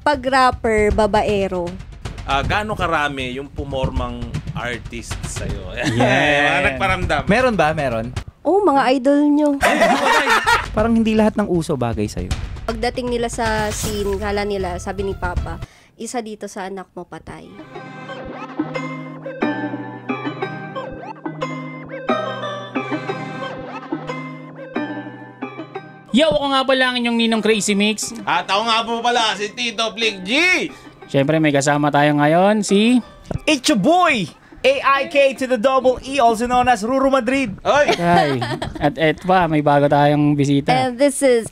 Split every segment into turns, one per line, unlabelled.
pag rapper, babaero.
Gaano karami yung pumormang artist sa'yo?
Yeah.
Mga nagparamdam.
Meron ba? Meron?
Oh, mga idol nyo.
Parang hindi lahat ng uso bagay sa'yo.
Pagdating nila sa scene, kala nila, sabi ni Papa, isa dito sa anak mo patay.
Yo, ako nga pala ang inyong ninong Crazy Mix.
At ako nga po pala, si Tito Flick G!
Siyempre, may kasama tayo ngayon, si...
It's your boy! AIK to the double E, also known as Ruru Madrid.
Oy!
Ay, at eto pa, may bago tayong bisita.
And this is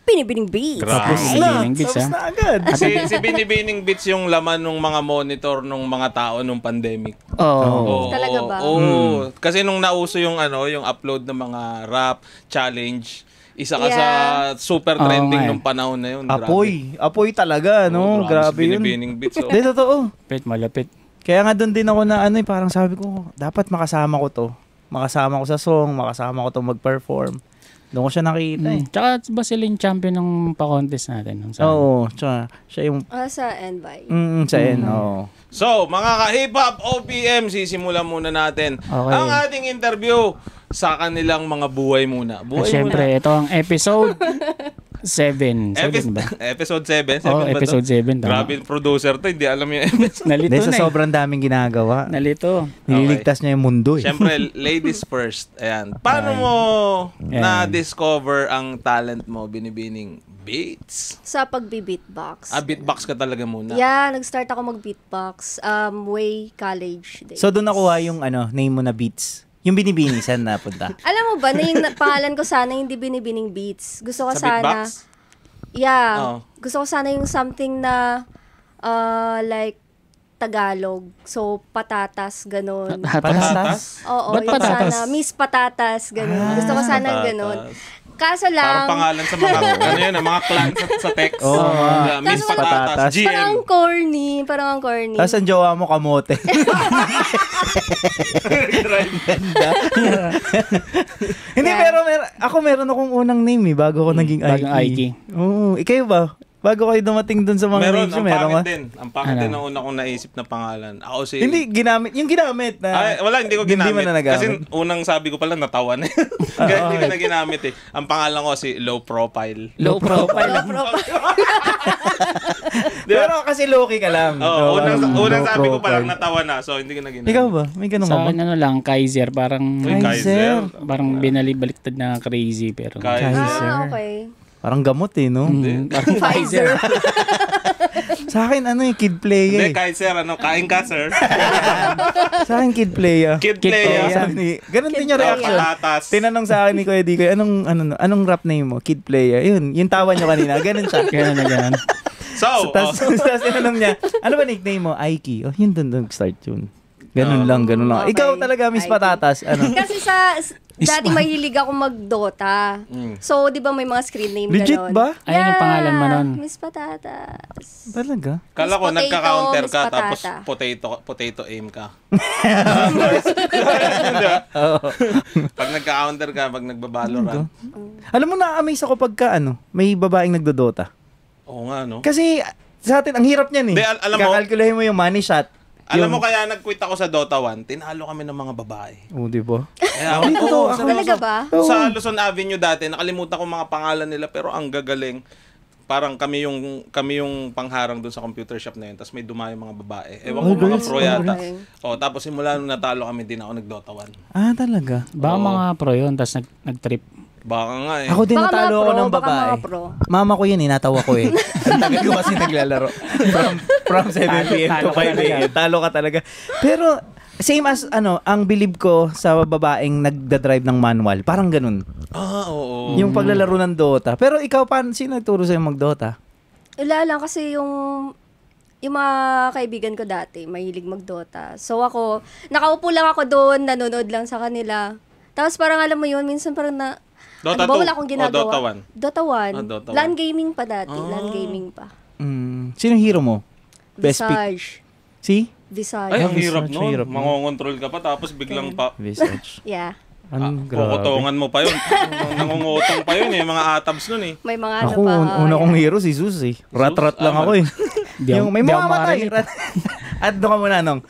Binibining Beats.
Grabe.
Binibining Beats,
Tapos na agad.
si Binibining Beats yung laman ng mga monitor ng mga tao nung pandemic.
Oh.
Talaga ba?
Oo. Kasi nung nauso yung yung upload ng mga rap challenge, isa ka sa super trending nung panahon na yun.
Apoy talaga, no? Grabe
si
yun.
Binibining Beats.
Hindi, totoo.
Malapit.
Kaya nga doon din ako na parang sabi ko, dapat makasama ko to. Makasama ko sa song, makasama ko to mag-perform. Doon ko siya nakita eh.
Tsaka ba sila yung champion ng pa-contest natin?
Oo, tsaka siya yung...
Sa NBY.
sa N, oo.
So, mga ka-hip-hop OPM, sisimulan muna natin ang ating interview sa kanilang mga buhay muna.
Siyempre, ito ang episode 7.
Episode 7?
Oh, episode 7.
Grabe producer to, hindi alam yung episode.
Nalito
sa sobrang daming ginagawa.
Nalito.
Nililigtas niya yung mundo eh.
Siyempre, ladies first. Ayan. Paano mo na-discover ang talent mo, Binibining Beats?
Sa pagbi-beatbox.
Beatbox ka talaga muna?
Yeah, nag-start ako mag-beatbox way college days.
So doon nakuha yung name mo na Beats. Yung Binibini, saan napunta?
Alam mo ba, na yung pangalan ko sana hindi Binibining Beats. Gusto ko
sa
sana...
beatbox?
Yeah. Gusto ko sana yung something na like Tagalog. So, patatas, ganun.
Patatas?
Oo,
Ba't
yung
patatas?
sana, Miss Patatas, ganun. Gusto ko sana ganun. Kaso lang...
Parang pangalan sa mga, mga clan sa text. Miss
Kaso
Patatas, GM.
Parang ang corny.
Tapos ang jowa mo kamote. Hindi, pero ako meron akong unang name bago ako naging Aiki. Oo, ikaw ba? Bago kayo dumating dun sa mga names nyo, meron ka?
Ang pangit din ang una kong naisip na pangalan. Ako si...
Hindi, yung ginamit na...
wala, hindi ko ginamit.
Hindi mo na nagamit.
Kasi unang sabi ko pala, natawa na. Kaya hindi ko na ginamit eh. Ang pangalan ko si Low Profile.
Low profile.
Pero kasi low-key ka lang.
Unang sabi ko palang natawa na. So, hindi ko na ginamit.
Ikaw ba? May ganun
Sa
ka ba?
akin lang, Kaiser. Parang binalibaliktad na crazy. Pero
Kaiser.
Okay.
Parang gamot no?
Parang Kaiser.
Sa akin, Kid Play
Hindi, Kaiser, kain ka, sir.
Sa akin, Kid Play
Kid Play.
Ganun din yung reaction.
Patatas.
Tinanong sa akin ni Kuya Dikoy, anong rap name mo? Kid Play. Yun, yung tawa nyo kanina. Ganun siya.
Ganun.
So, tapos tinanong niya, ano ba nickname mo? Aiki. Yun doon start yun. Ganun lang.
Okay.
Ikaw talaga, Miss Patatas.
Kasi dati mahilig ako mag-Dota. So, di ba may mga screen name
Legit
ganon?
ba?
Ayun yung pangalan mo nun.
Miss Patatas.
Talaga?
Kala ko
Miss
nagka-counter
Potato,
ka
Miss
tapos
Patata.
potato aim ka. Pag nagka-counter ka, pag nagbabalorant.
Alam mo, na-amaze ako pagka may babaeng nagdodota.
Oo nga, no?
Kasi sa atin, ang hirap niyan eh.
Hindi, alam mo-
Kakalkulahin mo yung money shot.
Alam mo kaya nag-quit ako sa Dota 1, tinalo kami ng mga babae.
Oo, di ba?
Kaya
Talaga ba?
Sa Luzon Avenue dati, nakalimutan ko mga pangalan nila pero ang gagaling. Parang kami yung pangharang doon sa computer shop na yun. Tapos may dumayo mga babae. Ewan ko mga pro yata. Tapos simula nung natalo kami, din ako nag-Dota 1.
Ah, talaga?
Baka mga pro yun, tapos nag-trip.
Baka nga eh.
Ako din
Baka
natalo
mga
ako
pro,
ng
baka
babae.
mga pro.
Mama ko yun, natawa ko eh. Ang tagal ko kasi naglalaro. From 7 p.m. to 5 a.m. Talo ka talaga. Pero, same as, ang believe ko sa babaeng nagdadrive ng manual. Parang ganun.
Oo.
Yung paglalaro ng Dota. Pero ikaw, sino nagturo sa'yo mag-Dota?
Wala lang kasi yung mga kaibigan ko dati, mahilig mag-Dota. So ako, nakaupo lang ako doon, nanonood lang sa kanila. Tapos parang alam mo yun, minsan parang
Dota 2
wala akong ginagawa.
o Dota 1?
Dota 1.
Dota 1.
LAN gaming pa dati. LAN gaming pa.
Sino hero mo? Best pick.
Visage.
Si?
Visage.
Ay, ang hirap
Visage,
nun.
hirap nun.
Mangongontrol ka pa tapos biglang pa.
Visage.
Yeah.
Kukutongan mo pa yun. Nangungutong pa yun mga atabs nun eh.
May mga
Ako, una kong hero si Zeus eh. Rat-rat lang ako eh. Yung may mga matay. At doon ka muna, Nong.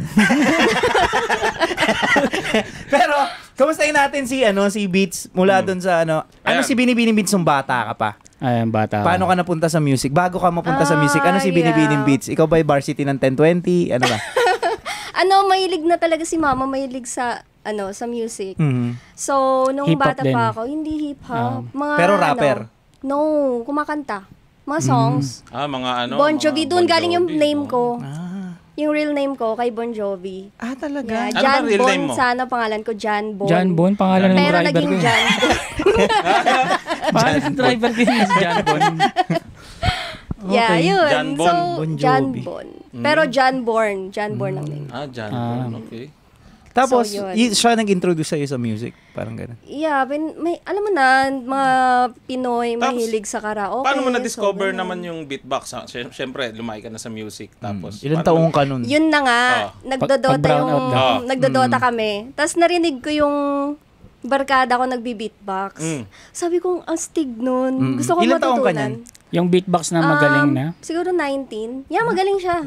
Pero, kamustahin natin si Beats mula doon sa ano si Binibining Beats nung bata ka pa?
Ayan, bata.
Paano ka napunta sa music? Bago ka mapunta sa music, ano si Binibining Beats? Ikaw ba varsity ng 1020? Ano ba?
Mahilig na talaga si mama, mahilig sa sa music. So, nung
Hip-hop
bata
din.
pa ako, hindi hip-hop. Mga,
Pero rapper?
No, kumakanta. Mga songs.
Mga
Bon Jovi,
mga
doon
Bon
galing yung
Jovi,
name
no?
ko. Yung real name ko, kay Bon Jovi.
Talaga?
Yeah,
Ano ba
John
real
Bon,
name mo?
sana pangalan ko, John Bon.
John Bon, pangalan ng
Pero
driver
naging
ko.
John Bon.
Pangalan ng driver ko yung John Bon.
Yeah, yun.
John Bon.
So,
Bon
John
Jovi.
Bon. Pero John Born. John Born ang name.
John Bon, okay.
Tapos,
So, yun.
siya nag-introduce sa'yo sa music. Parang gano'n.
Yeah, alam mo na, mga Pinoy,
Tapos,
mahilig sa karaoke.
Paano mo na-discover
ganun.
naman yung beatbox? Siyempre, lumaki ka na sa music. Tapos,
Ilan
paano-
taong ka nun?
Yun na nga, nagdodota
Pag-brown out
na.
nagdodota kami. Tapos narinig ko yung barkada ko nagbi-beatbox. Sabi ko, ang astig nun. Gusto ko
Ilan taong ka
matutunan.
Yung beatbox na magaling na.
Siguro 19. Yeah, magaling siya.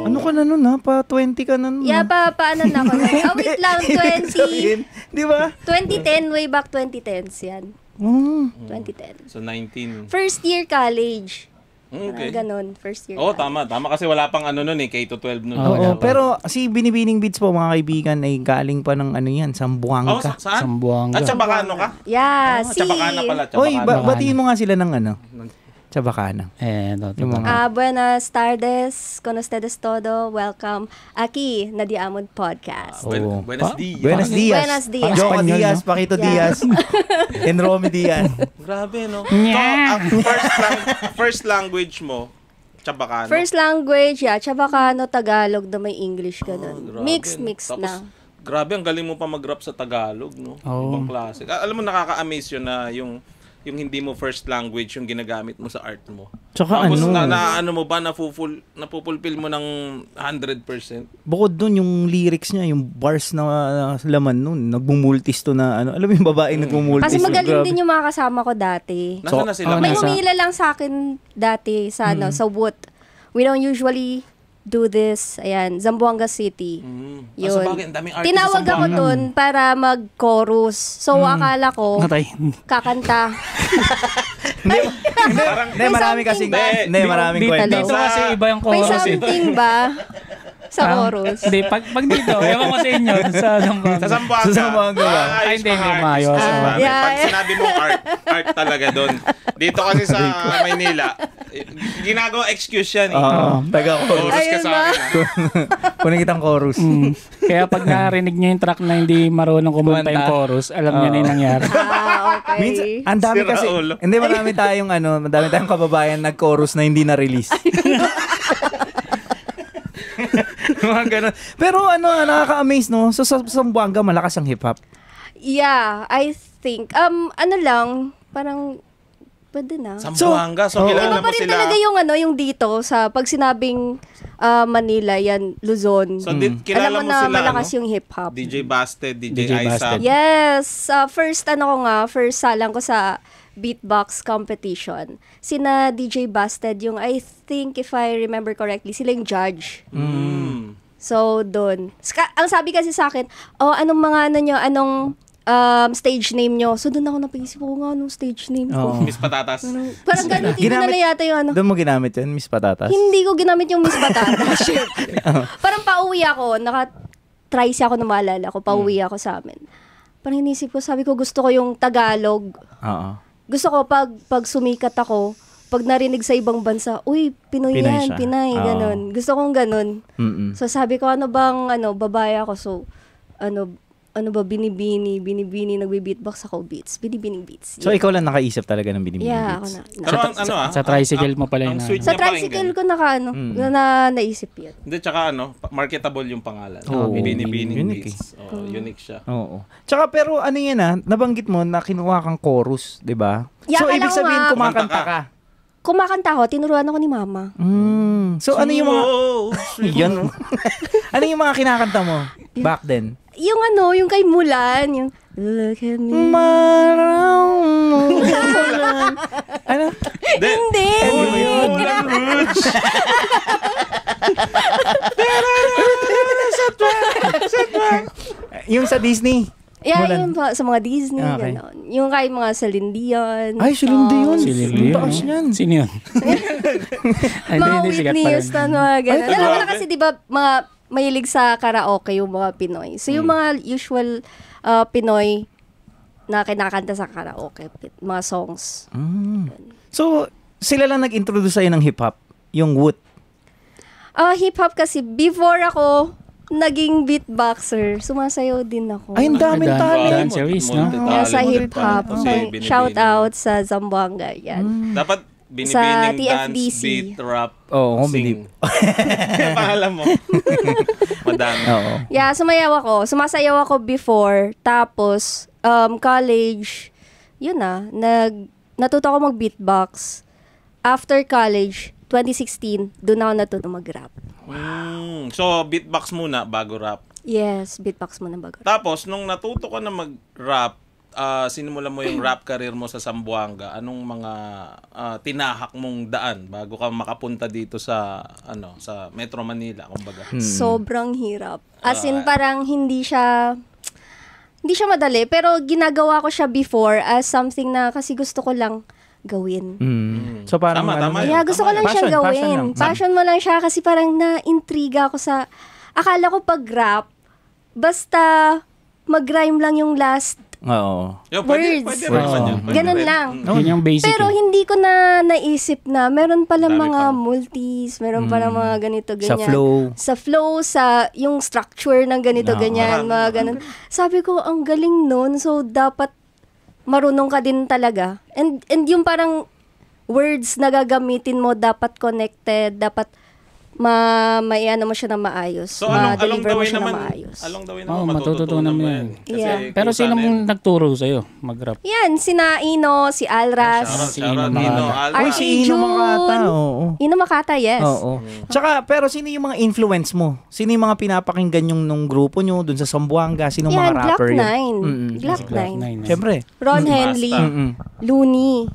Ano ka na nun ha? Pa 20 ka na nun.
Yeah, paano na ako. Wait lang, 20.
Di ba?
2010, way back 2010s yan. 2010.
So, 19.
First year college.
Okay.
Ganon, first year
Oo,
college.
tama kasi wala pang nun K-12 nun.
Oo, pero si Binibining Beats po mga kaibigan ay galing pa ng Sambuanga.
Saan?
Sambuanga.
At Chabacano ka?
Yeah,
Chabacana pala.
Oy,
Chabacano.
batiin mo nga sila ng Chabacano.
Yung
Buenas tardes, con ustedes todo. Welcome aquí na Diamond Podcast.
Buenas dias.
Buenos dias.
Buenos dias.
Joko
Espanyol,
Diaz,
no?
Paquito
Yeah.
Diaz, and Romy Diaz.
Grabe, no?
Yeah.
So, ang first language mo, Chabacano.
First language, Chabacano, Tagalog na may English ganun.
Grabe,
Mix
no?
na.
Tapos, grabe, ang galing mo pa mag-rap sa Tagalog, no? Ibang klase. Alam mo, nakaka-amaze yun na yung hindi mo first language yung ginagamit mo sa art mo.
Tsaka
Tapos ano mo ba, napupulpil mo ng 100%?
Bukod dun, yung lyrics niya, yung bars na laman nun, nagbumultis to na alam mo yung babaeng nagbumultis.
Kasi magaling
Grabe.
din yung mga kasama ko dati.
Nasaan na sila?
May
nasa-
humila lang sa akin dati sa sa Wood. We don't usually do this. Ayan, Zamboanga City. Yun.
So, bakit? Ang daming artist
Tinawag
sa
ako
Zamboanga.
dun para mag-chorus. So, akala ko,
Patay.
kakanta.
Hindi, marami kasing,
something.
maraming
Dito,
kwento.
dito kasi iba yung
May
chorus.
something ba sa chorus?
Hindi, pag dito, ewan ko sa inyo, sa Zamboanga.
Sa Zamboanga.
Sa Zamboanga ba?
Ay, hindi,
mga artist
maayos.
sa Zamboanga.
Yeah,
Pag
yeah.
sinabi mo art talaga doon. Dito kasi sa Maynila, ginagawa excuse yan eh.
Taga-chorus.
Chorus ka
Ayun
sa
na.
akin.
Kunin kitang chorus.
Kaya pag narinig niyo yung track na hindi marunong kumanta yung
Kumanta.
chorus, alam niya na yung nangyari.
Okay.
Minsan, ang dami
Sira
kasi,
ulo.
hindi marami tayong kababayan nag-chorus na hindi na-release. Mga ganun. Pero nakaka-amaze, no? So, sa Zamboanga, malakas ang hip-hop.
Yeah, I think. Parang, pwede na.
Zamboanga. So, kilala
Iba
mo
pa rin
sila.
talaga yung dito sa pag sinabing Manila, yan, Luzon.
So, kilala
Alam mo
mo
na
sila,
malakas
no?
yung hip-hop.
DJ Busted, DJ
DJ
Isaac.
Busted.
Yes. First salang ko sa beatbox competition. Sina DJ Busted, yung I think if I remember correctly, sila yung judge. So, doon. Ang sabi kasi sa akin, anong mga anong stage name nyo? So, doon ako napaisip ko anong stage name ko.
Miss Patatas.
Parang gamitin ko na yata yung
Doon mo ginamit yun, Miss Patatas?
Hindi ko ginamit yung Miss Batata. Parang pauwi ako, naka-try siya ako na maalala ko, pauwi ako sa amin. Parang inisip ko, sabi ko gusto ko yung Tagalog.
Oo.
Gusto ko pag sumikat ako, pag narinig sa ibang bansa, uy, Pinoy
Pinay
yan,
siya.
Pinay,
Oo.
ganun. Gusto kong ganun.
Mm-mm.
So sabi ko, babae ako, so, binibini, nagbe-beatbox ako, beats. Binibining beats.
So, ikaw lang nakaisip talaga ng Binibining
Yeah, ako
Beats.
na.
Pero
Sa tricycle mo pala
ang
yun.
sweet
Sa
niya
tricycle
pakinggan.
ko naisip yun.
Hindi, tsaka marketable yung pangalan.
Oo.
Binibining
Unique
Beats. Unique siya.
Oo. Tsaka pero nabanggit mo na kinuha kang chorus, 'di ba?
Yeah,
So
akala
ibig
ko
sabihin
nga-
kumakanta ka.
Kumakanta ako, tinuruan ako ni mama.
So ano yung mga
Sweet.
yan? Ano yung mga kinakanta mo back then?
Yung kay Mulan, yung Look at me.
Ano?
Hindi.
Yung sa Disney.
Yeah,
Mulan.
yun pa, sa mga Disney,
Okay.
gano'n. Yung kahit mga Celine Dion.
Ay, Celine Dion.
Celine Dion.
Taas yan.
Sino yun? Ay,
Mga
hindi, sikat
Whitney
pa rin.
Houston, mga gano'n.
Ay,
Alam mo na
grabe.
kasi, di ba, mga mahilig sa karaoke yung mga Pinoy. So, yung mga usual Pinoy na kinakanta sa karaoke, mga songs.
So, sila lang nag-introduce sa'yo ng hip-hop? Yung Woot?
Hip-hop kasi, before ako naging beatboxer, sumasayaw din ako.
Ay, ang daming
Dan-
talent.
dancerist, no?
Yeah, sa hip-hop.
Kasi binibining.
Shout out sa Zamboanga. Yan.
Dapat
Sa
binibining dance,
TFDC.
beat, rap,
Oo,
sing. Pangalan mo. Madami.
Oo.
Yeah, sumasayaw ako before. Tapos, college, yun na, natuto ako mag-beatbox. After college, 2016, doon ako natuto mag-rap.
So, beatbox muna bago rap.
Yes, beatbox mo na bago.
Tapos, nung natuto ka na mag-rap, sinimula mo yung rap career mo sa Zamboanga, anong mga tinahak mong daan bago ka makapunta dito sa sa Metro Manila, kumbaga?
Sobrang hirap. As in, parang hindi siya madali. Pero ginagawa ko siya before as something na kasi gusto ko lang gawin.
So, parang
Tama yun.
Yeah, gusto ko lang
Passion,
siyang
passion
gawin.
lang.
Passion mo lang siya kasi parang na-intriga ako sa... Akala ko pag rap, basta mag-rhyme lang yung last
Oo.
Yo,
words.
Pwede rin naman yun. Pwede
Ganun
rin.
lang.
Yun yung basic.
Pero
eh.
hindi ko na naisip na meron pala
Dami
mga
pang-
multis, meron pala mga ganito,
Sa
ganyan.
flow.
Sa flow, sa yung structure ng ganito, ganyan, mga ganun. Sabi ko, ang galing nun. So, dapat marunong ka din talaga. And yung parang words na gagamitin mo, dapat connected, dapat maiano mo siya na maayos.
So, along the
ma-deliver mo
way
siya na
naman,
maayos.
along the way
Oo,
naman, matututunan mo yan. Kasi
Yeah.
Pero
kung
sino
saan
mong nagturo sa'yo mag-rap?
Yan, sina Ino, si Alras,
Shoutout, Nino, Alva.
Ay, si Ino
June.
Makata. Oo.
Ino Makata, yes.
Oo. Tsaka, pero sino yung mga influence mo? Sino yung mga pinapakinggan yung nung grupo nyo dun sa Zamboanga? Sino mga
Yan, Glock
rapper
9.
yun?
Glock 9.
Siyempre.
Ron Henley,
Basta.
Looney.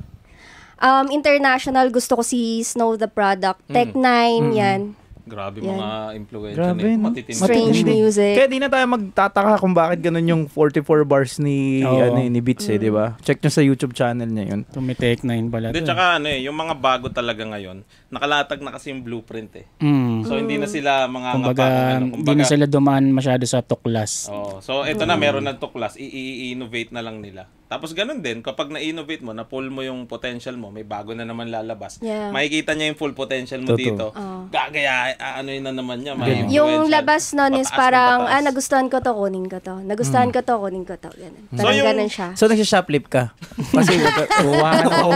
International, gusto ko si Snow the Product. Tech 9, yan.
Grabe
Yan.
mga influencer
Grabe,
nito.
no?
Matitindi.
Strange music.
Kaya di na tayo magtataka kung bakit ganun yung 44 bars ni
Oo.
ni Beats di ba? Check nyo sa YouTube channel niya yun.
Tumitek 9 pala.
Hindi,
to.
tsaka yung mga bago talaga ngayon, nakalatag na kasi yung blueprint eh.
Mm.
So, hindi na sila mga
Kumbaga, hindi na sila dumaan masyado sa tuklas.
Oh, so ito na meron ng tuklas, i-innovate na lang nila. Tapos ganun din, kapag na-innovate mo, na-pull mo yung potential mo, may bago na naman lalabas.
Yeah.
Makikita niya yung full potential mo
Totoo.
dito. Gagaya, ano yun na naman niya, may
Yung
influential.
labas nun is
Pataas ng
parang,
pataas.
nagustuhan ko to, kunin ko to. Nagustuhan ko to, kunin ko to. Ganun.
So,
Parang
yung-
ganun siya.
So nagsha-shoplift ka? Kasi
Kuha na ako.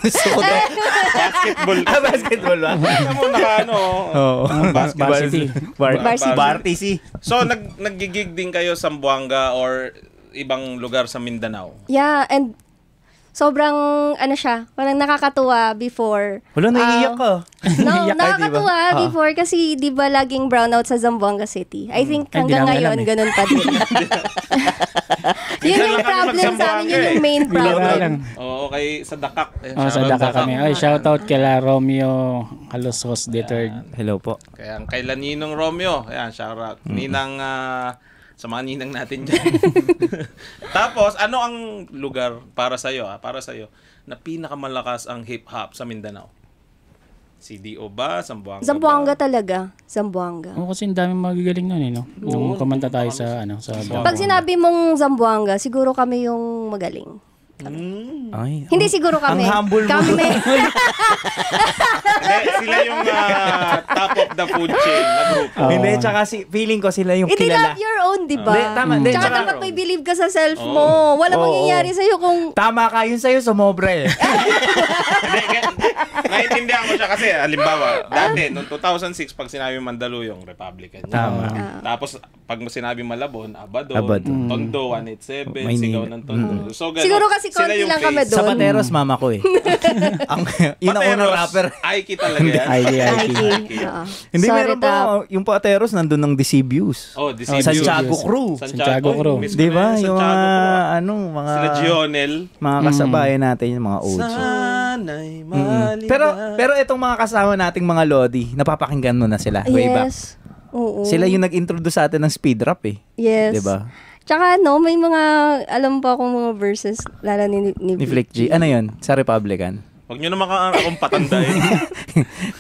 gusto ko to.
Basketball.
Basketball ba?
Ano mo, naka ano.
Oo.
Varsity.
Varsity.
So, naggigig din kayo sa Zamboanga or ibang lugar sa Mindanao?
Yeah, and sobrang, siya, parang nakakatuwa before.
Wala, naiiyak ka.
No,
Naiiyak ka,
nakakatuwa
di ba?
before kasi di ba laging brownout sa Zamboanga City. I think
Ay,
hanggang
di namin
ngayon,
alam eh.
ganun pa din. Yun
Minsan
yung
lang kami
problem sa amin,
mag-Zamboanga
yun yung main
Bigla
problem.
lang.
Oo, okay, sa Dakak.
Sa Daka kami. Ay, shoutout kila Romeo Halosos III.
Hello po.
Kaya kay Ninong Romeo, ayan, shoutout. Ninang, sa mga ninang natin dyan. Tapos, ano ang lugar para sa'yo, na pinakamalakas ang hip-hop sa Mindanao? CDO ba? Zamboanga
Zamboanga
ba?
talaga. Zamboanga.
Oo, kasi ang daming magagaling nun eh, no? Nung kumanta tayo sa, sa
Pag sinabi mong Zamboanga, siguro kami yung magaling.
Ay.
Hindi siguro kami.
Ang humble mo.
Kami.
Hindi, sila yung top of the food chain na grupo.
Hindi, tsaka feeling ko sila yung
Hindi
kilala.
love your own, di ba?
Hindi, tama. Hindi,
Tsaka
tsaka-
dapat may believe ka sa self mo. Walang
Oo.
mangyayari sa'yo kung...
Tama ka, yun sa'yo, sumobra eh.
Hindi, naiintindihan ko siya kasi, halimbawa, dati, noong 2006, pag sinabi Mandaluyong, Republican yun.
Tama.
Tapos, pag sinabi Malabon, Abadon,
Abadon.
Tondo, 187,
Maynila.
Sigaw ng Tondo. So, ganun.
Siguro kasi
Sila
konti
yung
lang kami
face.
Sa
doon.
Pateros, mama ko eh. Yun ang unang rapper.
Aiki talaga yan.
Aiki.
Aiki. Oo.
Hindi,
Sorry,
meron pa. Yung Pateros, nandun ng Decebius.
Oh, Decebius.
Santiago Crew.
Santiago Crew.
Miss ko
Di
na
ba?
yan,
Yung
Santiago
mga,
Crew.
mga...
Sila Gionel.
Mga kasabayan natin, yung mga OG.
Sana'y maliban.
Pero itong mga kasama nating mga Lodi, napapakinggan mo na sila way back.
Yes. Oo.
Sila yung nag-introduce sa atin ng speed rap eh.
Yes.
Diba?
Tsaka may mga, alam pa akong mga verses, lalo
Ni Flick G. Ano yun? Sa Republican?
Huwag nyo naman akong patandain.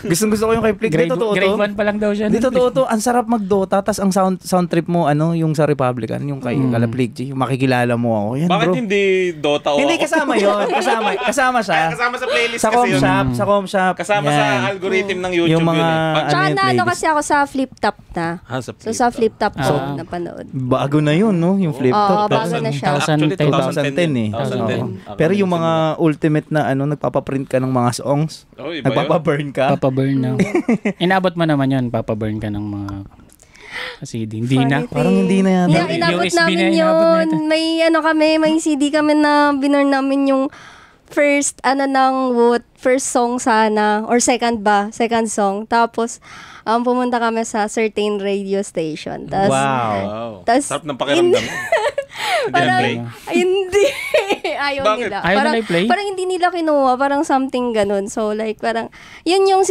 Gusto ko yung kay Flick.
Grade,
Di totoo
grade
to.
1 pa lang daw siya.
Di totoo to. Ang sarap mag-Dota. Tas ang sound trip mo, yung sa Republican, yung kay Kala Flick G. Yung makikilala mo ako. Yan,
Bakit
bro.
hindi Dota o
Hindi
ako?
kasama yun. Kasama siya.
Kasama sa playlist
Sa
kasi yun.
com shop.
Kasama
Yan.
sa algorithm ng YouTube
Yung mga-
yun eh.
Ano
Tsaka
yung
naano
playlist?
kasi ako sa flip top na.
Sa
So sa flip top ko
Ah.
napanood.
Bago na yun, no? Yung flip top.
Oo, bago na siya.
Actually,
2010 eh.
2010.
Oo. Pero yung mga ultimate na nagpapaprint ka ng mga songs,
Oh, iba yun.
nagpapaburn ka.
Papaburn na. Inabot mo naman yun, papaburn ka ng mga CD. Hindi na.
Funny
Parang
thing.
hindi na yata.
Yeah, inabot
USB
namin
na, inabot
yun.
natin.
May CD kami na binurn namin yung first song sana or second song. Tapos pumunta kami sa certain radio station. Tas,
Wow.
Wow.
Tas-
Sarap ng pakiramdam. Hindi
Parang,
na-play.
hindi. Ayaw
Bakit?
nila.
Ayaw
parang,
nila i-play?
Parang hindi nila kinuha. Parang something ganun. So like parang, yun yung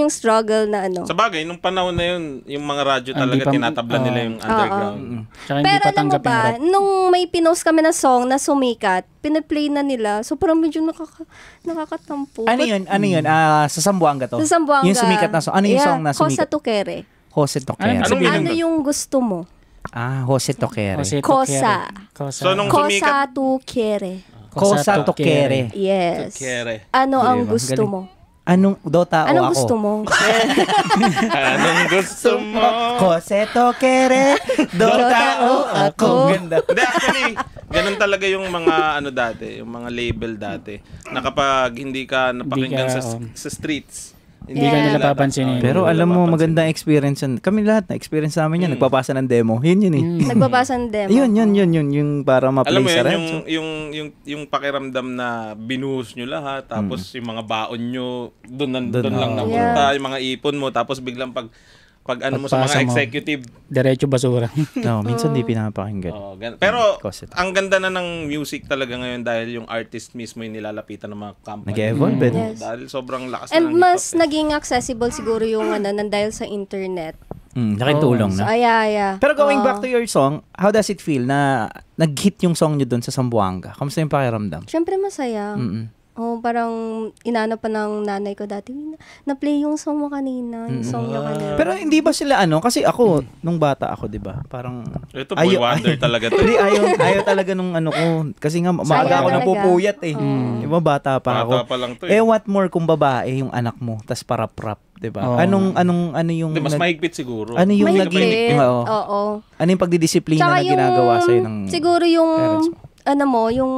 struggle na
Sa bagay, nung panahon na yun, yung mga radyo
Hindi
talaga
pa-
tinatabla nila yung underground.
Tsaka hindi
Pero
pa
alam mo
tanggap yung
ba,
rap.
nung may pinost kami na song na sumikat, piniplay na nila. So parang medyo nakakatampo.
Ano yun? Sa Zamboanga to?
Sa Zamboanga.
Yung sumikat na song. Ano yung song na
Kosa
sumikat?
Tukere.
Jose Toquera.
Anong meaning
Ano
doon?
yung gusto mo?
Jose Toquera.
Jose
Kosa.
Toquere. Kosa.
So, nung
Kosa
sumikat,
Tukere.
Kosa Toquere.
Yes.
Tukere.
Ano ang
Diba?
gusto
Galing.
mo?
Anong Dota o
Anong
ako?
gusto mo?
Anong gusto mo?
Jose Toquere. Dota o ako. Ganda.
Hindi, actually, ganun talaga yung mga dati, yung mga label dati. Na kapag hindi ka napakinggan
Hindi ka,
sa streets,
Hindi ka nila papansinin.
Pero alam mo, magandang experience yan. Kami lahat na experience namin yan. Nagpapasa ng demo. Yun eh.
Nagbabasa ng demo.
Yun. Yung para ma-play
Alam mo
sa
yun,
radyo.
yung pakiramdam na binuhos nyo lahat, tapos yung mga baon nyo, doon lang napunta, yung mga ipon mo, tapos biglang pag mo sa
Pagpasa
mga
mo.
executive.
Diretso basura.
No, minsan di pinapakinggan.
Pero,
Cause it.
ang ganda na ng music talaga ngayon dahil yung artist mismo yung nilalapitan ng mga company.
Nag-evolve eh.
Yes.
Dahil sobrang lakas
And
na ng
mas
hip-hop,
naging accessible siguro yung dahil sa internet.
Nakitulong
So,
na.
yeah.
Pero going back to your song, how does it feel na nag-hit yung song nyo dun sa Zamboanga? Kamusta yung pakiramdam?
Siyempre masaya. Parang inano pa ng nanay ko dati, na-play yung song mo kanina, yung song niya kanina.
Pero hindi ba sila kasi ako, nung bata ako, di ba? Parang,
Ito, boy wonder talaga to.
hindi, ayaw talaga nung ko. Kasi nga, maaga ako
talaga.
napupuyat eh. Di ba, bata pa ako.
Bata pa lang to eh.
What more kung babae yung anak mo, tas parap-rap, di ba?
Oo.
Ano yung...
Mas mahigpit siguro.
Ano yung
Mahigpit.
naging...
Oo.
Ano yung pagdidisiplina
Tsaka
na ginagawa sa'yo ng
siguro yung,
parents mo?
yung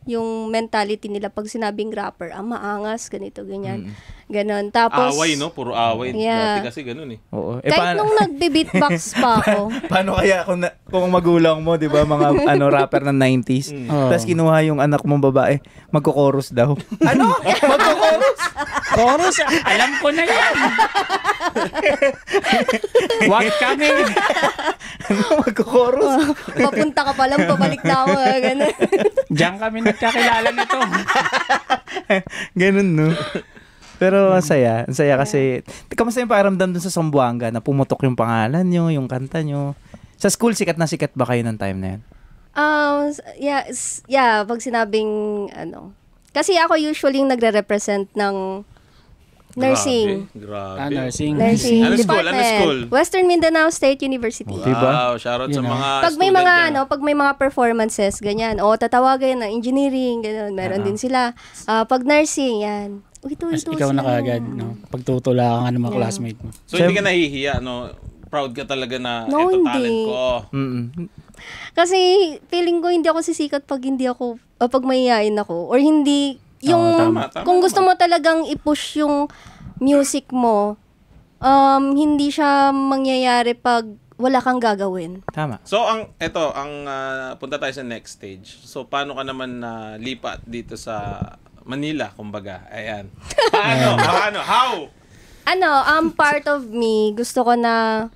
yung mentality nila pag sinabing rapper, maangas, ganito, ganyan. Ganon. Tapos,
Away, no? Puro away.
Yeah.
Dati kasi ganun eh.
Oo.
kahit nung nagbe-beatbox pa ako,
Paano kaya kung magulang mo, 'di ba, mga rapper ng 90s.
Oo.
Tapos kinuha yung anak mong babae, magko-chorus daw. Ano? Magko-chorus?
Chorus, alam ko na yan. Wag kami.
Ano magko-chorus?
papunta ka pa lang, pabalik na ako, ganon.
Diyan kami nagkakilala nito.
Ganun, no? Pero ang saya kasi, kamusta yung pakiramdam dun sa Zamboanga na pumutok yung pangalan nyo, yung kanta nyo? Sa school, sikat na sikat ba kayo ng time na yun?
Pag sinabing, kasi ako usually yung nagre-represent ng nursing.
Grabe.
Nursing.
Nursing
Ano school?
department.
Ano school?
Western Mindanao State University.
Wow, shoutout sa
Yun,
mga
Pag may
student
mga
dyan.
pag may mga performances ganyan, tatawagin na engineering, ganyan, meron din sila. Pag nursing, yan. Ito
Ikaw na kagad, no? Pagtutula ka ng mga classmate mo.
So, hindi ka nahihiya, no? Proud ka talaga na
No,
ito
hindi.
talent ko.
Kasi feeling ko hindi ako sisikat pag hindi ako pag mahihain ako or hindi yung
tama.
kung gusto mo talagang i-push yung music mo, hindi siya mangyayari pag wala kang gagawin.
Tama.
So punta tayo sa next stage. So paano ka naman lipat dito sa Manila, kumbaga? Ayan. Paano? How?
Part of me, gusto ko na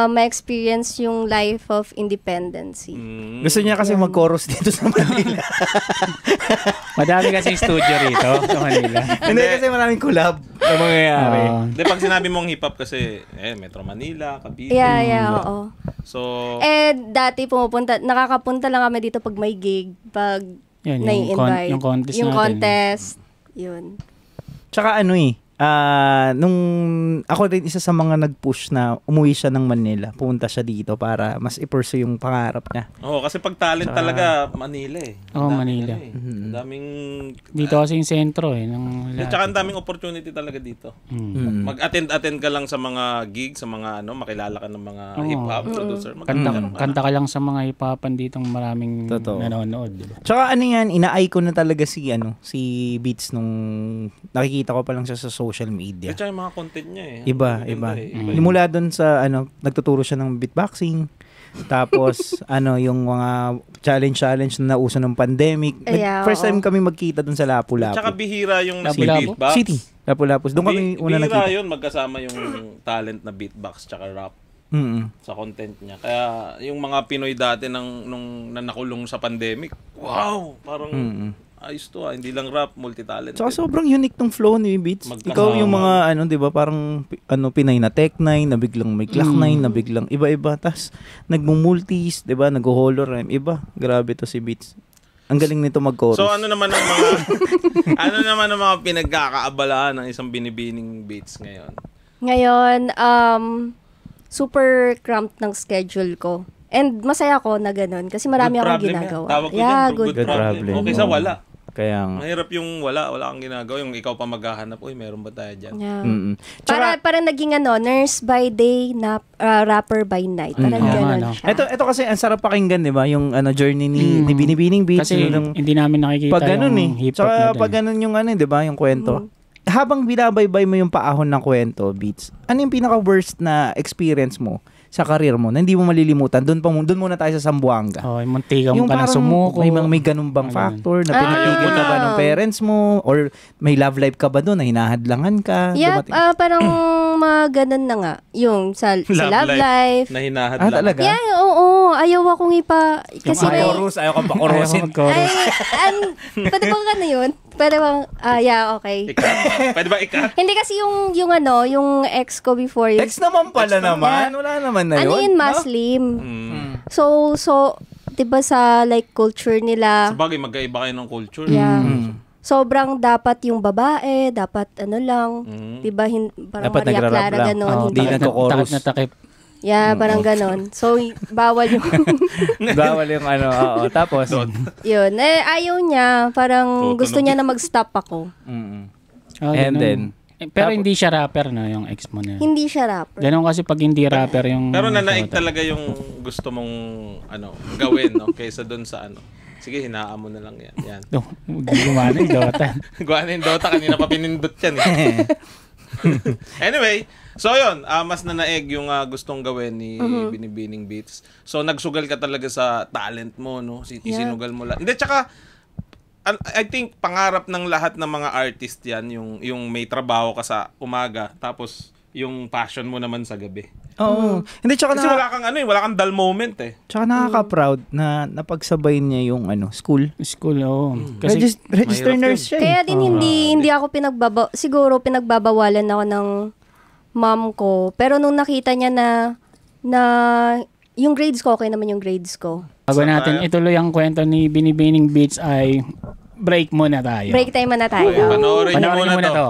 ma-experience yung life of independency.
Gusto niya kasi mag-chorus dito sa Manila.
Madami kasi studio rito sa Manila.
Hindi kasi maraming collab na mangyayari.
Hindi, pag sinabi mong hip-hop kasi, Metro Manila, Cavite.
Yeah, oo.
So,
Dati nakakapunta lang kami dito pag may gig, pag
Yan,
nai-invite.
yung contest
Yung
natin.
contest. Yun.
Tsaka nung ako rin isa sa mga nag-push na umuwi siya ng Manila, pumunta siya dito para mas i-pursue yung pangarap niya.
kasi pag talent talaga, Manila
Manila.
Ang daming...
Dito kasi yung sentro ng lahat.
Tsaka ang daming opportunity talaga dito. Mag-attend ka lang sa mga gigs, sa mga makilala ka ng mga hip-hop producer.
Kanta ka lang sa mga hip-hopan ditong maraming
Totoo.
nanonood. Diba?
Tsaka ina-eye ko na talaga si Beats nung nakikita ko pa lang siya sa social media.
At yung mga content niya
Iba. Mula doon sa nagtuturo siya ng beatboxing. Tapos yung mga challenge na nauso ng pandemic. First time kami magkita doon sa Lapu-Lapu.
Tsaka bihira yung
Lapu-Lapu?
beatbox.
City. Lapu-Lapu. Doon kami una nakita.
Bihira yun, magkasama yung talent na beatbox tsaka rap sa content niya. Kaya yung mga Pinoy dati nung nakulong sa pandemic, wow! Parang ayos to hindi lang rap, multi-talent.
Tsaka sobrang unique tong flow ni Beats. Ikaw yung mga di ba, parang Pinay na Tech 9, na biglang may Clock 9, na biglang iba-iba. Tas nagmumultis, di ba, nag-holo rhyme. Iba, grabe to si Beats. Ang galing nito mag-chorus.
So ano naman ang mga pinagkakaabalahan ng isang binibining Beats ngayon?
Ngayon, super cramped ng schedule ko. And masaya ko na ganun kasi marami akong ginagawa.
Tawag ko dyan, good problem. Okay sa wala.
Kaya
mahirap yung wala kang ginagawa. Yung ikaw pa maghahanap, meron ba tayo dyan?
Yeah. Parang naging nurse by day, rapper by night. Parang gano'n siya.
Ito kasi ang sarap pakinggan, di ba? Yung journey ni Binibining Beats.
Kasi hindi namin nakikita
pag ganun,
yung hip-hop
Tsaka
na
pag ganun yung di ba? Yung kwento. Habang binabaybay mo yung paahon ng kwento, Beats, ano yung pinaka-worst na experience mo sa career mo na hindi mo malilimutan? Doon muna tayo sa Zamboanga.
Muntikang ka na sumuko.
May ganun bang factor na pinitigil ka ba ng parents mo? Or may love life ka ba doon na hinahadlangan ka?
Yeah, parang mga ganun na nga. Yung sa love life.
Na hinahadlangan.
Talaga?
Yeah, oo. Ayaw akong kasi
ayaw kang pakurusin.
Pwede bang yun? Pwede bang, okay.
Pwede ba ikat?
Hindi kasi yung ex ko before.
Ex naman pala naman. Wala naman na yun.
Muslim. So, diba sa culture nila.
Sabagay, magkaiba kayo ng culture.
Yeah. Sobrang dapat yung babae, dapat lang. Diba, parang
dapat
Maria Clara ganon.
Hindi nagko-chorus.
Takip na takip.
Yeah, parang ganon. So, bawal yung...
bawal yung tapos?
Yun. Ayaw niya. Parang gusto niya na mag-stop ako.
And then?
Pero hindi siya rapper yung ex mo na.
Hindi siya rapper.
Ganun kasi pag hindi rapper yung...
Pero nanaig talaga yung gusto mong gawin, kaysa doon sa Sige, hinaan mo na lang yan.
Gumana yung Dota.
Gumana yung Dota. Kanina pa pinindot yan Anyway, so yun, mas nanaig yung gustong gawin ni Binibining Beats. So nagsugal ka talaga sa talent mo, isinugal mo lang. Hindi, tsaka I think pangarap ng lahat ng mga artist yan, yung may trabaho ka sa umaga, tapos yung passion mo naman sa gabi.
Oo. Hindi, tsaka
kasi wala kang dull moment
Tsaka nakaka-proud na napagsabay niya yung
school, oo.
Kasi register nurse siya.
Kaya din hindi ako siguro pinagbabawalan ako ng mom ko. Pero nung nakita niya na yung grades ko, okay naman yung grades ko.
Bago natin ituloy ang kwento ni Binibining Beats ay break muna tayo.
Break time muna tayo.
Panoorin niyo muna to.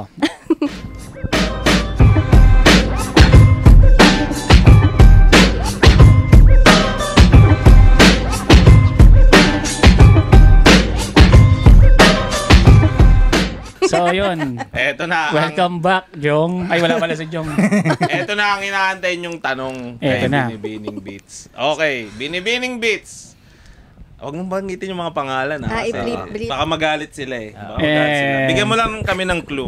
So, yun.
Eto na.
Welcome back, Jong. Ay, wala pala si Jong.
Eto na ang inaantay yung tanong kay Binibining Beats. Okay, Binibining Beats. Huwag mong banggitin yung mga pangalan.
i-bleep.
Baka magalit sila eh. Baka magalit sila. Bigyan mo lang kami ng clue.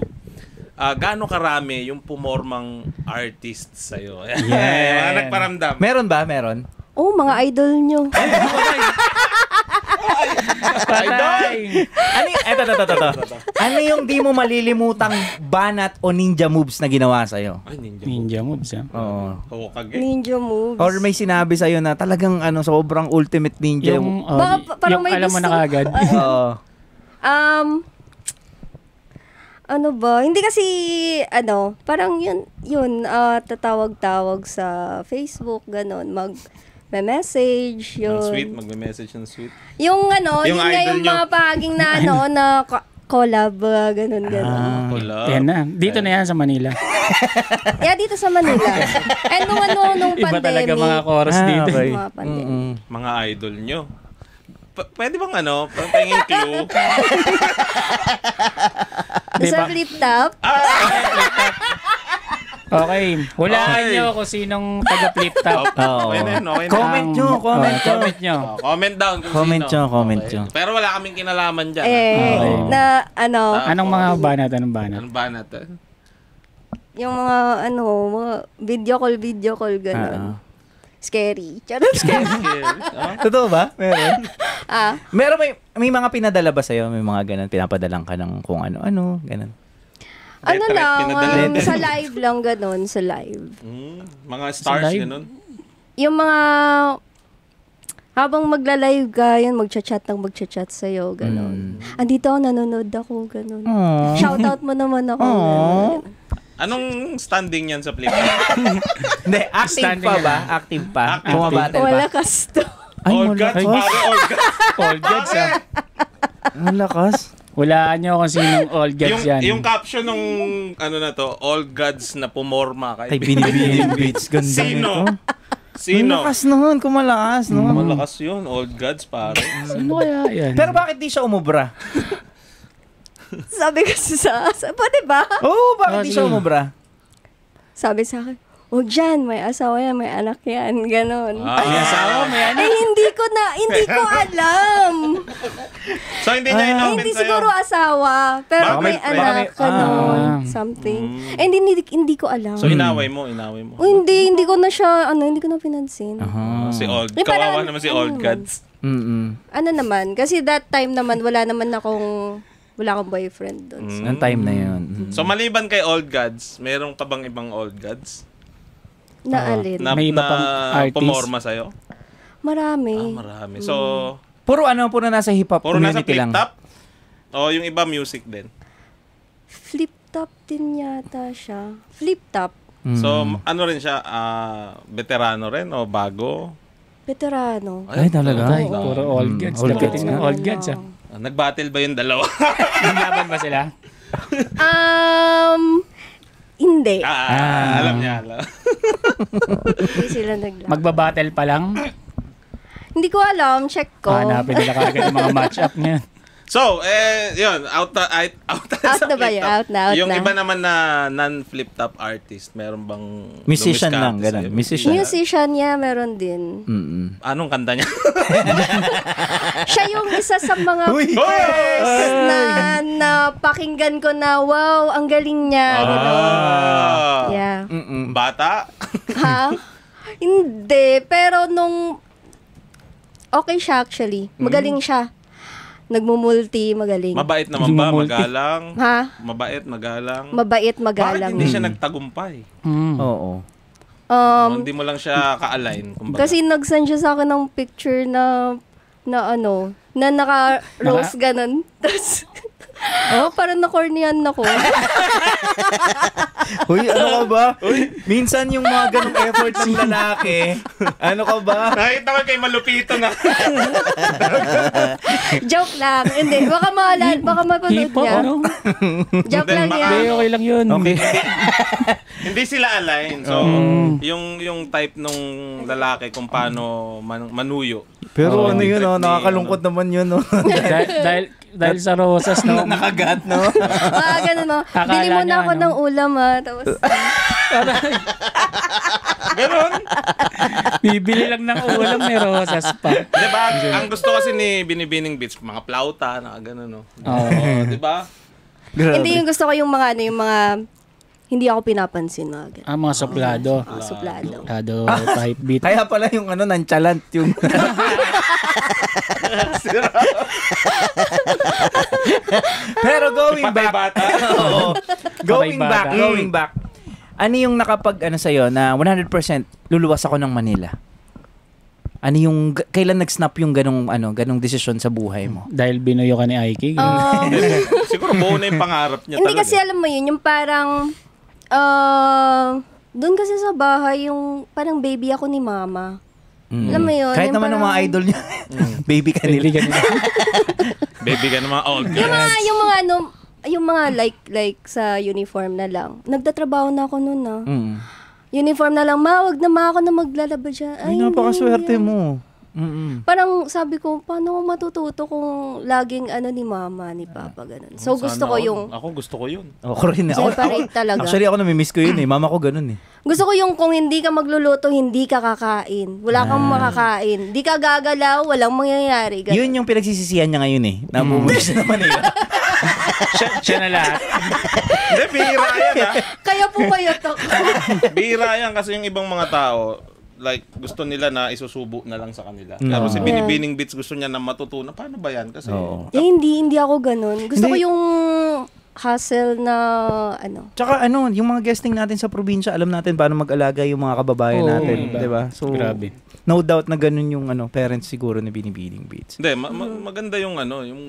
Gaano karami yung pumormang artist sa'yo? Mga nagparamdam.
Meron ba? Meron?
Mga idol nyo.
Patay!
Ito. Ano yung di mo malilimutang banat o ninja moves na ginawa sa'yo?
Ay,
Ninja moves,
Oo.
Hokage.
Ninja moves.
Or may sinabi sa'yo na talagang sobrang ultimate ninja.
Yung,
parang
yung
may
alam mo na
gusto-
kagad.
Oo.
Ano ba? Hindi kasi, parang yun, tatawag-tawag sa Facebook, ganon, mag-message, yun.
Ang sweet, magme-message ng sweet.
Yung
Yung
yun nga
idol
yung
nyo.
mga paging na, na collab, ganon.
Wala.
Yan na. Dito na yan sa Manila.
Yeah, dito sa Manila. And nung
Iba
pandemic.
talaga mga chorus dito.
Okay.
Mga pandemic.
Mga idol nyo. Pwede bang pahingin clue?
Sa flip top.
Okay. Hulaan
Okay.
nyo kung sinong taga-flip top.
Oo.
Okay na yun, okay na.
Comment nyo.
Comment nyo.
Comment down kung
Comment
sino.
nyo, comment
Okay.
nyo.
Pero wala kaming kinalaman dyan.
Okay. Anong mga banat? Anong banat?
Ano ba natin?
Yung mga, mga video call, ganon. Scary. Charot.
Totoo ba? Meron?
Meron
May mga pinadala ba sa'yo? May mga ganun, pinapadalang ka ng kung ano-ano, ganun.
Pinadala din.
Sa live lang, ganon, sa live.
Mga stars,
live?
ganun.
Yung mga, habang magla-live ka, yun, magchat-chat sa'yo, ganon. Andito ako, nanonood ako, ganon. Shoutout mo naman ako, ganon.
Anong standing yan sa flip?
Hindi, active
Standing
pa
na
ba?
lang.
Active pa?
Active.
Bumabattle pa?
Wala kasto.
All gods, pare, all gods.
All gods, ah.
Ang lakas.
Hulaan nyo kung sinong all gods yan.
Yung caption nung na to, all gods na pumorma
Ay,
kay
binibining beats. Ganda
Sino?
nito.
Sino?
Malakas noon, kumalakas noon.
Malakas yun, all gods, pare.
Sino kaya yan?
Pero bakit di siya umubra?
Sabi kasi pwede ba?
Oo, bakit di siya umubra?
Sabi sa akin, huwag dyan, may asawa yan, may anak yan, ganon.
May asawa mo yan.
hindi ko alam.
So, hindi niya inopen
Hindi
sa'yo?
siguro asawa, pero
Baka
may
may friend.
anak, ganon, something. hindi ko alam.
So, inaway mo.
Hindi ko na siya, hindi ko na pinansin.
Si all,
Eh, parang,
kawawa naman si all gods.
Ano naman, kasi that time naman, wala akong boyfriend doon.
Ang time na yun.
So, maliban kay old gods, meron ka bang ibang old gods?
Na alin?
Na,
May iba
na
pang artist?
pumorma sa'yo?
Marami.
Marami. So,
Puro nasa hip-hop
puro nasa
community lang.
flip-top? O yung iba music din?
Flip-top din yata siya. Flip-top.
So, ano rin siya? Veterano rin o bago?
Veterano.
Ay, talaga?
Ay, puro all gods.
All
Dapat
gods
yung
nga.
all gods, ah.
Nag-battle ba yung dalawa?
Naglaban ba sila?
Hindi.
Alam niya.
Hindi sila naglaban.
Magbabattle pa lang?
Hindi ko alam. Check ko.
Hanapin nila kagad yung mga match-up ngayon.
So, yun, out
Out na ba yun? Out na.
Yung iba naman na non-flip-top artist, meron bang
Musician
dumiskarte
lang, ganun.
sa'yo?
Musician.
niya, meron din.
Anong kanta niya?
Siya yung isa sa mga first na pakinggan ko na, wow, ang galing niya. Yeah.
Bata?
Ha? Hindi. Pero okay siya actually. Magaling siya. Nagmumulti, magaling.
Mabait naman ba?
Mumulti.
Magalang?
Ha?
Mabait, magalang?
Mabait,
Bakit
magalang.
hindi siya nagtagumpay?
Oo.
Hindi mo lang siya ka-align. Kumbaga.
Kasi nag-send siya sa akin ng picture na naka-rose ganun. Tapos, parang na-cornyan ako.
Uy, ano ka ba? Minsan yung mga ganong effort ng lalaki, ano ka ba?
Nakita ko kay Malupito na.
Joke lang. Hindi. Baka mapanood
Hip-hop,
niya.
ano?
Joke
Then
lang
baka-
yan.
Hindi, okay lang yun.
Okay.
Hindi sila align. So, yung type nung lalaki kung paano manuyo.
Pero
Oo.
ano yun, nakakalungkot naman yun.
Dahil sa rosas, no?
Nakagat, no?
Ganun mo.
Akala
Bili mo na
niya,
ako ng ulam, Tapos,
Ganon.
Bibili lang ng ulam, may rosas pa.
Diba? Ang gusto kasi ni Binibining Beats, mga plauta, na gano'n, no?
Oo.
Diba?
Grabe.
Hindi, yung gusto ko yung mga, yung mga, hindi ako pinapansin na.
Mga suplado.
Suplado.
Suplado, type beat.
Kaya pala yung nonchalant yung... Pero going
Patay
back.
bata.
Oo. Going
Patay
back,
bata.
going back. Ano yung nakapag sa'yo na 100% luluwas ako ng Manila? Ano yung kailan nag-snap yung ganong desisyon sa buhay mo?
Dahil binuyo ka ni Aiki.
Siguro buo na yung pangarap niya
Hindi
talaga.
kasi alam mo yun, yung parang, doon kasi sa bahay, yung parang baby ako ni mama. Alam mo yun?
Kahit
yung
naman ng mga
parang-
idol niya. Baby ka nila.
Hindi ganun.
Baby ka naman, old
Yung
girl.
yung mga like sa uniform na lang. Nagtatrabaho na ako noon na.
Mm.
Uniform na lang, wag na ako na maglalaba dyan.
Ay,
hindi
napakaswerte
yan.
mo. Mm-mm.
Parang sabi ko, paano ko matututo kung laging ni mama, ni papa, ganun. So gusto ko yung,
Ako gusto ko yun.
Ako rin.
separate talaga.
Actually, ako namimiss ko yun eh. Mama ko ganun eh.
Gusto ko yung kung hindi ka magluluto, hindi ka kakain. Wala kang makakain. Di ka gagalaw, walang mangyayari. Ganun.
Yun yung pinagsisisihan niya ngayon eh. Nabumunta siya na Manila.
Siya na lahat.
Hindi, bihira yan ha.
Kaya po kayo to.
Bihira yan kasi yung ibang mga tao, like, gusto nila na isusubo na lang sa kanila. Pero si Binibining Beats gusto niya na matutunan. Paano ba yan? Kasi,
hindi ako ganun. Gusto ko
Hindi.
yung hustle na
Tsaka yung mga guesting natin sa probinsya, alam natin paano mag-alaga yung mga kababayan
Oo,
natin.
iba.
Di ba? So,
Grabe.
no doubt na ganun yung parents siguro ni Binibining Beats.
hindi, maganda yung yung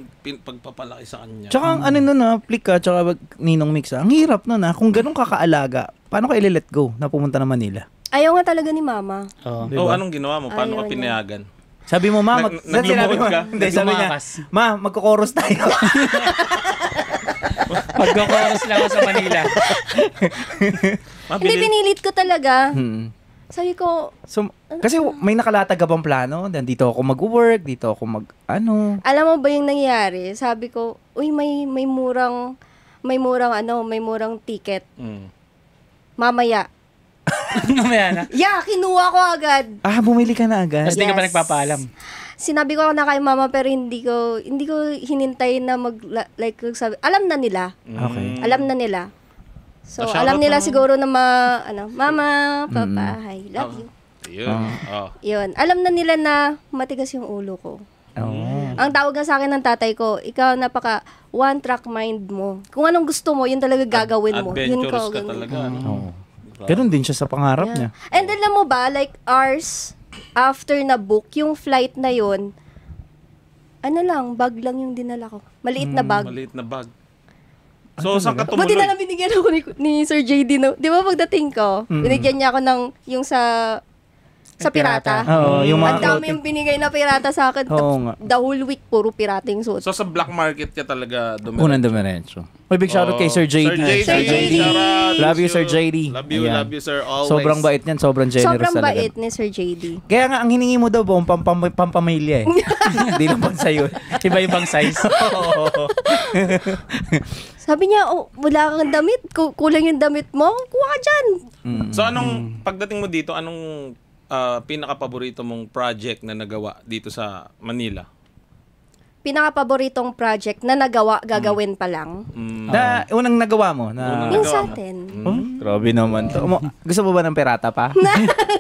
pagpapalaki sa kanya.
Tsaka ang nun Flick ka, tsaka Ninong Mix ang hirap nun kung ganun kakaalaga, paano ka i-let go na pumunta na Manila?
ayaw nga talaga ni mama.
Oo.
Diba?
Anong ginawa mo? Paano ka
Ayaw niya.
pinayagan?
Sabi mo, ma,
Naglumuhod ka?
Hindi, sabi niya,
Naglumakas.
ma, magkukoros tayo.
Pagkakoros lang ako sa Manila.
Hindi, pinilit ko talaga.
Hmm.
Sabi ko,
So, kasi may nakalatag ka bang plano? Dito ako mag-work, dito ako
alam mo ba yung nangyayari? Sabi ko, uy, may murang ticket.
Mm.
Mamaya.
Mamaya na.
Yeah, kinuha ko agad.
bumili ka na agad.
Tapos di ka pa
Yes.
nagpapaalam.
Sinabi ko na kay mama pero hindi ko hinintay na sabi. Alam na nila.
Okay.
Alam na nila. So,
Shoutout
alam nila
naman.
siguro na mama, papa, I love you.
Yun. Oh.
Yun. Alam na nila na matigas yung ulo ko.
Oh.
Ang tawag nga sa akin ng tatay ko, ikaw napaka one-track mind mo. Kung anong gusto mo, yun talaga gagawin mo. Yun
Adventurous ka
ganun.
talaga. No?
Oh. Ganun din siya sa pangarap niya.
And then, alam mo ba, like hours after na book, yung flight na yun, bag lang yung dinala ko. Maliit na bag.
Maliit na bag. So, saan ka
Buti na lang
tumuloy?
binigyan ako ni Sir JD. No? Di ba pagdating ko, binigyan niya ako ng yung sa pirata.
Oo, yung
Ang
mga
dami yung binigay na pirata sa akin.
Oo nga.
The whole week, puro pirata yung suot.
So, sa black market ka talaga
unang dumiretso. Uy, big shoutout kay Sir JD.
Sir JD.
Shout out.
Love you, Sir JD.
Love you,
Ayan.
love you, sir. Always.
Sobrang bait niyan, sobrang generous
Sobrang
talaga.
bait ni Sir JD.
Kaya nga, ang hiningi mo daw buong pampamilya eh. Hindi lang pang sa'yo.
Iba-ibang size.
Sabi niya, wala kang damit. Kulang yung damit mo. Kuha ka dyan.
So, pagdating mo dito, anong pinaka-paborito mong project na nagawa dito sa Manila?
Pinaka-paboritong project na gagawin pa lang.
Na unang nagawa mo na
Yung
nagawa
sa
mo?
atin.
grabe naman to. Gusto mo ba ng pirata pa?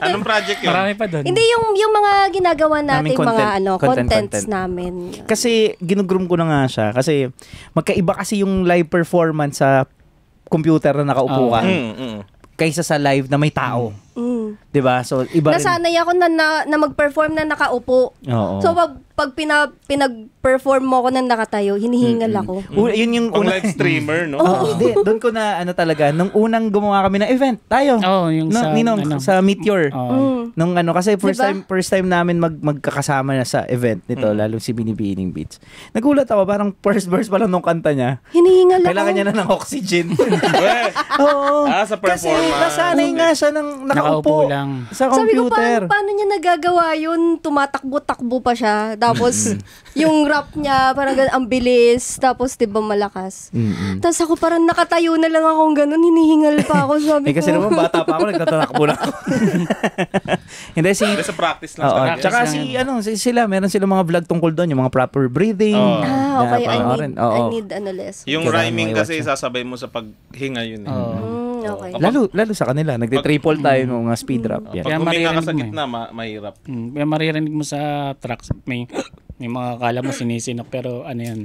Anong project yun?
Marami pa doon.
Hindi yung mga ginagawa natin,
Naming
mga
content.
contents namin.
Kasi ginugroom ko na nga siya kasi magkaiba kasi yung live performance sa computer na nakaupo ka kaysa sa live na may tao. 'Di ba? So iba rin.
Nasanay ako na mag-perform na nakaupo.
Oo.
So pag pinag-perform mo ako na nakatayo, hinihingal ako.
Yun yung
Pang
una.
live streamer, no?
Hindi, doon ko na talaga nung unang gumawa kami ng event, tayo.
Oo, yung sa,
Ninong, sa Meteor.
Oo.
Nung kasi
Diba?
first time namin magkakasama na sa event nito, lalo si Binibining Beats. Nagulat ako, parang first verse pa lang nung kanta niya.
Hinihingal ako.
Kailangan niya na ng oxygen.
Eh,
Oo.
sa
Kasi
performance.
nasanay nga siya ng nakaupo
Nakaupo lang.
sa
Sabi ko,
computer.
paano niya nagagawa yun? Tumatakbo-takbo pa siya. Tapos, yung rap niya, parang ganun, ang bilis. Tapos, di ba, malakas. Tapos ako parang nakatayo na lang akong ganun, hinihingal pa ako. Sabi ko.
Kasi naman, bata pa ako, nagtatakbo na ako. Hindi,
Sa practice lang.
Oo,
talaga.
tsaka sila, meron sila mga vlog tungkol doon, yung mga proper breathing.
Okay, I
Oo.
need less.
Yung
Kailangan
rhyming
mo
kasi
iwatch
sasabay mo sa paghinga yun.
Okay.
Lalo sa kanila, nagtitriple tayo ng mga speed rap. Yan.
Pag
Kaya
huminga ka sa
maririnig mo
gitna, mahirap.
Kaya maririnig mo sa tracks, may mga kala mo sinisinok, pero ano yan,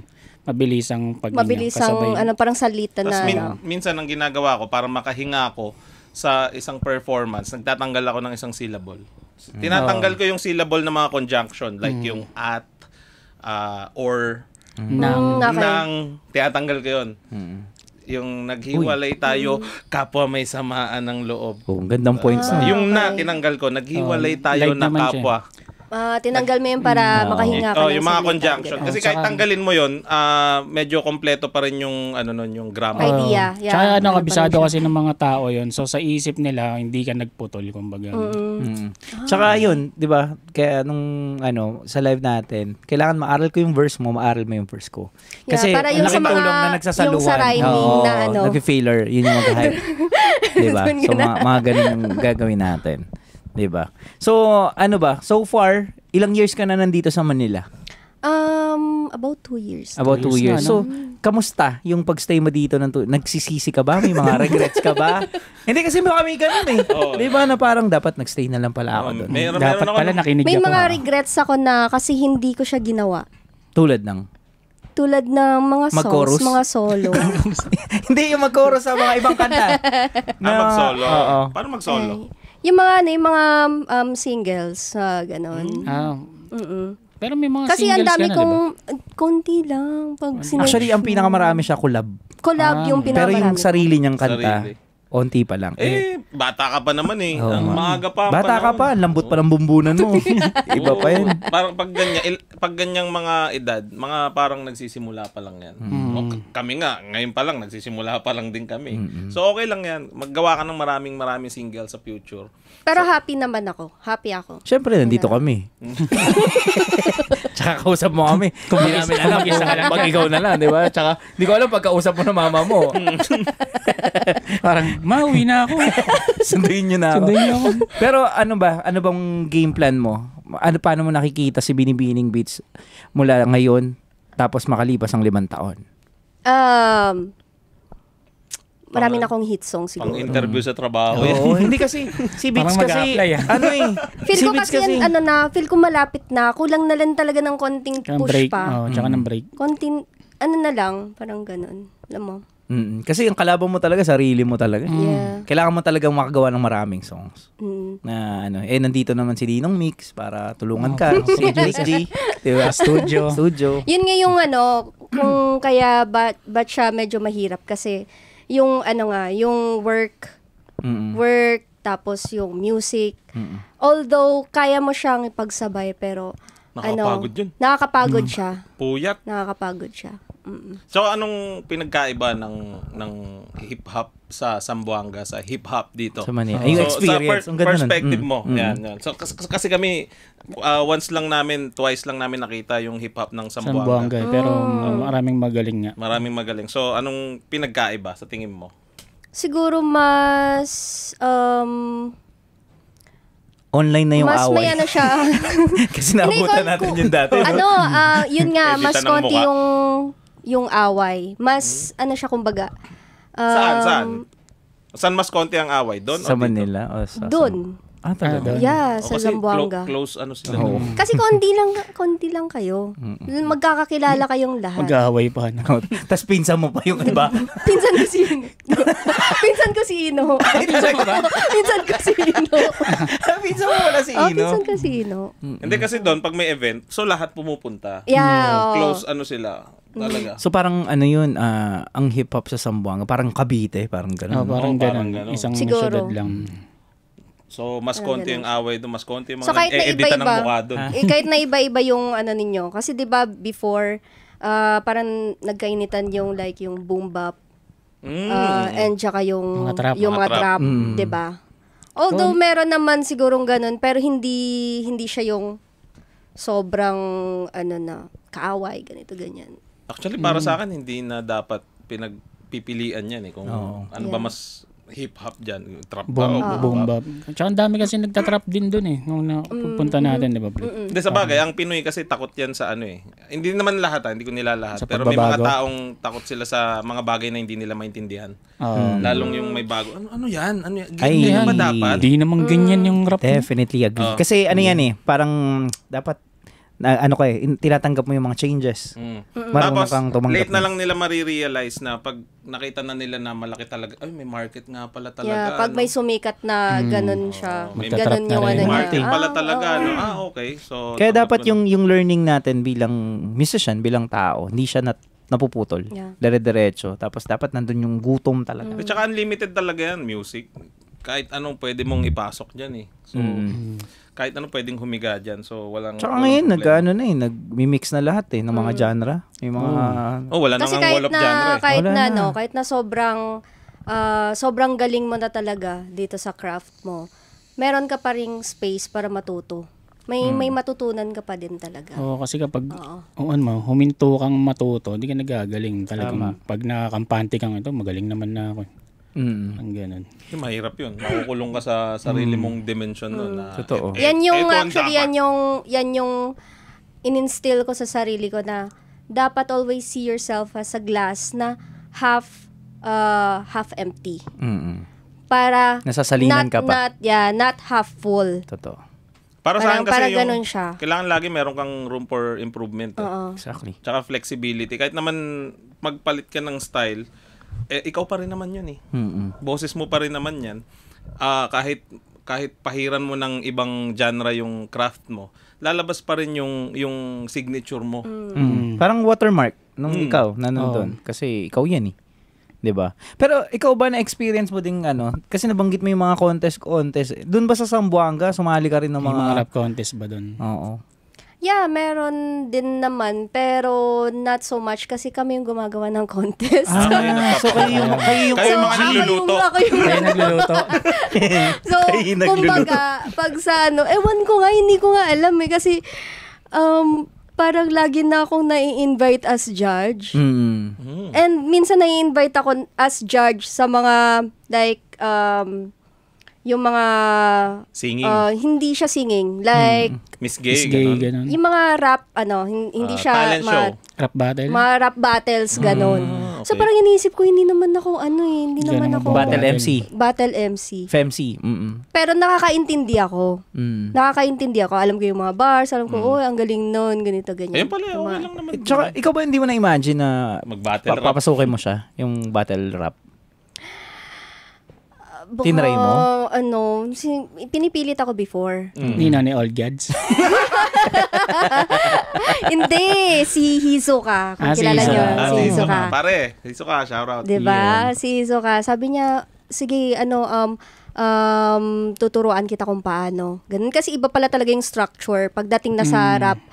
mabilis ang paghinga.
Mabilis ang, parang salita
Tapos
na.
minsan ang ginagawa ko, para makahinga ako sa isang performance, nagtatanggal ako ng isang syllable. Tinatanggal ko yung syllable ng mga conjunction, like yung at, or,
Nang,
nang, tinatanggal ko yun. Yung naghiwalay tayo, kapwa may samaan ng loob.
Oh, gandang points na.
Yung na, tinanggal ko, naghiwalay tayo
light
na
naman siya.
kapwa.
Tinanggal mo yun para makahinga ka ng
Yung mga
salita,
conjunction.
diba?
Kasi kahit tanggalin mo yun, medyo kompleto pa rin yung, yung grammar.
Idea. Yeah.
Tsaka
Ano pa
kabisado
rin siya.
kasi ng mga tao yun. So sa isip nila, hindi ka nagputol, kumbaga.
Tsaka yun, di ba, kaya nung sa live natin, kailangan maaral ko yung verse mo, maaral mo yung verse ko. Kasi
para
ang
yung
laking
sa mga-
tulong na nagsasaluhan.
yung sa rhyming na
nag-failure, yun yung mag-hype. di ba? So mga ganun yung gagawin natin. Di ba? So, so far, ilang years ka na nandito sa Manila?
About 2 years.
About 2 years.
na,
So, kamusta yung pagstay mo dito? Nagsisisi ka ba? May mga regrets ka ba? Hindi kasi kami ganun eh. Di ba na parang dapat nagstay na lang pala ako doon.
Dapat pala nakinig
May
ako.
mga regrets ako na kasi hindi ko siya ginawa.
Tulad ng?
Tulad ng mga
Mag-chorus?
songs, mga solo.
Hindi yung mag-chorus sa mga ibang kanta.
Mag-solo.
Oo.
Paano mag-solo?
Yung mga singles, ganon.
Pero may mga
Kasi ang
singles
dami
ka na,
kong,
diba?
konti lang. Pag
Actually, ang pinakamarami siya collab.
collab yung
Pero
pinakamarami.
yung sarili niyang kanta,
Sarili.
onti pa lang.
Bata ka pa naman eh.
Oo
Ang
nga.
maaga pa. ang
Bata ka
panahon.
pa, ang lambot pa ng bumbunan mo. Iba pa yun.
Parang pag ganyang mga edad, mga parang nagsisimula pa lang yan. O, kami nga, ngayon pa lang, nagsisimula pa lang din kami. So okay lang yan. Maggawa ka ng maraming singles sa future.
Pero happy naman ako. Happy ako.
Siyempre, nandito kami. Tsaka kausap mo kami. Hindi namin alam kung pag ikaw na lang, di ba? Tsaka, hindi ko alam pagkausap mo ng mama mo.
Parang, mauwi na ako.
Sunduin nyo na ako. Pero ano bang game plan mo? Paano mo nakikita si Binibining Beats mula ngayon tapos makalipas ang 5 taon?
Marami na akong hit song siguro.
Pang-interview sa trabaho yan.
Oo, hindi kasi si Beats
Parang
kasi
mag-a-apply,
Feel
si
ko
Beats
kasi, feel ko malapit na. Kulang na lang talaga ng konting
Tsaka
push
break.
pa.
Tsaka ng break.
Konting, na lang, parang ganun. Alam mo?
Kasi ang kalaban mo talaga, sarili mo talaga.
Yeah.
Kailangan mo talagang makagawa ng maraming songs.
Mm.
Na nandito naman si Dinong Mix para tulungan ka. Si JG, diba? Studio.
Yun nga yung kung kaya ba't siya medyo mahirap kasi yung yung work, tapos yung music. Although kaya mo siyang ipagsabay pero
Nakakapagod yun.
Nakakapagod siya.
Puyat.
Nakakapagod siya.
So anong pinagkaiba ng hip-hop sa Zamboanga sa hip-hop dito?
Sa Manila. Yung experience.
Sa perspective mo. Yan. So kasi kami twice lang namin nakita yung hip-hop ng Zamboanga.
Pero maraming magaling nga.
Maraming magaling. So anong pinagkaiba sa tingin mo?
Siguro mas
online na yung
mas
away.
may siya.
Kasi naabutan natin yun dati.
Yun nga, mas
Editan ng
konti
mukha.
yung away. Mas, siya kumbaga.
Saan? Saan mas konti ang away? Doon
Sa
o dito?
Manila o sa...
Doon.
Talaga.
Yeah,
O,
sa
kasi
Zamboanga.
close sila.
Oo.
Kasi konti lang kayo. Magkakakilala kayong lahat.
Mag-aaway pa.
Tapos pinsan mo pa yung iba.
Pinsan ko si Ino. Pinsan ko si Ino.
Pinsan ko ba?
Pinsan ko si Ino.
Pinsan mo wala si Ino.
Pinsan ko si Ino.
Hindi kasi doon, pag may event, so lahat pumupunta.
Yeah, oo.
Close sila. Talaga.
So parang yun, ang hip-hop sa Zamboanga, parang Cavite, parang gano'n.
Parang
parang
ganun.
ganun.
Isang
Siguro.
syudad lang.
So, mas konti yung away doon, mas konti yung
So,
mga
kahit na
nag-editan ng
iba-iba,
mukha doon.
kahit na iba-iba yung ninyo. Kasi 'di ba before parang nagkainitan yung yung boom bap and saka yung
Mga trap.
yung
Mga
mga
trap.
trap, 'di ba? Although meron naman sigurong ganun pero hindi siya yung sobrang kaaway, ganito, ganyan.
Actually, para sa akin, hindi na dapat pinagpipilian yan eh. Kung ano ba mas hip-hop dyan, trap ba o
Boom bap. Tsaka ang dami kasi nagtatrap din dun eh. Nung napupunta natin, di ba?
Hindi, sa bagay, ang Pinoy kasi takot yan sa ano eh. Hindi naman lahat hindi ko nilalahat.
Sa
Pero may mga
pagbabago.
taong takot sila sa mga bagay na hindi nila maintindihan. Lalong yung may bago. Ano yan? Ano yan?
Ay,
Ganyan ba dapat?
Hindi naman ganyan yung rap.
Definitely agree. Kasi ano yan eh, parang dapat tinatanggap mo yung mga changes. Marunong
Tapos,
kang tumanggap
late na lang nila marirealize na pag nakita na nila na malaki talaga, ay, may market nga pala talaga.
Yeah, pag may sumikat na ganun siya.
Magtatrap
Ganun
na
yung
rin.
ano niya.
Market pala talaga. Okay. So,
Kaya
tanggap
dapat
ko na.
yung learning natin bilang musician, bilang tao, hindi siya napuputol.
Yeah.
Dire-diretso. Tapos dapat nandun yung gutom talaga.
At saka unlimited talaga yan, music. Kahit anong pwede mong ipasok dyan eh. So, kahit anong pwedeng humiga dyan. So, walang
Tsaka
walang
ngayon,
problema.
nag-mimix na lahat eh, ng mga genre. May mga...
Wala na
Kasi
nga wall of genre eh.
kahit na sobrang galing mo na talaga dito sa craft mo, meron ka pa ring space para matuto. May matutunan ka pa din talaga.
Oo, kasi kapag huminto kang matuto, hindi ka nagagaling talagang. Pag nakakampante kang ito, magaling naman na ako. Ang ganun.
Mahirap yun. Makukulong ka sa sarili mong dimension nun. Na,
Totoo.
Yan yung
eto ang
actually
dapat.
yan yung in-instill ko sa sarili ko na dapat always see yourself as a glass na half empty. Para
Nasasalinan ka pa.
not half full.
Totoo.
Para sa akin kasi
Parang
yung,
ganun siya.
kailangan lagi meron kang room for improvement. Eh.
Exactly.
Tsaka flexibility. Kahit naman magpalit ka ng style, ikaw pa rin naman yun eh. Boses mo pa rin naman yan. Kahit pahiran mo ng ibang genre yung craft mo, lalabas pa rin yung signature mo.
Parang watermark nung ikaw na nandun. Kasi ikaw yan eh. 'Di ba? Pero ikaw ba na-experience mo ding kasi nabanggit mo yung mga contest. Doon ba sa Zamboanga sumali ka rin ng
May mga
mga
rap contest ba doon?
Oo.
Yeah, meron din naman, pero not so much kasi kami yung gumagawa ng contest.
So kayo yung
Kayo yung mga nagluluto.
Ako yung
Kaya nagluluto.
So,
Kayo nagluluto.
kumbaga, pag sa ewan ko nga, hindi ko nga alam eh, kasi parang lagi na akong nai-invite as judge. And minsan nai-invite ako as judge sa mga, like, yung mga,
Singing.
hindi siya singing, like,
Miss Gay.
Miss Gay,
ganun.
ganun.
yung mga rap, hindi siya,
Talent show.
Rap battle.
mga rap battles, ganun. So,
okay.
parang iniisip ko, hindi naman ako, hindi
Ganun
naman
ang
ako,
Battle MC.
battle MC.
FEMC.
Pero nakakaintindi ako. Nakakaintindi ako. Alam ko yung mga bars. Alam ko, ang galing nun. Ganito, ganyan.
Ayun pala, okay lang naman.
Tsaka ikaw ba hindi mo na-imagine na
Mag-battle rap.
papasukin mo siya, yung battle rap? Tinry mo?
Pinipilit ako before.
Hindi na ni All Gads.
Hindi, si Hisoka. Kung
Si
kilala
Hisoka.
niyo, si
Si
Hisoka.
Pare, Hisoka, shoutout.
Diba? Si Hisoka. Sabi niya, sige, tuturuan kita kung paano. Ganun kasi iba pala talaga yung structure. Pagdating na sa rap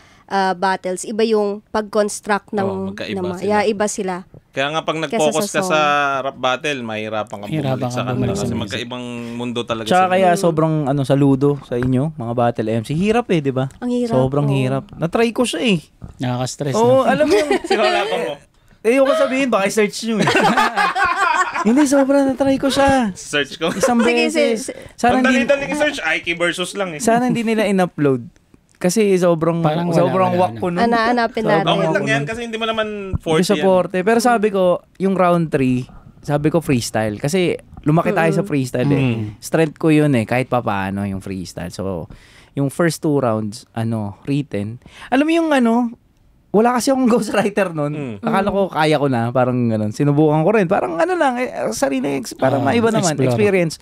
battles, iba yung pag-construct ng...
magkaiba sila.
Yeah, iba sila.
Kaya nga pag
Kesa
nag-focus
sa
ka sa rap battle, mahirapan ka bumalik sa kanila kasi magkaibang mundo talaga
Tsaka
sila.
kaya sobrang saludo sa inyo, mga battle MC. Hirap eh, di ba?
Ang hirap.
Sobrang
oo.
hirap. Na-try ko siya eh.
Nakaka-stress.
Oo, alam mo yung...
Sinala ka mo.
Ayoko sabihin, baka search nyo eh. Hindi, sobrang na-try ko siya.
Search ko.
Isang
Sige,
beses.
Pag
Sana hindi,
dali-daling search, Ike versus lang eh.
sana hindi nila in-upload. Kasi sobrang
Parang wala,
sobrang
wala
wak ko nun.
Hanapin natin.
Okay lang yan kasi hindi mo naman force
Hindi
yan.
supporte. Pero sabi ko, yung round 3, sabi ko freestyle. Kasi lumaki tayo sa freestyle eh. Strength ko yun eh, kahit papaano yung freestyle. So, yung first 2 rounds, written. Alam mo yung wala kasi akong ghostwriter nun. Akala ko kaya ko na, parang ganun. Sinubukan ko rin. Parang sarili, parang maiba naman,
explore.
experience.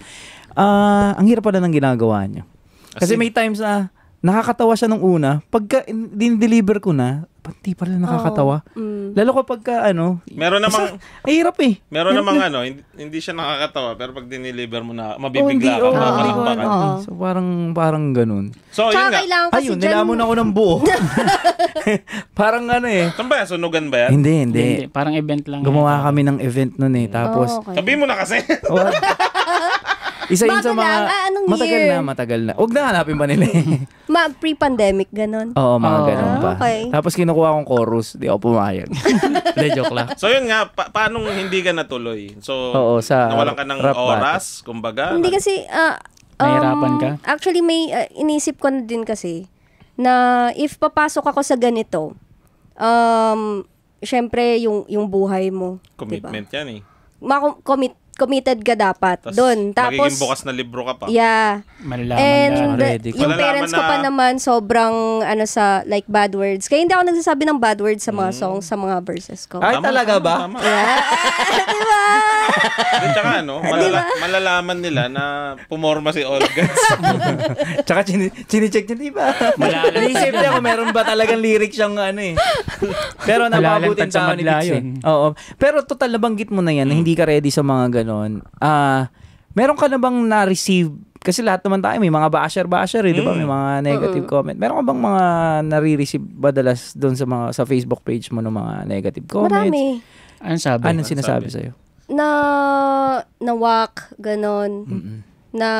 Ang hirap pala ng ginagawa niya. Kasi may times na nakakatawa siya nung una. Pagka din-deliver ko na, pati pala nakakatawa. Lalo kapag
Meron namang
ay hirap eh.
meron namang hindi siya nakakatawa pero pag dineliver mo na
Oh,
mabibigla ka,
hindi
mapapalakpakan.
Oo.
So parang ganun.
So, yun
Tsaka
nga.
kailangan kasi
Ayun,
dyan,
nilamon ako ng buo. parang
Saan ba yan? Sunugan ba yan?
Hindi.
Hindi. Parang event lang.
Gumawa kami ng event nun eh. Tapos,
Oh, okay.
Sabihin mo na kasi.
Isa yun sa
Bago
mga...
lang? Anong year?
Matagal na. Huwag na hanapin pa nila eh.
Pre-pandemic, ganon.
Oo, mga ganun pa.
Okay.
Tapos kinukuha kong chorus, di ako pumayag. Hindi, joke lang.
So yun nga, paano hindi ka natuloy? So,
Oo, sa
nawalan ka ng
rap
oras, kumbaga?
Hindi kasi,
Nahirapan ka?
Actually, may inisip ko na din kasi na if papasok ako sa ganito, syempre yung buhay mo.
Commitment yan eh.
Committed ka dapat
Tas
doon. Tapos,
magiging bukas na libro ka pa.
yeah.
Malalaman
And
na.
Ready ka.
yung
Malalaman
parents ko pa
na-
naman sobrang sa like bad words. Kaya hindi ako nagsasabi ng bad words sa mga songs, sa mga verses ko.
Ay, talaga ba?
Tama.
Diba?
At saka malalaman nila na pumorma si Olga.
Tsaka chine-check niya, di ba? Naisip niya kung meron ba talagang lyrics siyang Pero napabutin
Malalantad sa
tao ni
madla
Bix eh.
yun.
Oo. Pero total nabanggit mo na yan, na hindi ka ready sa mga ganon. Meron ka na bang na-receive? Kasi lahat naman tayo, may mga basher eh, di ba? May mga negative comment. Meron ka bang mga nare-receive madalas doon sa Facebook page mo ng mga negative comments?
Marami.
Anong sabi?
Anong sinasabi sa'yo?
Na-whack, ganon. Na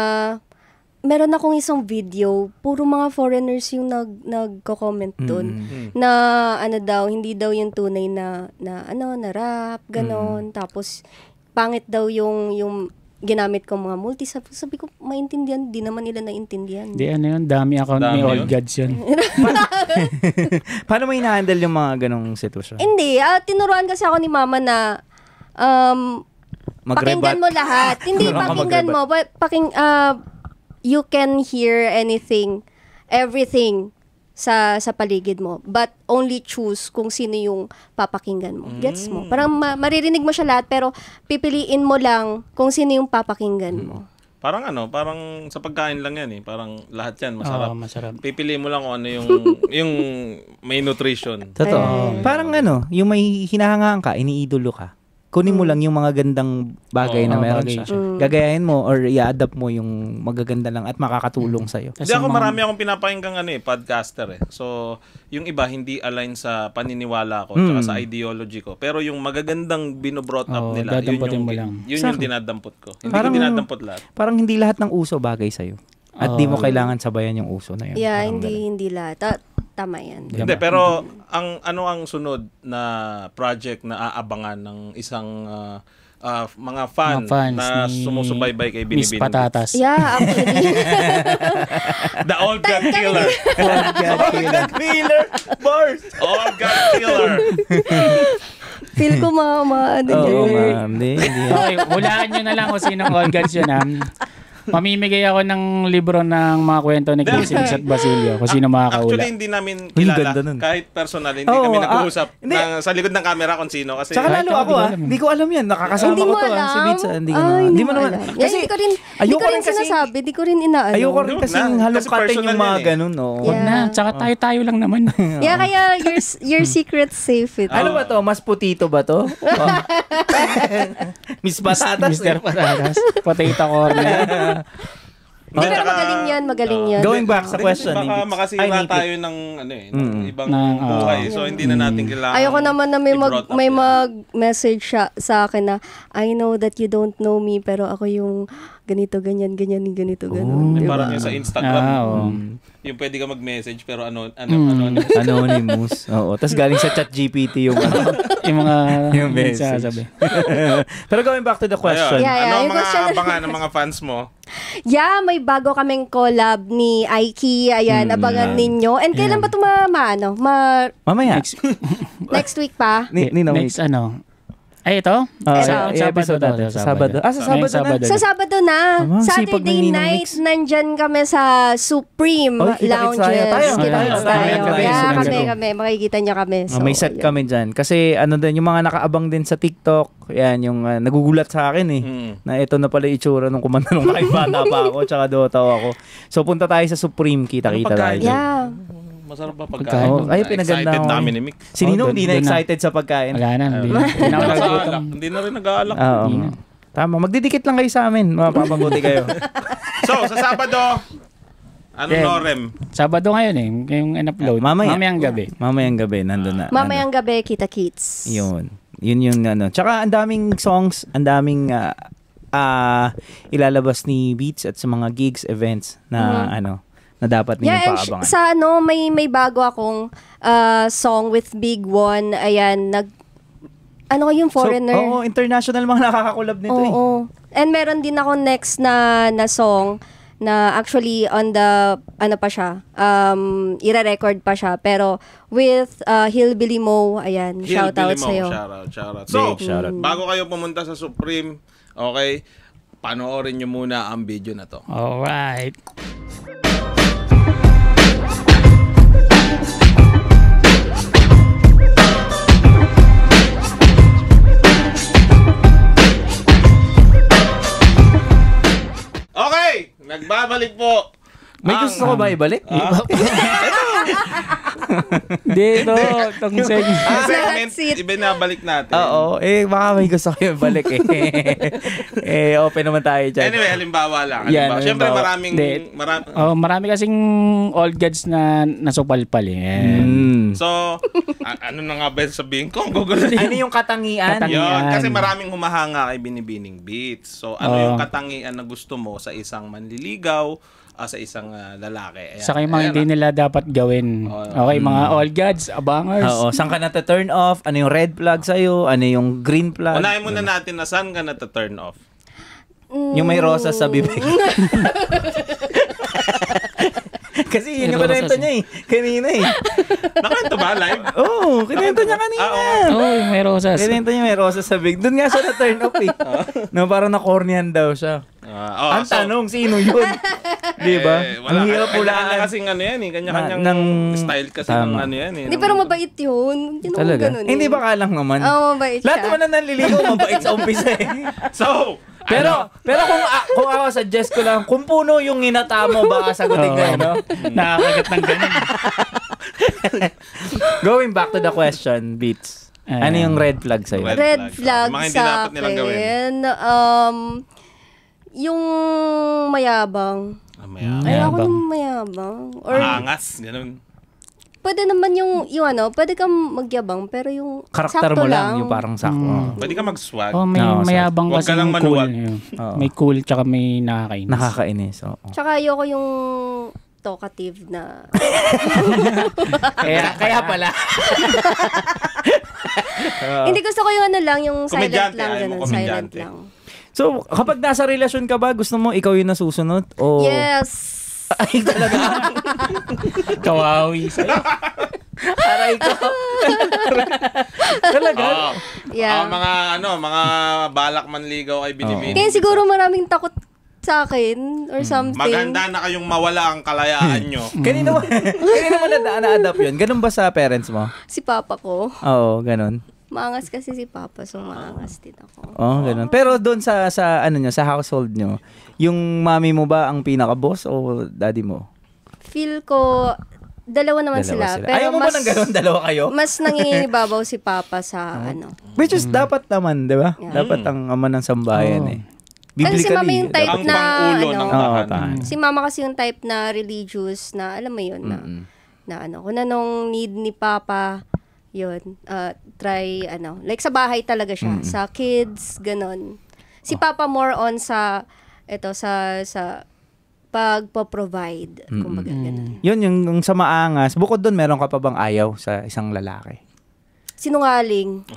meron akong isang video, puro mga foreigners yung nagko-comment doon. Na daw, hindi daw yung tunay na rap, ganon. Tapos, pangit daw yung ginamit ko mga multi. Sabi ko, maintindihan, di naman nila naintindihan.
Di yun, dami account
Dami
ni
yun.
Old Gods yun.
Paano mo ina-handle yung mga ganong sitwasyon?
Hindi, tinuruan kasi ako ni mama na pakinggan mo lahat. Hindi,
Meron ka
pakinggan mo. You can hear everything sa paligid mo. But only choose kung sino yung papakinggan mo. Gets mo? Parang maririnig mo siya lahat, pero pipiliin mo lang kung sino yung papakinggan mo.
Parang parang sa pagkain lang yan eh. Parang lahat yan masarap.
Oo, masarap.
Pipili mo lang kung ano yung may nutrition.
Totoo. Parang yung may hinahangaan ka, iniidolo ka. Kunin mo lang yung mga gandang bagay na meron
bagay
siya. Gagayahin mo or i-adapt mo yung magaganda lang at makakatulong sa'yo.
Hindi ako marami akong pinapakinggang podcaster eh. So, yung iba hindi align sa paniniwala ko tsaka sa ideology ko. Pero yung magagandang binobrought up nila,
dadamputin mo lang.
yun yung dinadampot ko. Hindi
Parang-
ko dinadampot lahat.
Parang hindi lahat ng uso bagay sa'yo. At di mo kailangan sabayan yung uso na yun.
Yeah,
Parang ganun.
hindi lahat. Tama yan.
Hindi, pero ang sunod na project na aabangan ng isang mga fan na
ni
sumusubaybay kay
Miss
Binibining.
Patatas.
Yeah, actually.
The Old God Killer.
God killer. Bars!
Old God Killer.
Feel ko ano
Oo,
yun.
ma'am. Hindi.
Okay, hulaan nyo na lang kung sinong Old Gods yun. Mamimigay ako ng libro ng mga kwento ni Casey at Basilio kung sino makakaula.
Actually, hindi namin
Uy,
kilala.
ganda nun.
Kahit personal, hindi
Oo,
kami nag-uusap
hindi.
sa likod ng camera kung sino. Kasi
Tsaka lalo
Kahit
ako
ako, di ko alam.
Hindi ko alam yan. Nakakasama
Hindi
ko
mo
to.
alam?
Si Vince, hindi ko
Ay,
na. Hindi mo naman.
alam.
Kasi,
Hindi ko rin
ayoko rin kasi-
sinasabi. Di ko rin inaano.
ayoko rin
Huwag
kasi
na.
halong
Kasi
katin
personal
yung mga
yan eh.
ganun. No?
Huwag na, tsaka tayo lang naman.
Yeah, kaya your secret safe it.
Ano ba to? Mas putito ba to? Miss Patatas.
Mr. Patatas. Potato corner.
Hindi, pero magaling yan.
Going back sa question.
Baka makasira
Nick.
tayo ng ng ibang
Ng,
buhay. So, hindi na natin kailangan
Ayoko naman na may
i-brought up yan.
mag-message siya sa akin na I know that you don't know me pero ako yung ganito, ganyan, ganito, ganun.
Eh,
Diba?
parang yung sa Instagram.
Oo.
Yung pwede ka mag-message pero
Anonymous. Oo. Tapos galing sa ChatGPT yung
Yung mga
yung message.
sasabi.
Pero going back to the question.
Yeah,
Ano ang
yung
mga
question-
abangan ng mga fans mo?
Yeah, may bago kaming collab ni Aiki. Ayan, abangan ninyo. And kailan ba ito
Mamaya.
next week pa?
Next Ay, ito?
Episode natin. Sa Sabado. Sa Sabado na.
Sa Sabado na.
Ang sipag ng
Saturday
Ninong
night,
Mix.
nandyan kami sa Supreme
Oy, kita-kits
Lounges.
tayo.
Kita-kits tayo.
Kami.
Yeah, kami. Makikita nyo kami.
May set kami dyan. Kasi din, yung mga nakaabang din sa TikTok, yan, yung nagugulat sa akin na ito na pala itsura nung kumanta nung bata pa ako, tsaka Dota ako. So punta tayo sa Supreme, kita-kita tayo.
Yeah.
Masarap ba
Pagkain?
pagkain?
Ay, pinaganda
Excited
ako.
namin ni Mick.
Si Ninong hindi na
doon na.
excited sa pagkain.
Wala na. Hindi na ako
Nag-aalak.
nagugutom.
Hindi na rin nag-aalak.
Oo. Tama. Magdidikit lang kayo sa amin. Mapapabuti kayo.
So, sa Sabado, anong
Yeah.
Norem?
Sabado ngayon yung in-upload.
Mamaya.
Mamayang gabi.
Mamayang gabi, nandun na.
Mamayang gabi, kita-kits.
Yun. Yun yung Tsaka ang daming songs, ang daming ilalabas ni Beats at sa mga gigs, events na na dapat ninyong
and
paabangan?
sa may bago akong song with Big One. Ayan, yung Foreigner.
So, international mga nakakakulab nito
Oo. And meron din ako next na song na actually on the, pa siya, ire-record pa siya. Pero with Hillbilly Mo, ayan, shoutout sa'yo.
Shoutout. So, bago kayo pumunta sa Supreme, okay, panoorin nyo muna ang video na to.
Alright.
Okay, nagbabalik po.
May gusto ko ba ibalik?
Dito, itong
segment, ibinabalik natin.
Oo, baka may gusto kayo ibalik open naman tayo dyan.
Anyway, halimbawa lang.
Yan,
Siyempre,
marami kasing old gods na nasupalpal
So, ano na nga ba sabihin ko? Google.
Ano yung katangian?
Yun, kasi maraming humahanga kay Binibining Beats. So, ano yung katangian na gusto mo sa isang manliligaw, sa isang lalaki? Ayan.
Sa kayo mga hindi nila dapat gawin. Okay, mga all gods, abangers.
Oo, saan ka na turn off? Ano yung red flag sa'yo? Ano yung green flag?
Unahin muna natin na saan ka na turn off.
Yung may rosas sa bibig. Kasi yun yung kanento niya kanina
Nakanta ba live?
Oo, kinento niya kanina.
May rosas.
Kinento niya may rosas sa bibig. Doon nga siya na turn off parang na-cornyan daw siya. Ang tanong, sino yun? Diba? Ang hirap pulaan.
Kasing kanya-kanyang style kasi ng
Hindi, pero mabait yun.
Talaga? Hindi ba kalang naman?
Mabait siya.
Lahat naman na nanliligaw, mabait sa umpisa
So,
pero kung ako suggest ko lang, kung puno yung inata mo, baka sagutin ko,
Nakakagat ng ganun.
Going back to the question, Beats. Ano yung red flag sa'yo?
Red flag
mga hindi
sa
dapat nilang gawin.
akin, yung mayabang. Ayoko ng mayabang. Or
Angas, ganun.
pwede naman yung pwede kang magyabang, pero yung
Karakter
sakto
mo lang, yung parang sakto.
Pwede ka mag-swag.
Mayabang
Huwag
kasi
ka lang
cool.
manuwal.
May cool tsaka may nakakainis.
Nakakainis, oo.
Tsaka ayoko yung talkative na.
Kaya pala.
Hindi, gusto ko yung yung silent
Komedyante,
lang.
ayaw mo
Ganun, silent
komedyante.
lang.
So, kapag nasa relasyon ka ba, gusto mo ikaw yung nasusunod? O...
Yes!
Ay, talaga.
Kawawi.
Aray ko. Talaga?
Yeah.
Mga balak manligaw ay Binibining.
Kaya siguro maraming takot sa akin or something.
Maganda na kayong mawala ang kalayaan nyo.
Kanino mo na-adapt yun? Ganun ba sa parents mo?
Si papa ko.
Oo, ganun.
Maangas kasi si papa, so maangas din ako.
Oo, ganun. Pero doon sa household nyo, yung mami mo ba ang pinaka-boss o daddy mo?
Feel ko, dalawa naman sila. Pero
ayaw mo ba ng ganun? Dalawa kayo?
Mas nangingibabaw si papa sa
Which is dapat naman, di ba?
Yeah.
Dapat ang ama ng sambayan
Kasi si mama yung type
ang
na,
pangulo ng tahanan.
si mama kasi yung type na religious na, alam mo yun, na kung anong need ni papa, yun, try, like sa bahay talaga siya, sa kids, ganon. Si papa more on sa pagpo-provide, kumbaga ganon.
Yun, yung sa maangas, bukod doon, meron ka pa bang ayaw sa isang lalaki?
Sinungaling.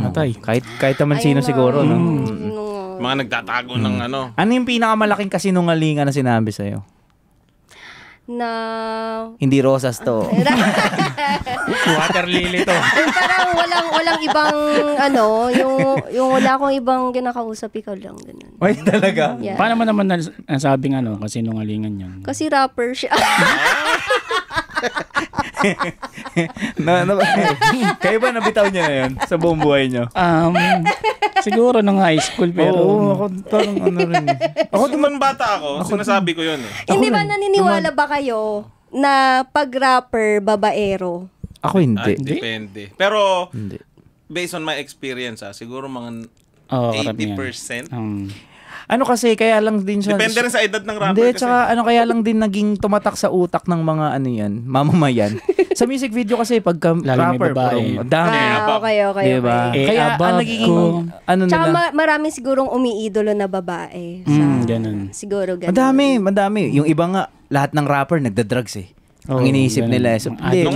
Matay. Kahit naman sino siguro, no?
Mga nagtatago ng
Ano yung pinakamalaking kasinungalingan na sinabi sa'yo?
Na
Hindi rosas to.
Water lily to.
parang walang ibang yung wala akong ibang kinakausap, ikaw lang ganun.
Ay, talaga?
Yeah.
Paano mo naman nasabing kasi nungalingan yan?
Kasi rapper siya.
Kayo ba nabitaw niya na yun sa buong buhay niyo?
Siguro nung high school, pero...
Oo, ako parang rin.
Ako naman bata ako, sinasabi ko yun
Hindi ba naniniwala ba kayo na pag rapper, babaero?
Ako hindi.
Depende. Pero,
Hindi.
based on my experience, siguro mga 80%.
Ano kasi, kaya lang din siya...
Depende rin sa edad ng rapper
Hindi,
kasi.
tsaka ano, kaya lang din naging tumatak sa utak ng mga ano yan, mamamayan. Sa music video kasi, pagka
Lalo may
rapper,
babae.
dami.
Okay.
Diba? Kaya
above
nagiging,
ko.
ano
Tsaka
nila,
marami sigurong umiidolo na babae. Sa,
ganun.
Siguro ganun.
madami. Yung iba nga, lahat ng rapper nagda-drugs eh. Ang iniisip
ganun.
nila. So, hindi,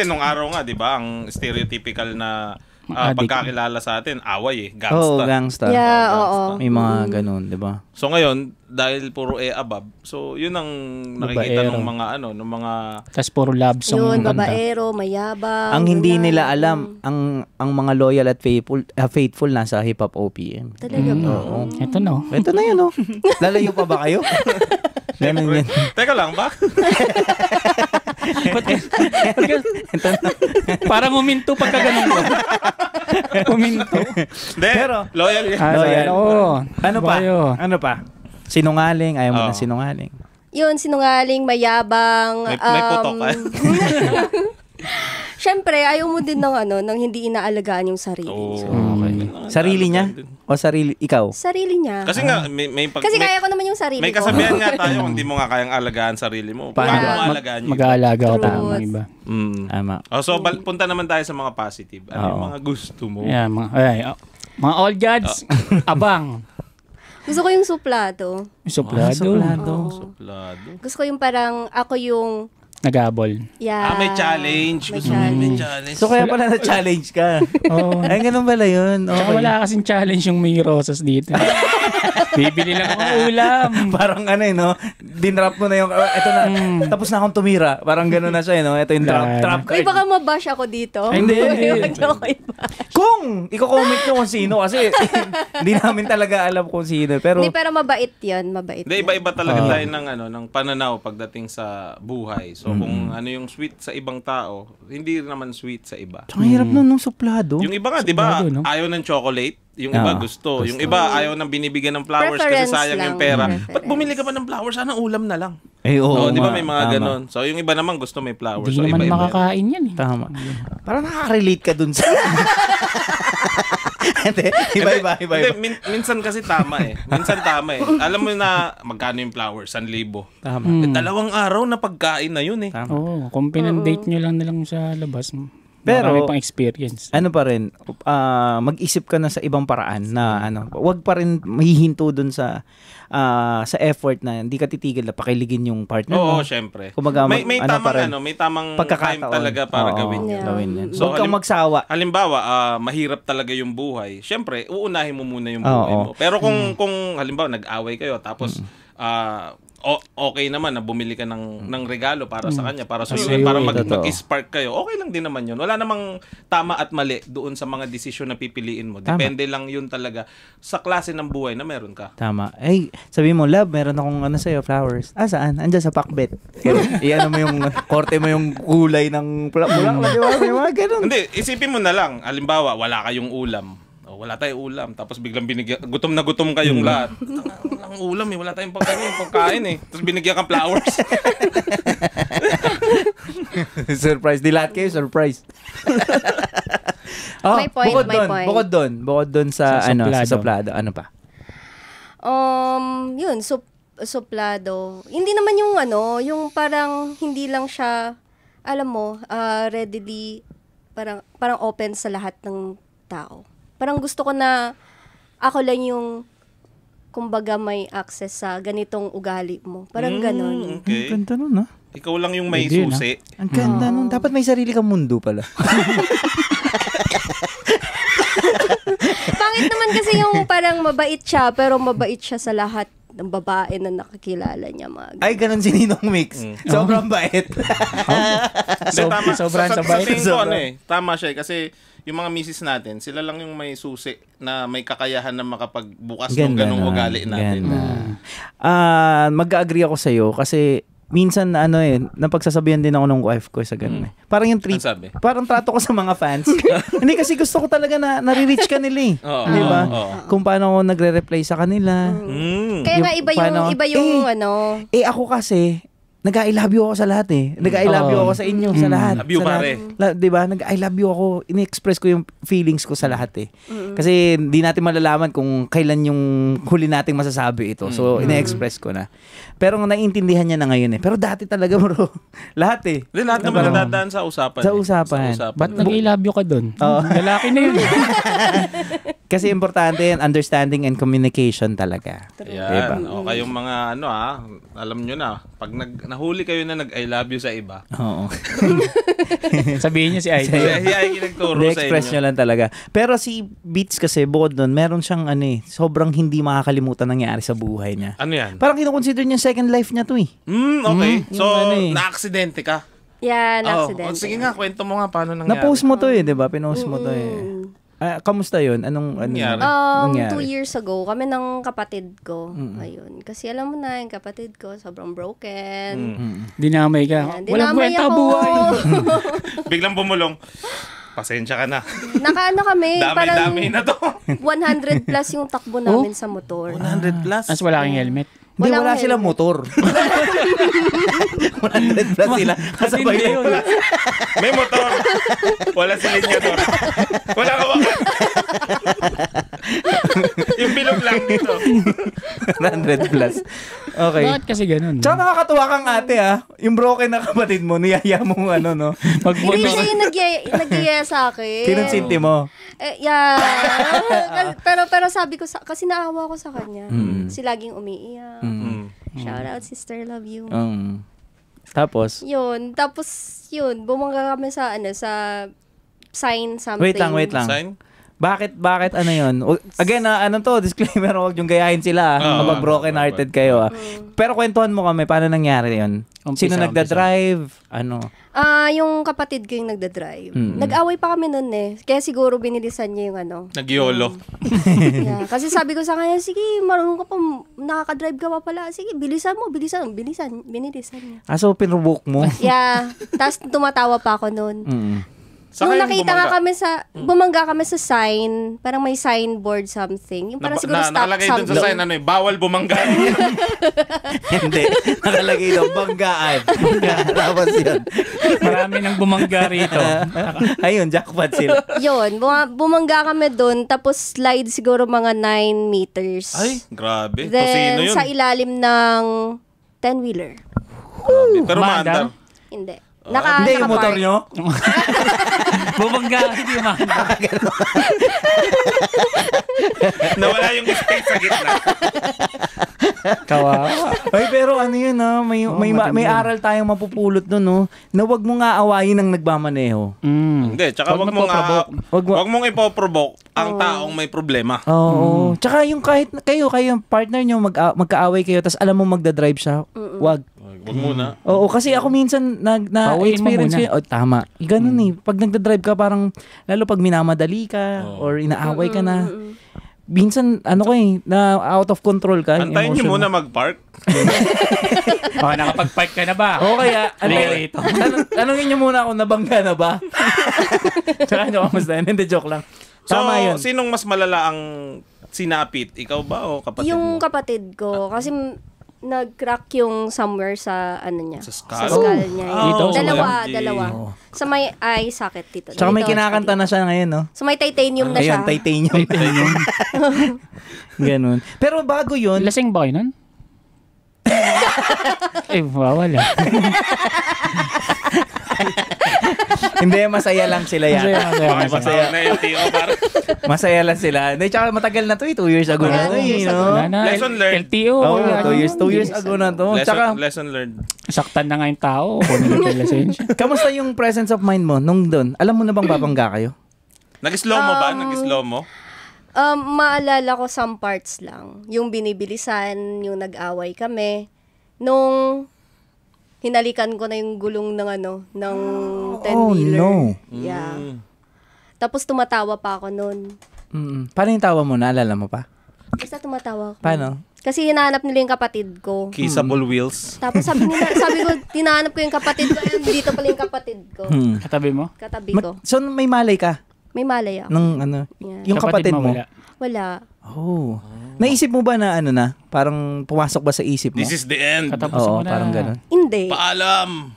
Nung araw nga, di ba, ang stereotypical na
Addict.
pagkakilala sa atin, away gangsta.
Oo, gangsta.
Yeah,
gangsta.
oo.
May mga ganun, di ba?
So ngayon, dahil puro above, so yun ang nakikita
Babaero.
ng mga ng mga
Tapos puro love song.
Yun,
ang kanta.
babaero, mayabang.
Ang hindi
ganun.
nila alam, ang mga loyal at faithful nasa hip-hop OPM.
Talaga ba?
Oo.
Ito na.
Ito na yun, oh. Lalayo pa ba kayo? Ganun yan.
Teka lang ba?
Parang uminto pagka ganun ko. Uminto.
Hindi,
Pero-
loyal yan.
Loyal.
Oo.
Ano pa?
Bayo.
Ano pa? Sinungaling, ayaw mo
Oo.
na sinungaling.
Yun, sinungaling, mayabang.
May putok ka.
Siyempre, ayaw mo din ng hindi inaalagaan yung sarili.
Oo.
Sarili niya? O sarili, ikaw?
Sarili niya.
Kasi nga,
Kasi kaya ko naman yung sarili
may
ko.
kasabihan nga tayo, kung hindi mo nga kayang alagaan sarili mo. Paano mo alagaan yun?
Mag-aalaga ko
Truth.
tayo ng iba.
Tama.
So, punta naman tayo sa mga positive. Ano yung
Oo.
mga gusto mo?
Yeah, mga all gods, abang.
Gusto ko yung suplado.
Suplado.
Suplado.
Suplado.
Gusto ko yung parang ako yung
Nag-aabol.
May challenge.
May
Gusto mo may
challenge.
challenge.
So kaya pala na-challenge ka.
Oo.
Ay, ganun pala yun.
Tsaka
Okay.
wala kasing challenge yung may rosas dito. Bibili lang ako ng ulam.
Parang ano eh, no? Dinrap mo na yung, eto na, tapos na akong tumira. Parang ganun na siya, eh, no? Ito yung trap
Uy,
card.
baka mabash ako dito.
Ay, hindi.
Huwag ako i-bash.
Kung i-comment nyo kung sino kasi hindi namin talaga alam kung sino. Pero,
Hindi, pero mabait yan. Mabait.
Hindi, iba-iba talaga tayo ng pananaw pagdating sa buhay. So, kung ano yung sweet sa ibang tao, hindi naman sweet sa iba.
ang hirap nun nung suplado.
Yung iba nga, di ba,
Suplado, no?
ayaw ng chocolate. Yung iba gusto. Yung iba ayaw nang binibigyan ng flowers
Preference
kasi sayang
lang.
yung pera.
Preference.
Ba't bumili ka pa ng flowers? Sana ulam na lang.
Eh, oo,
di ba
nga.
may mga
Tama.
ganon. So, yung iba naman gusto may flowers.
Hindi
So,
naman
iba-iba.
makakain yan eh.
Tama. Parang nakaka-relate ka dun sa... Hindi, iba-iba.
Hindi, minsan kasi tama eh. Minsan tama eh. Alam mo na magkano yung flowers? 1,000.
Tama.
Dalawang araw na pagkain na yun eh.
Tama.
Oo, kung pinandate nyo lang sa labas,
Pero-
marami pang experience.
Ano pa rin, mag-isip ka na sa ibang paraan na wag pa rin mahihinto dun sa effort na hindi ka titigil na pakiligin yung partner mo.
Oo, syempre.
Kumbaga,
May
ano pa rin,
may tamang time
pagkakataon
talaga para
Oo,
gawin yun.
gawin yan.
So,
Huwag kang magsawa.
Halimbawa, mahirap talaga yung buhay. Syempre, uunahin mo muna yung buhay
Oo.
mo. Pero kung halimbawa nag-away kayo tapos okay naman na bumili ka ng regalo para sa kanya, para sa
Sa'yo,
para
totoo.
mag-spark kayo. Okay lang din naman 'yun. Wala namang tama at mali doon sa mga desisyon na pipiliin mo.
Tama.
Depende lang 'yun talaga sa klase ng buhay na meron ka.
Tama. Ay, sabi mo, love, meron akong sa'yo, flowers. Saan? Andiyan sa pakbet. Iyan mo yung, korte mo yung kulay ng bulaklak, di ba? May mga ganun.
Hindi, isipin mo na lang. Halimbawa, wala kayong ulam. Wala tayong ulam. Tapos biglang binigyan, gutom na gutom kayong lahat. Walang ulam eh. Wala tayong pagkain eh. Tapos binigyan kang flowers.
Surprise. Di lahat kayo, surprise.
May point, may point.
Bukod doon sa,
Sa
sa
suplado.
suplado. Ano pa?
Yun, suplado. Hindi naman yung parang hindi lang siya, alam mo, readily, parang open sa lahat ng tao. Parang gusto ko na ako lang yung, kumbaga, may access sa ganitong ugali mo. Parang ganun.
Okay.
Ang ganda nun, ha?
Ikaw lang yung may
Pwede,
susi.
Ang ganda nun. Dapat may sarili kang mundo pala.
Pangit naman kasi yung parang mabait siya, pero mabait siya sa lahat ng babae na nakakilala niya.
Ay, ganun si Ninong Mix. Sobrang bait.
Hindi, tama.
sobrang
sa
sabay.
tingin ko, tama siya eh. Kasi yung mga misis natin, sila lang yung may susi na may kakayahan na makapagbukas ng ganung
nun.
ugali natin.
Ganda. Mag-agree ako sa'yo kasi minsan napagsasabihan din ako ng wife ko sa ganun eh. Parang yung treat,
Ano sabi?
parang trato ko sa mga fans. Hindi kasi gusto ko talaga na nare-reach ka nila eh.
Oo.
Di ba?
Oo.
Kung paano ako nagre-reply sa kanila.
Mm.
Kaya nga iba yung
Eh, ako kasi, nag-I love you ako sa lahat eh. Nag-I love you ako sa inyo, sa lahat.
Love you,
sa
pare.
lahat. Diba? Nag-I love you ako. Ini-express ko yung feelings ko sa lahat eh. Kasi hindi natin malalaman kung kailan yung huli nating masasabi ito. So, ine-express ko na. Pero naiintindihan niya na ngayon eh. Pero dati talaga bro, lahat eh.
Hindi, lahat naman nadadaan sa usapan.
Sa usapan.
Ba't nag-i-love you ka dun?
Oo.
Lalaki na yun.
Kasi importante yan, understanding and communication talaga.
Yan. O kayong mga alam nyo na, pag nahuli kayo na nag-I love you sa iba,
Oo.
Sabihin niyo si Aida.
siya ay nagturo sa
express
inyo.
nyo lang talaga. Pero si Beats kasi, bukod doon, meron siyang sobrang hindi makakalimutan nangyari sa buhay niya.
Ano yan?
Parang kinoconsider niya second life niya to eh.
Okay. So,
yung
na-aksidente ka.
Yan,
Oh,
accident.
sige nga, kwento mo nga paano nangyari.
Na-post mo to eh, di ba? Pinost mo to eh. Kamusta yun? Anong
Nangyari?
nangyari?
2 years ago, kami ng kapatid ko. Ayun. Kasi alam mo na, yung kapatid ko, sobrang broken.
Dinamay ka.
Yan,
Walang
dinamay
kwenta
ako.
buhay.
Biglang bumulong. Pasensya ka na.
Nakaano kami, parang
Dami na to.
100 plus yung takbo namin sa motor.
100 plus.
As wala kang helmet.
Hindi,
Walang
wala silang motor. 100 plus sila. Kasabay
Hindi
yun.
yun.
May motor. Wala si linyador. Wala ka yung bilog lang dito.
100 plus. Okay.
Bakit kasi ganun?
Tsaka nakakatuwa kang ate yung broken na kapatid mo, niyaya mo
Hindi siya yung nagyaya sa akin.
Kinonsinti mo.
Yeah. pero sabi ko, kasi naawa ko sa kanya. Kasi laging umiiyak. Shout out, sister, love you.
Tapos?
Tapos bumangga kami sa sign something.
Wait lang.
Sign?
Bakit ano yun? Again, disclaimer, huwag yung gayahin sila kapag broken hearted kayo. Pero kwentuhan mo kami, paano nangyari yun? Sino nagda-drive?
Yung kapatid ko yung nagda-drive. Nag-away pa kami nun eh. Kaya siguro binilisan niya yung
Nag-YOLO.
Yeah. Kasi sabi ko sa kanya, sige, marunong ka pa, nakaka-drive ka pa pala. Sige, bilisan mo. Binilisan niya.
So pinrobok mo?
Yeah. Tapos tumatawa pa ako nun. Nung nakita nga kami bumangga kami sa sign, parang may signboard something. Yung parang siguro stop
nakalagay dun sa sign, bawal bumangga.
Hindi. Nakalagay doon, banggaan. Tapos yun.
Marami nang bumangga rito.
Ayun, jackpot sila.
Bumangga kami dun, tapos slide siguro mga 9 meters.
Ay, grabe.
Then,
Tosino yun.
sa ilalim ng 10-wheeler.
Grabe. Pero
Maandar?
maandar.
Hindi.
Hindi, yung motor nyo?
Bumangga, hindi mahanda.
Nawala yung space sa gitna.
Kawawa.
Ay, pero ano yun may aral tayong mapupulot doon na wag mo nga awayin ang nagmamaneho.
Hindi, tsaka wag mong ipoprovoke ang taong may problema.
Oo. Tsaka yung kahit kayo partner nyo magkaaway kayo tapos alam mo magdadrive siya, wag.
Wag muna.
Oo, kasi ako minsan na-experience ko. Tama. Ganun pag nagdadrive ka parang lalo pag minamadali ka or inaaway ka na. Minsan na out of control ka.
Antayin nyo muna mag-park.
Nakapag-park ka na ba?
O kaya, tanungin nyo muna kung nabangga na ba? Tsaka nyo, kamusta? Hindi, joke lang.
So,
Tama yun.
sinong mas malala ang sinapit? Ikaw ba o kapatid mo?
Yung kapatid ko. Kasi nag-crack yung somewhere sa niya.
Sa skull?
Niya.
Dito?
Dalawa. Sa may eye socket dito.
Tsaka may
Dito,
kinakanta na siya ngayon, no?
sa may titanium na siya.
Ayun, titanium. Ganun. Pero bago yun,
Lasing ba kayo nun? Wala.
hindi, masaya lang sila yan.
Masaya na yung TO para.
Masaya lang sila. Hindi, tsaka matagal na to 2 years ago na to
Lesson learned.
LTO.
Oo, 2 years ago na to. Tsaka,
Lesson learned.
Saktan na nga yung tao. Kunin yung lisensya.
kamusta yung presence of mind mo nung doon? Alam mo na bang babangga kayo?
Nag-slow mo ba? Nag-slow mo?
Maalala ko some parts lang. Yung binibilisan, yung nag-away kami. Nung hinalikan ko na yung gulong ng ng 10-wheeler.
Oh, no.
Yeah. Tapos tumatawa pa ako nun.
Paano yung tawa mo? Naalala mo pa?
Basta tumatawa ako.
Paano?
Kasi hinahanap nila yung kapatid ko.
Kissable wheels.
Tapos sabi ko, hinahanap ko yung kapatid ko. Ayun, dito pala yung kapatid ko.
Katabi mo?
Katabi ko.
So, may malay ka?
May malay ako.
Nung
Yeah.
yung kapatid mo?
Wala.
Wala.
Oh. Naisip mo ba na ano na? Parang pumasok ba sa isip mo?
This is the end.
Katapusan
Oo,
mo na.
parang ganun.
Hindi.
Paalam.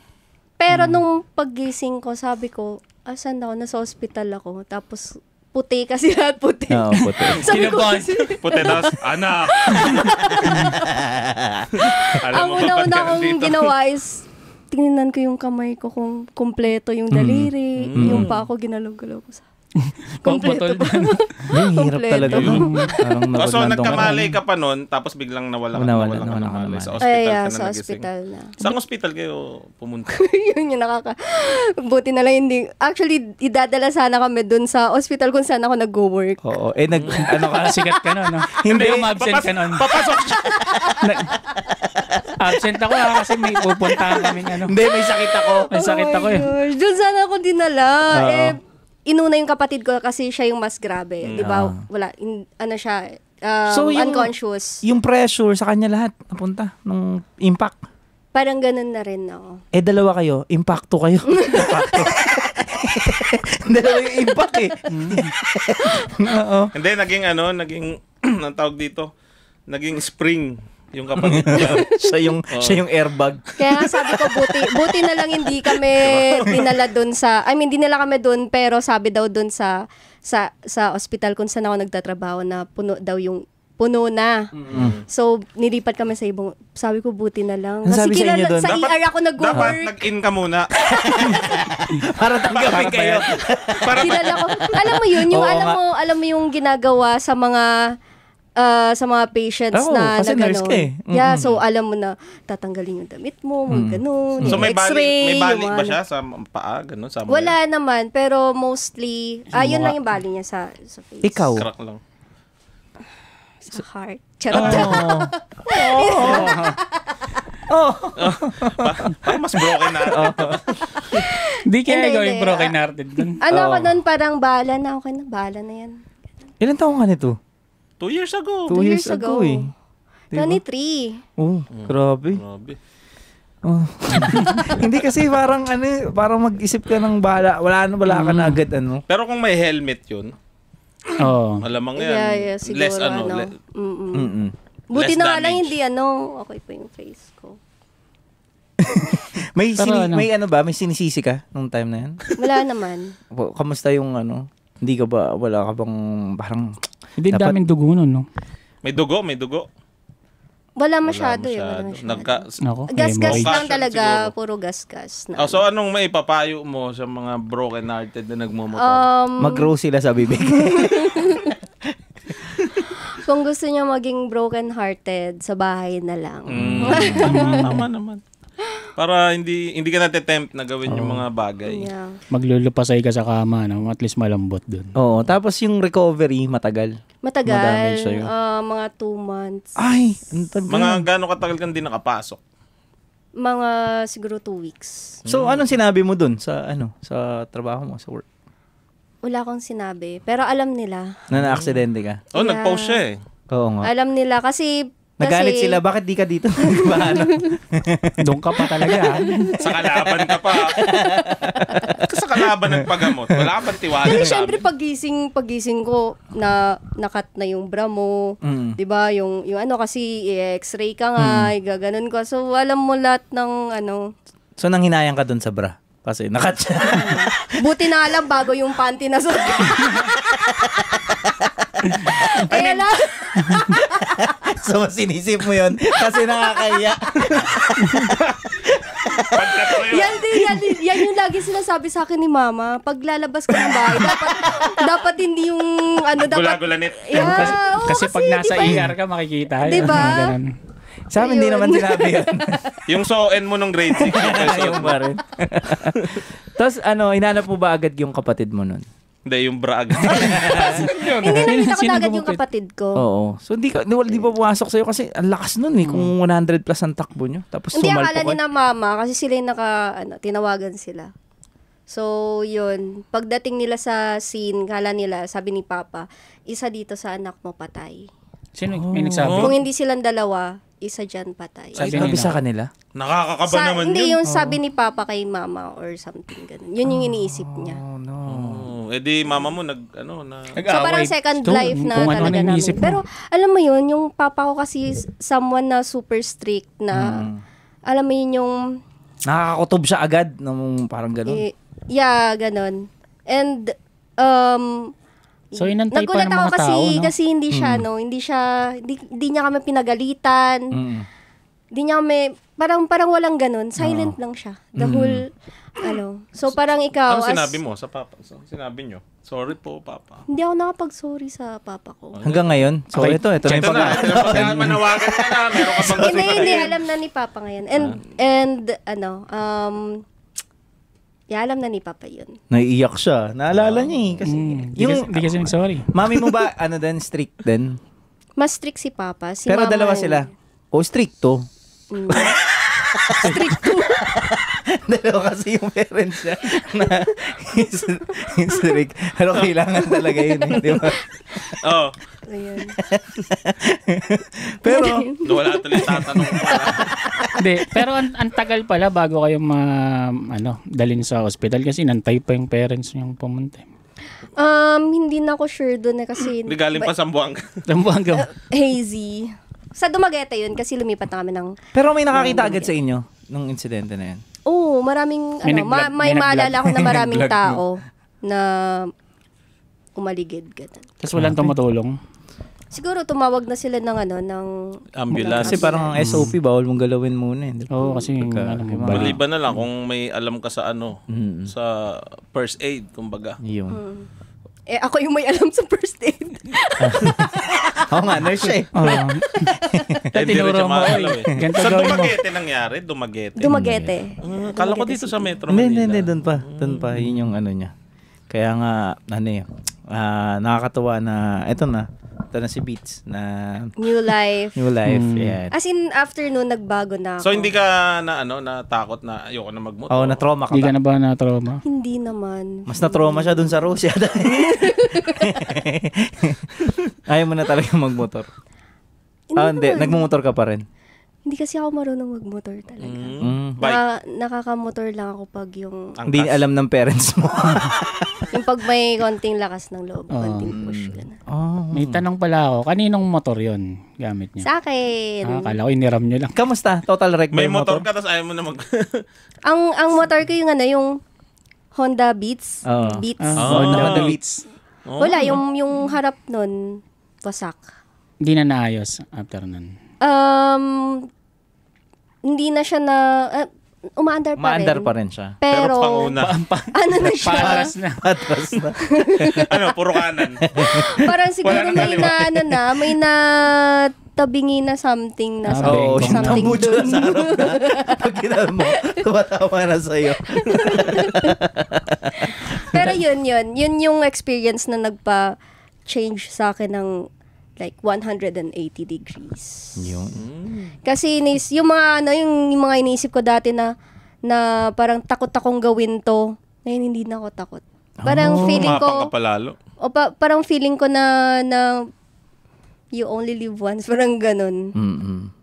Pero nung paggising ko, sabi ko, asan ako? Nasa hospital ako. Tapos, puti kasi lahat puti.
Oo, puti.
Sabi ko
Kinabahan.
kasi,
Puti daw, anak. Alam
ang
mo, ba't
una-una
ka
kong
nandito?
ginawa is, tingnan ko yung kamay ko kung kumpleto yung daliri, yung pa ako ginalaw-galaw ko sa...
Kompleto.
Yung hirap
Kompleto.
talaga. Parang
Oh, so
nandun ka.
nagkamalay ka pa nun, tapos biglang nawala ka
Nawala
ng
ka
malay.
naman.
Sa hospital
Ay,
ka na
sa
nagising.
hospital na.
Saan hospital kayo pumunta?
Yun yung buti na lang hindi. Actually, idadala sana kami dun sa hospital kung saan ako nag-go-work.
Oo. Ano ka?
Sikat ka nun, no?
Hindi.
absent ka nun.
Papasok siya.
Absent ako kasi may pupuntahan kaming ano.
Hindi, may sakit ako.
May sakit ako eh.
Gosh, doon sana ako dinala.
Oo.
Inuna yung kapatid ko kasi siya yung mas grabe. Di ba? Wala, ano siya,
So, yung-
unconscious.
Yung pressure sa kanya lahat napunta nung impact.
Parang ganun na rin ako.
Dalawa kayo. Impacto kayo. Impacto. Dalawa yung impact eh. Oo.
Hindi, naging ang tawag dito, naging spring yung kapatid ko.
Siya yung airbag.
Kaya nga sabi ko, buti na lang hindi kami dinala doon hindi nila kami doon, pero sabi daw doon sa hospital kung saan ako nagtatrabaho na puno na. So, nilipat kami sa ibang, sabi ko, buti na lang.
Ano sabi sa inyo doon?
Sa ER ako
Dapat
nag-work.
nag-in ka muna.
Para tanggapin kayo.
Kilala ko. Alam mo yun, yung
Oo
alam mo yung ginagawa sa mga patients
Oo,
na
kasi nurse
gano'n.
ka eh.
Yeah, so alam mo na tatanggalin yung damit mo, gano'n,
So
yung
may
x-ray.
bali
yung
ba
ano.
siya sa paa? Ganun, sa
Wala naman, pero mostly, yun lang yung bali niya sa face.
Ikaw.
Crack lang.
Sa heart. Charot.
Parang mas broken na.
Di kaya
Hindi,
ikaw
hindi.
yung broken hearted dun.
Ano ako nun, parang bahala na. Okay na, bahala na yan.
Ilan taong ka nito?
2 years ago.
2 years ago eh. Diba?
23.
Oh, grabe.
Grabe.
Oh. Hindi kasi parang parang mag-isip ka ng bahala. Wala ka na agad
Pero kung may helmet yun,
Oo.
malamang yan.
Yeah, siguro.
Less
Buti
Less
na nga lang
damage.
hindi okay pa yung face ko.
May
Pero ano?
may may sinisisi ka nung time na yan?
Wala naman.
Kamusta yung hindi ka ba wala ka bang parang
Hindi
Dapat-
daming dugo nun, no?
May dugo.
Wala masyado eh.
Wala
Wala masyado.
Ako,
Gasgas
Hemorrhoid.
lang talaga.
Siguro.
Puro gasgas. Na.
So anong may papayo mo sa mga broken-hearted na nagmumotor?
mag-grow sila sa bibig?
Kung gusto niyo maging broken-hearted, sa bahay na lang.
Tama naman. Para hindi ka nate-tempt na gawin yung mga bagay.
Yeah.
Maglulupasay ka sa kama, no? At least malambot dun.
Oo, tapos yung recovery matagal.
Matagal.
Madamage sa'yo.
Mga 2 months.
Ay, ang tagal.
Mga gano'ng katagal kang di nakapasok?
Mga siguro 2 weeks.
So anong sinabi mo dun sa sa trabaho mo, sa work?
Wala akong sinabi. Pero alam nila.
Na na-aksidente ka?
Oh,
Yeah.
nag-post siya eh.
Oo nga.
Alam nila kasi...
Nagalit sila, bakit di ka dito? Ba,
Doon ka pa talaga.
Sa kalaban ka pa. Sa kalaban nagpagamot. Wala ka bang tiwala
Kasi
sa
syempre
amin?
pagising ko na nakat na yung bra mo,
Mm.
'di ba? Yung kasi i-x-ray ka nga, gaganon ko. So alam mo lahat ng
So nang hinayang ka dun sa bra? Kasi nakat siya.
buti na alam bago yung panty na suot. Kaya lang,
So sinisip mo yun kasi nakakaya.
yan yung lagi sinasabi sa akin ni mama. Pag lalabas ka ng bahay, dapat hindi yung dapat...
Gula-gulanit.
Yeah,
Kasi pag nasa
di ba,
ER ka, makikita.
Diba?
Ganun.
Sa amin, hindi
Ayun.
naman sinabi yun.
Yung soen mo nung grade 6.
Yung ba rin. Tapos hinanap mo ba agad yung kapatid mo nun?
Hindi, yung bra agad.
Hindi nakita ko
Sino
agad yung
gumupit?
kapatid ko.
Oo. So di pa pumasok sa'yo kasi ang lakas nun eh. Kung 100 plus ang takbo nyo. Tapos
Hindi,
sumalpo
akala
ka.
ni na mama kasi sila yung tinawagan sila. So, yun. Pagdating nila sa scene, kala nila, sabi ni Papa, isa dito sa anak mo patay.
Sino may nagsabi?
Kung hindi silang dalawa, isa dyan patay.
Ay,
Sabi
sabi
nila.
sa kanila?
Nakakakaba naman
hindi
yun.
yung sabi ni Papa kay Mama or something ganun. Yun yung iniisip niya.
Oh no.
Edi mama mo na
So parang second life na
kung
talaga namin.
iniisip mo.
Pero alam mo yun, yung papa ko kasi someone na super strict na, alam mo yun yung,
Nakakakutob siya agad nung parang gano'n.
yeah, ganon. And,
So, inantay pa
nagulat
ng
ako
mga tao, no?
kasi hindi siya, hindi niya kami pinagalitan. Hindi niya kami, parang walang ganun. Silent lang siya. The whole, So, parang ikaw,
Ano sinabi mo sa papa? Sinabi nyo, sorry po, papa.
Hindi ako nakapag-sorry sa papa ko.
Hanggang ngayon. So, ito na yung
Manawagan ka na. Meron ka bang
Hindi, alam na ni papa ngayon. Alam na ni papa yun.
Naiiyak siya. Naalala niya eh. Kasi,
Hindi kasi nag-sorry.
mami mo ba, strict din?
Mas strict si papa. Si
Pero
mama,
dalawa sila. Stricto.
Strict
Dalawa kasi yung parents niya na strict. Pero kailangan talaga yun. Di ba?
Oo.
Ayun.
Pero,
Wala tuloy tatanong ko.
Hindi, pero ang tagal pala bago kayo dalhin sa hospital kasi nantay pa yung parents niyang pumunta.
Hindi na ako sure doon kasi
Hindi galing pa Sambuanga.
Zamboanga.
hazy. Sa Dumaguete yun kasi lumipat na kami ng...
pero may nakakita agad sa inyo nung insidente na yan.
Oo, maraming...
May nag-vlog-
may
may
maalala ko na maraming
nag-vlog,
tao na umaligid. Ganun.
Tapos walang tumutulong.
Siguro tumawag na sila ng ng...
Ambulance.
Kasi parang ang SOP, bawal mong galawin muna. Di ba?
Oo, kasi bali.
Maliban na lang kung may alam ka sa sa first aid, kumbaga.
Yun.
ako yung may alam sa first aid.
Oo nga, nurse siya eh.
Hindi rin siya makakalaw eh.
Ganito
Sa
gawin mo.
Dumaguete nangyari? Dumaguete.
Dumaguete.
Kala ko dito sa Metro
Hindi,
Manila.
doon pa. Doon pa, yun yung niya. Kaya nga, nakakatawa na, ito na si Beats na
New life.
New Life. Yan.
As in, after noon, nagbago na ako.
So hindi ka natakot na ayoko na magmotor?
Oo, na-trauma ka
Hindi ka
ba?
na ba na-trauma?
Hindi naman.
Mas na-trauma siya dun sa Russia. Ayaw mo na talaga magmotor. Hindi. Nagmumotor ka pa rin.
Hindi kasi ako marunong magmotor talaga.
Bike.
Nakakamotor lang ako pag yung
Hindi alam ng parents mo.
yung pag may konting lakas ng loob, konting push. Ganun.
May tanong pala ako, kaninong motor yon gamit niya?
Sa akin,
Akala ko iniram nyo lang.
Kamusta? Total wreck ba
May
yung
motor ka tapos ayaw mo na mag...
ang motor ko yung Honda Beats.
Oo.
Beats.
Honda Beats.
Wala, yung harap nun, wasak.
Hindi na naayos after nun.
Hindi na siya na, umaandar pa rin.
Maandar pa rin siya.
Pero
Pero,
panguna.
ano na siya?
Paras na.
Atras na.
Puro kanan.
Parang siguro
Wala nang
may may na tabingi na something na
Oo, yung
something
tambucho na
dun.
sa harap na. Pag kinal mo, tumatawa na sa'yo.
Pero yun yung experience na nagpa-change sa akin ng like 180 degrees.
Yun.
Kasi yung mga iniisip ko dati na parang takot akong gawin to. Ngayon hindi na ako takot. Parang feeling
Umapang
ko
ka palalo.
parang feeling ko na you only live once, parang ganun.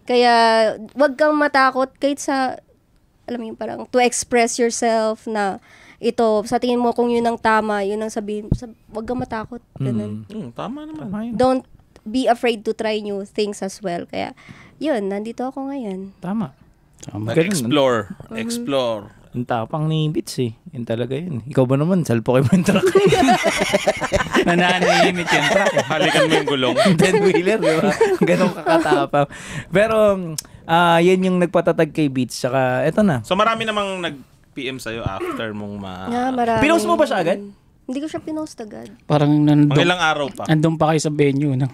Kaya wag kang matakot kahit sa alam mo yun, parang to express yourself na ito, sa tingin mo kung yun ang tama, yun ang sabihin, wag kang matakot. Ganun.
Tama naman.
Don't be afraid to try new things as well. Kaya, yun, nandito ako ngayon.
Tama.
Explore.
Ang tapang ni Beats eh. Yun talaga yun. Ikaw ba naman? Salpo kayo mo yung truck.
Nananahimik yung truck.
Halikan mo yung gulong.
10-wheeler, di ba? Ganun kakatapang. Pero, yan yung nagpatatag kay Beats. Saka, eto na.
So marami namang nag-PM sa'yo after mong
Maraming-
Pinost mo ba siya agad?
Hindi ko siya pinost agad.
Parang
Mga ilang araw pa.
andun pa kayo sa venue ng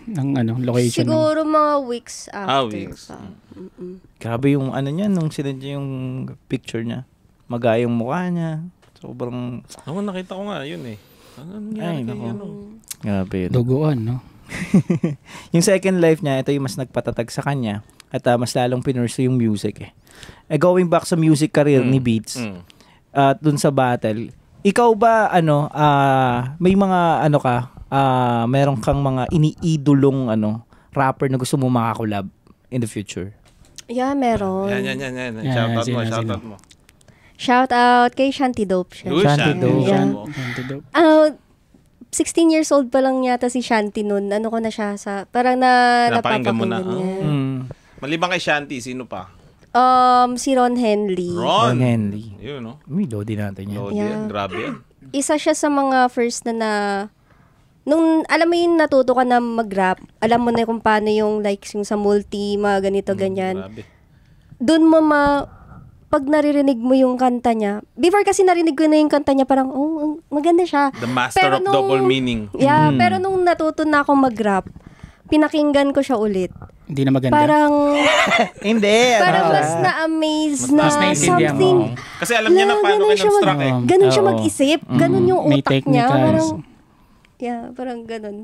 location.
Siguro mga weeks after.
Weeks.
Pa.
Grabe yung niya, nung sinend niya yung picture niya. Magaya yung mukha niya. Sobrang...
Ako nakita ko nga yun eh. Ano
Ay,
nangyari
nako.
kay ano?
Grabe yun.
Duguan, no?
Yung second life niya, ito yung mas nagpatatag sa kanya. At mas lalong pinursu yung music eh. Going back sa music career ni Beats, at dun sa battle, ikaw ba, may mga, meron kang mga iniidolong, rapper na gusto mo makakolab in the future?
Yeah, meron.
Yan. Shoutout mo.
Shout out kay Shanty Dope siya.
Uy,
Shanty Dope.
Yeah.
Mo.
Shanty Dope.
16 years old pa lang yata si Shanti nun. Ano ko na siya parang
Napakinggan mo na.
napapakinggan niya.
Maliban kay Shanti, sino pa?
Si Ron Henley.
Ron.
Ron Henley.
Yun, no?
May Lodi natin yan.
Lodi yan. Grabe yan.
Isa siya sa mga first nung alam mo yung natuto ka na mag-rap, alam mo na kung paano yung like yung sa multi, mga ganito, ganyan.
Grabe.
Doon mo pag naririnig mo yung kanta niya, before kasi narinig ko na yung kanta niya, parang, maganda siya.
The master of double meaning.
Yeah, pero nung natuto na ako mag-rap, pinakinggan ko siya ulit.
Hindi na maganda.
Parang,
Hindi.
parang mas na-amaze na
Mas naintindihan mo.
something.
Kasi alam niya na paano
ganun siya
kinonstruct eh.
Ganun siya
Oo.
mag-isip. Ganun yung
May
utak niya.
technicals.
Parang, parang ganun.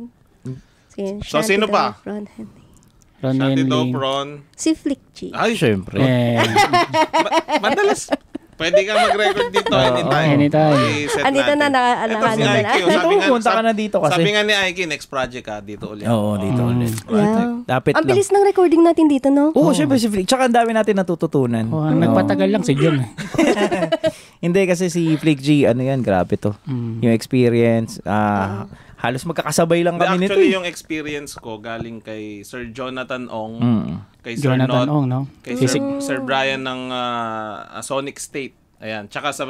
Sige,
So, sino pa?
Ron Henley.
Ron
Shanti
Henley.
Dope, Ron.
Si Flick G.
Ay,
Siyempre.
madalas. Pwede kang mag-record dito anytime.
anytime.
I-set
Andito na,
natin. Ito si
nakaalahan
IQ.
na.
Ito, punta ka na dito kasi.
Sabi nga ni IQ, next project ka dito ulit.
Oo, dito ulit.
Yeah.
Dapat
Ang
lang.
bilis ng recording natin dito, no?
Oo, syempre si Flick. Tsaka ang dami natin natututunan.
Oh, nagpatagal lang si John.
Hindi kasi si Flick G, ano yan, grabe to. Yung experience, halos magkakasabay lang kami nito.
Actually, yung experience ko galing kay Sir Jonathan Ong, kay Sir
Jonathan
Not,
Ong, no?
kay Sir Brian ng Sonic State. Ayan, tsaka sa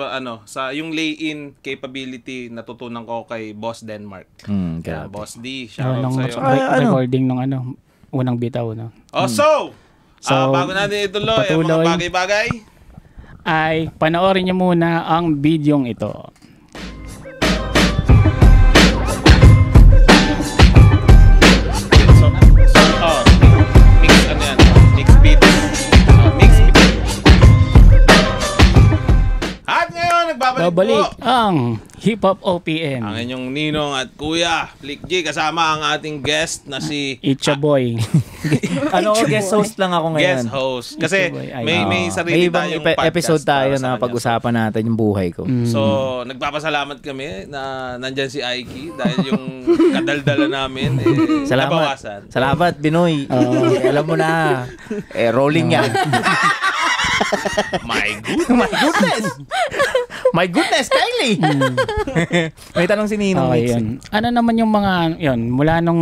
yung lay-in capability natutunan ko kay Boss Denmark. Ayan,
Grabe.
Boss D, shout out sa'yo.
Recording nung unang bitaw, no?
Oh, so, bago natin ituloy, ang mga
patuloy.
bagay-bagay.
Ay, panoorin niyo muna ang bidyong ito.
Mix ano yan? Mix beat. Mix beat. At ngayon, nagbabalik
Babalik
po
ang Hip Hop OPM.
ang inyong ninong at kuya, Flick G, kasama ang ating guest na si
It's a boy.
Guest host lang ako ngayon.
guest host. Kasi
Ito ba? Ay,
may sarili
ibang
tayong podcast
episode tayo
para sa
na
kanya.
pag-usapan natin yung buhay ko.
So, nagpapasalamat kami na nandyan si Aiki dahil yung kadaldala namin nabawasan.
Salamat, Binoy. Alam mo na. Rolling yan.
My goodness.
My goodness! My goodness, Kylie! May tanong si Ninong.
Okay, yun. Ano naman yung mga, yun, mula nung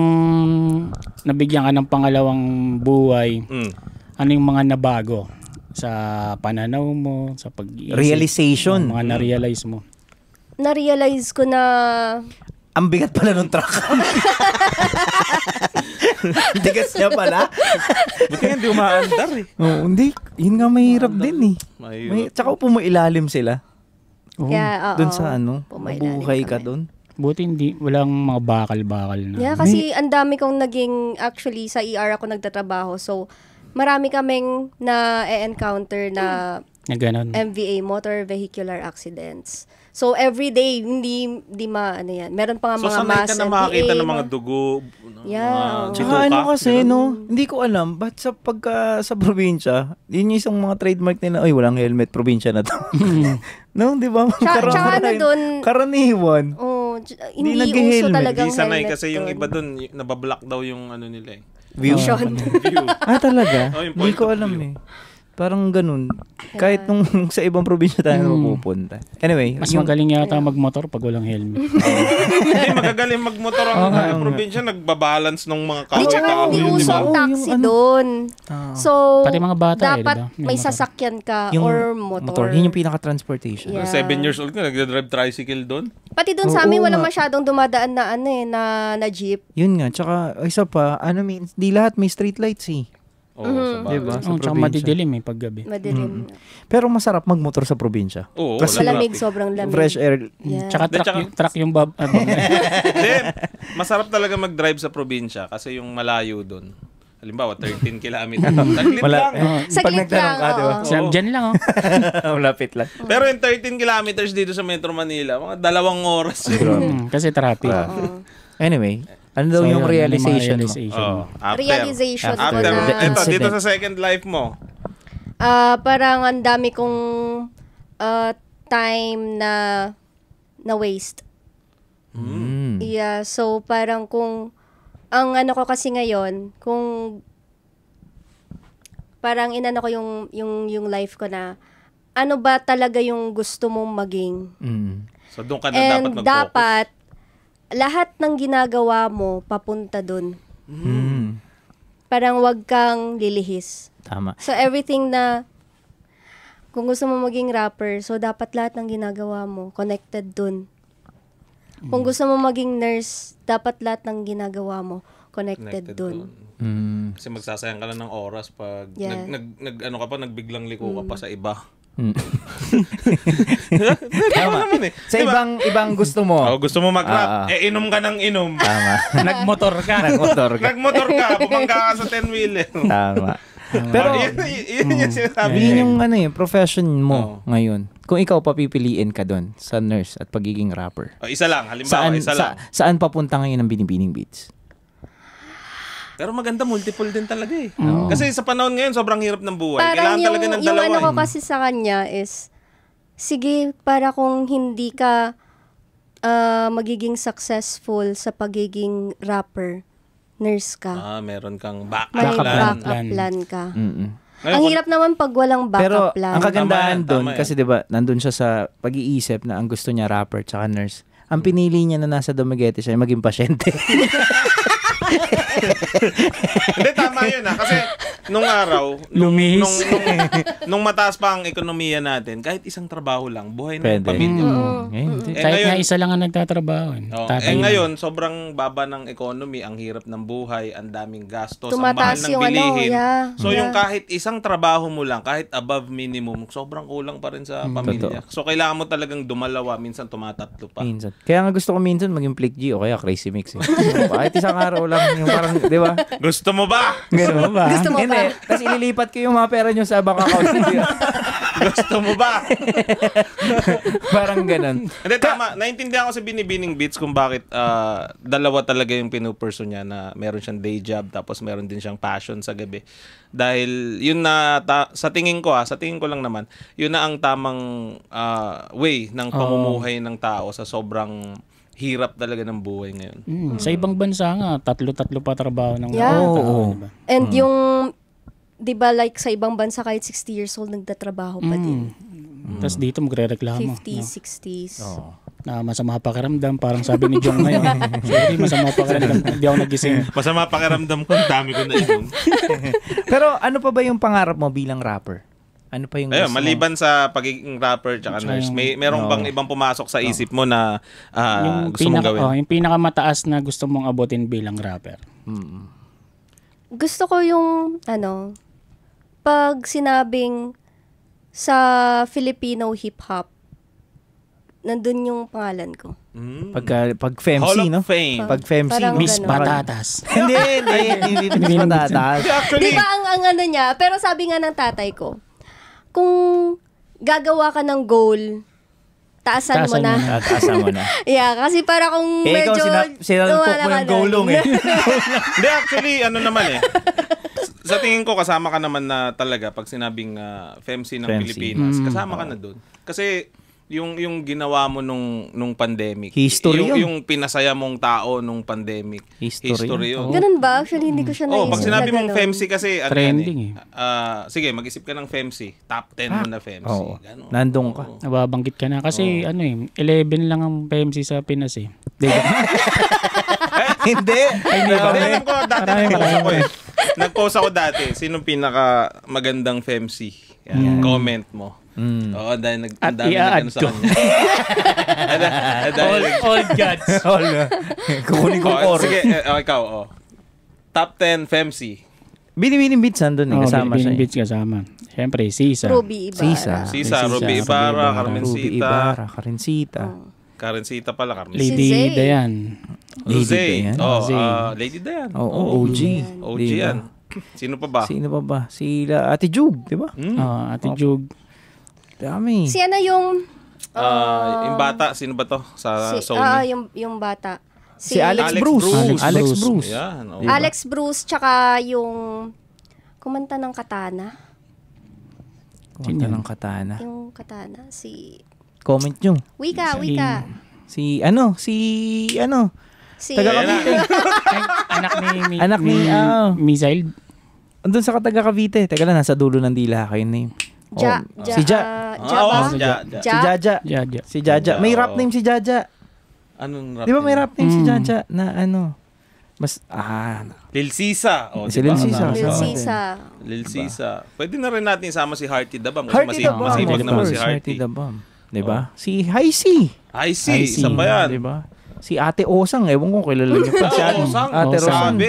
nabigyan ka ng pangalawang buhay, ano yung mga nabago sa pananaw mo, sa pag-iisip?
Realization.
Mga na-realize mo.
Na-realize ko na
Ang bigat pala nung truck. Tigas niya pala.
Buti nga hindi umaandar eh.
Oo, hindi. Yun nga mahirap din eh.
Mahirap.
Tsaka pumailalim sila.
kaya,
Doon sa
pumailalim
mabuhay ka
kami.
doon.
Buti hindi, walang mga bakal-bakal na.
Yeah, kasi ang dami kong naging, actually, sa ER ako nagtatrabaho. So, marami kaming na-encounter na
Na ganun.
MVA, motor vehicular accidents. So, every day, hindi ano yan. Meron pa nga
So,
mga
sanay
mass
ka na
MVA.
makakita ng mga dugo,
Yeah,
mga
oo.
Tsaka
bituka,
ano kasi,
ganun.
no? Hindi ko alam. Ba't sa probinsya, yun yung isang mga trademark nila, ay, walang helmet, probinsya na to. No, di ba?
Tsaka ano dun,
Karaniwan.
hindi uso
nag-helmet.
talagang
Hindi sanay
helmet
kasi yung
dun.
iba dun, nabablock daw yung ano nila eh.
View.
Vision.
View.
Talaga?
Oh, yung
Hindi
point
ko
of
alam
view.
eh. Parang ganun. Kahit nung sa ibang probinsya tayo mapupunta. Anyway,
Mas magaling yata magmotor pag walang helmet.
Hindi, magagaling magmotor ang probinsya, nagbabalance ng mga
Di, tsaka
kahoy-kahoy.
hindi
di
uso
ba?
ang
Oo,
taxi
yung ano.
doon. So,
Pati mga bata
dapat
diba? May
may
motor.
sasakyan ka
yung
or motor.
Yun yung pinaka-transportation.
Yeah.
7 years old ka, nagdadrive tricycle doon.
Pati doon sa amin,
Oo
wala
nga.
masyadong dumadaan na na jeep.
Yun nga. Tsaka, isa pa, di lahat may street lights eh.
Oo, sa bagay.
Diba? Sa
Oh, tsaka
probinsya.
madidilim paggabi.
Madilim.
Pero masarap magmotor sa probinsya.
Oo,
Kasi
wala
Malamig,
traffic.
sobrang lamig.
Fresh air.
Yeah.
Tsaka
Tsaka-
truck yung
Then, masarap talaga mag-drive sa probinsya kasi yung malayo doon. Halimbawa, 13 kilometers. Saglit lang.
Saglit
Pag nagtanong
lang,
ka, di ba?
oo.
Diyan lang, oh.
Malapit lang.
Pero yung 13 kilometers dito sa Metro Manila, mga 2 oras yun.
Kasi traffic.
Anyway, ano daw
So,
yung
yun, ano
realization mo?
yung mga realization mo?
After.
Realization ko
After.
na,
the
Ito, dito
incident.
sa second life mo.
parang ang dami kong time na waste. Yeah, so parang kung ang ano ko kasi ngayon, kung parang inano ko yung life ko na ano ba talaga yung gusto mong maging.
Mm.
So, doon ka na dapat
And
mag-focus.
dapat lahat ng ginagawa mo papunta dun.
Mm.
Parang wag kang lilihis.
Tama.
So everything na kung gusto mo maging rapper, so dapat lahat ng ginagawa mo connected dun. Kung gusto mo maging nurse, dapat lahat ng ginagawa mo connected dun.
Mm.
Kasi magsasayang ka lang ng oras pag
Yeah.
ano ka pa, nagbiglang liko ka pa sa iba.
Mm.
Tama naman eh.
Sa ibang gusto mo.
Gusto mo mag-rap, inom ka ng inom.
Tama.
Nagmotor ka.
Nagmotor ka.
Nagmotor ka, bumangga ka sa 10-wheeler.
Tama. Pero
yun yung sinasabi.
yun yung profession mo ngayon. Kung ikaw papipiliin ka doon sa nurse at pagiging rapper.
Isa lang, halimbawa, isa lang.
Saan papunta ngayon ang Binibining Beats?
Pero maganda, multiple din talaga eh. Kasi sa panahon ngayon, sobrang hirap ng buhay.
Parang
Kailangan talaga ng
yung
dalawa.
ano ko kasi sa kanya is, sige, para kung hindi ka magiging successful sa pagiging rapper, nurse ka.
Meron kang
May
backup plan.
backup plan ka.
Mm-mm.
Ngayon,
Ang hirap naman pag walang
Pero
backup plan.
ang kagandahan
Tama
doon,
yan.
kasi 'di ba, nandun siya sa pag-iisip na ang gusto niya rapper tsaka nurse. Ang pinili niya na nasa Dumaguete siya, maging pasyente.
Hindi, tama yun Kasi nung araw,
Lumihis.
nung mataas pa ang ekonomiya natin, kahit isang trabaho lang, buhay na yung
Pwede.
pamilya.
Ngayon, hindi.
Kahit
ngayon-
nga isa lang ang nagtatrabaho. Tatay lang.
Ngayon, sobrang baba ng economy, ang hirap ng buhay, ang daming gastos, ang mahal
Tumataas
ng
yung
bilihin. So yung
yeah.
kahit isang trabaho mo lang, kahit above minimum, sobrang kulang pa rin sa pamilya. So kailangan mo talagang dumalawa, minsan tumatatlo pa.
Minsan. Kaya nga gusto ko minsan maging Flick G o kaya Crazy Mix. Kahit isang araw lang, yung parang, di ba?
Gusto mo ba?
Ganun ba?
Gusto mo
Hindi.
ba?
Tapos ililipat ko yung mga pera nyo sa bank account.
Gusto mo ba?
Parang ganun.
Hindi, tama. Naintindihan ko sa Binibining Beats kung bakit dalawa talaga yung pinupurso niya na meron siyang day job tapos meron din siyang passion sa gabi. Dahil yun na, sa tingin ko lang naman, yun na ang tamang way ng pamumuhay ng tao sa sobrang hirap talaga ng buhay ngayon.
Sa ibang bansa nga, tatlo pa trabaho ng
Yeah.
mga tao,
Oo.
diba?
And yung, di ba like sa ibang bansa kahit 60 years old, nagtatrabaho pa din.
Tapos dito magre-reklamo.
50s, 60s.
Na masama pakiramdam, parang sabi ni Jong ngayon. Sorry, masama pakiramdam. Hindi ako nagising.
Masama pakiramdam ko, dami ko na inom.
Pero ano pa ba yung pangarap mo bilang rapper? Ano pa yung
Ayun,
gusto mo?
maliban sa pagiging rapper tsaka nurse, meron bang ibang pumasok sa isip mo na gusto mong gawin?
Yung pinakamataas na gusto mong abutin bilang rapper.
Gusto ko yung, pag sinabing sa Filipino hip-hop, nandun yung pangalan ko.
Pag FEMC,
Hall of
no?
Fame.
Pag FEMC,
Parang
no?
Miss
ganun.
Patatas.
Hindi Miss Patatas.
Actually,
Di ba ang ano niya? Pero sabi nga ng tatay ko, kung gagawa ka ng goal, taasan mo na.
Taasan mo na.
Yeah, kasi para kung
Ikaw,
medyo
sinalpok mo yung gulong eh.
Hindi, actually, naman sa tingin ko, kasama ka naman na talaga pag sinabing FEMC ng
FEMC.
Pilipinas. Kasama ka na doon. Kasi yung ginawa mo nung pandemic.
History yun.
Yung pinasaya mong tao nung pandemic.
History
yun.
Ganun ba? Actually, hindi ko siya naisip.
Pag sinabi
na
mong
ganun.
FEMC kasi,
Trending
sige, mag-isip ka ng FEMC. Top 10 mo na FEMC.
Oo.
Ganun.
Nandun ka.
Nababanggit ka na. Kasi 11 lang ang PMC sa Pinas eh. Diba?
Hindi.
Hindi, alam ko, dati
Marami,
nag-post ako
marami.
Nag-post ako dati. Sinong pinaka magandang FEMC? Yan, comment mo. Oo, dahil
At
ang dami
i-add
nag-ano sa
ko.
kanya.
All gods.
Kukunin ko core.
Sige, ikaw. Top 10 FEMC.
Binibining Beats nandun eh. Kasama siya.
Beats kasama. Siyempre, Sisa.
Ruby Ibarra.
Sisa, Ruby Ibarra, Carmencita.
Ruby Ibarra, Karencita.
Karencita pala, Carmencita.
Lady
Zay.
Dayan.
Lady
Zay.
Dayan.
Zay.
Lady Dayan.
Oo, OG.
OG
Diba?
yan. Sino pa ba?
Sino pa ba? Sila, Ate Jug, di ba?
Ate Jug.
Dami.
Si ano yung...
Yung bata, sino ba to? Sa Sony?
yung bata.
Si Alex Bruce. Alex Bruce.
Yan. oo.
Alex Bruce, tsaka yung kumanta ng Katana.
Kumanta ng Katana.
Yung Katana, si...
Comment nyo.
Wika.
Si
Si...
Taga Cavite.
Anak ni Misail.
Andun sa taga Cavite. Teka lang, nasa dulo ng dila kayo na yun. Si Ja.
Oo,
ba?
si Ja.
Si Jaja.
Jaja.
Si Jaja. May rap name si Jaja.
Anong rap?
Di ba may rap name si Jaja na ano?
Lil Sisa. Oh,
Si
diba?
Lil Sisa.
Lil
Oo.
Sisa.
Lil Sisa. Ppwede na rin natin isama si Hearty the Bomb. Kasi
Hearty the Bomb.
masipag
Of
naman si
course,
Hearty.
The Bomb. Di ba? Si Heisey.
I see. Isa pa yan.
Di ba? Si Ate Osang, ewan ko kilala niyo pa si Ate
Osang.
Ate Rosan.
Sabi,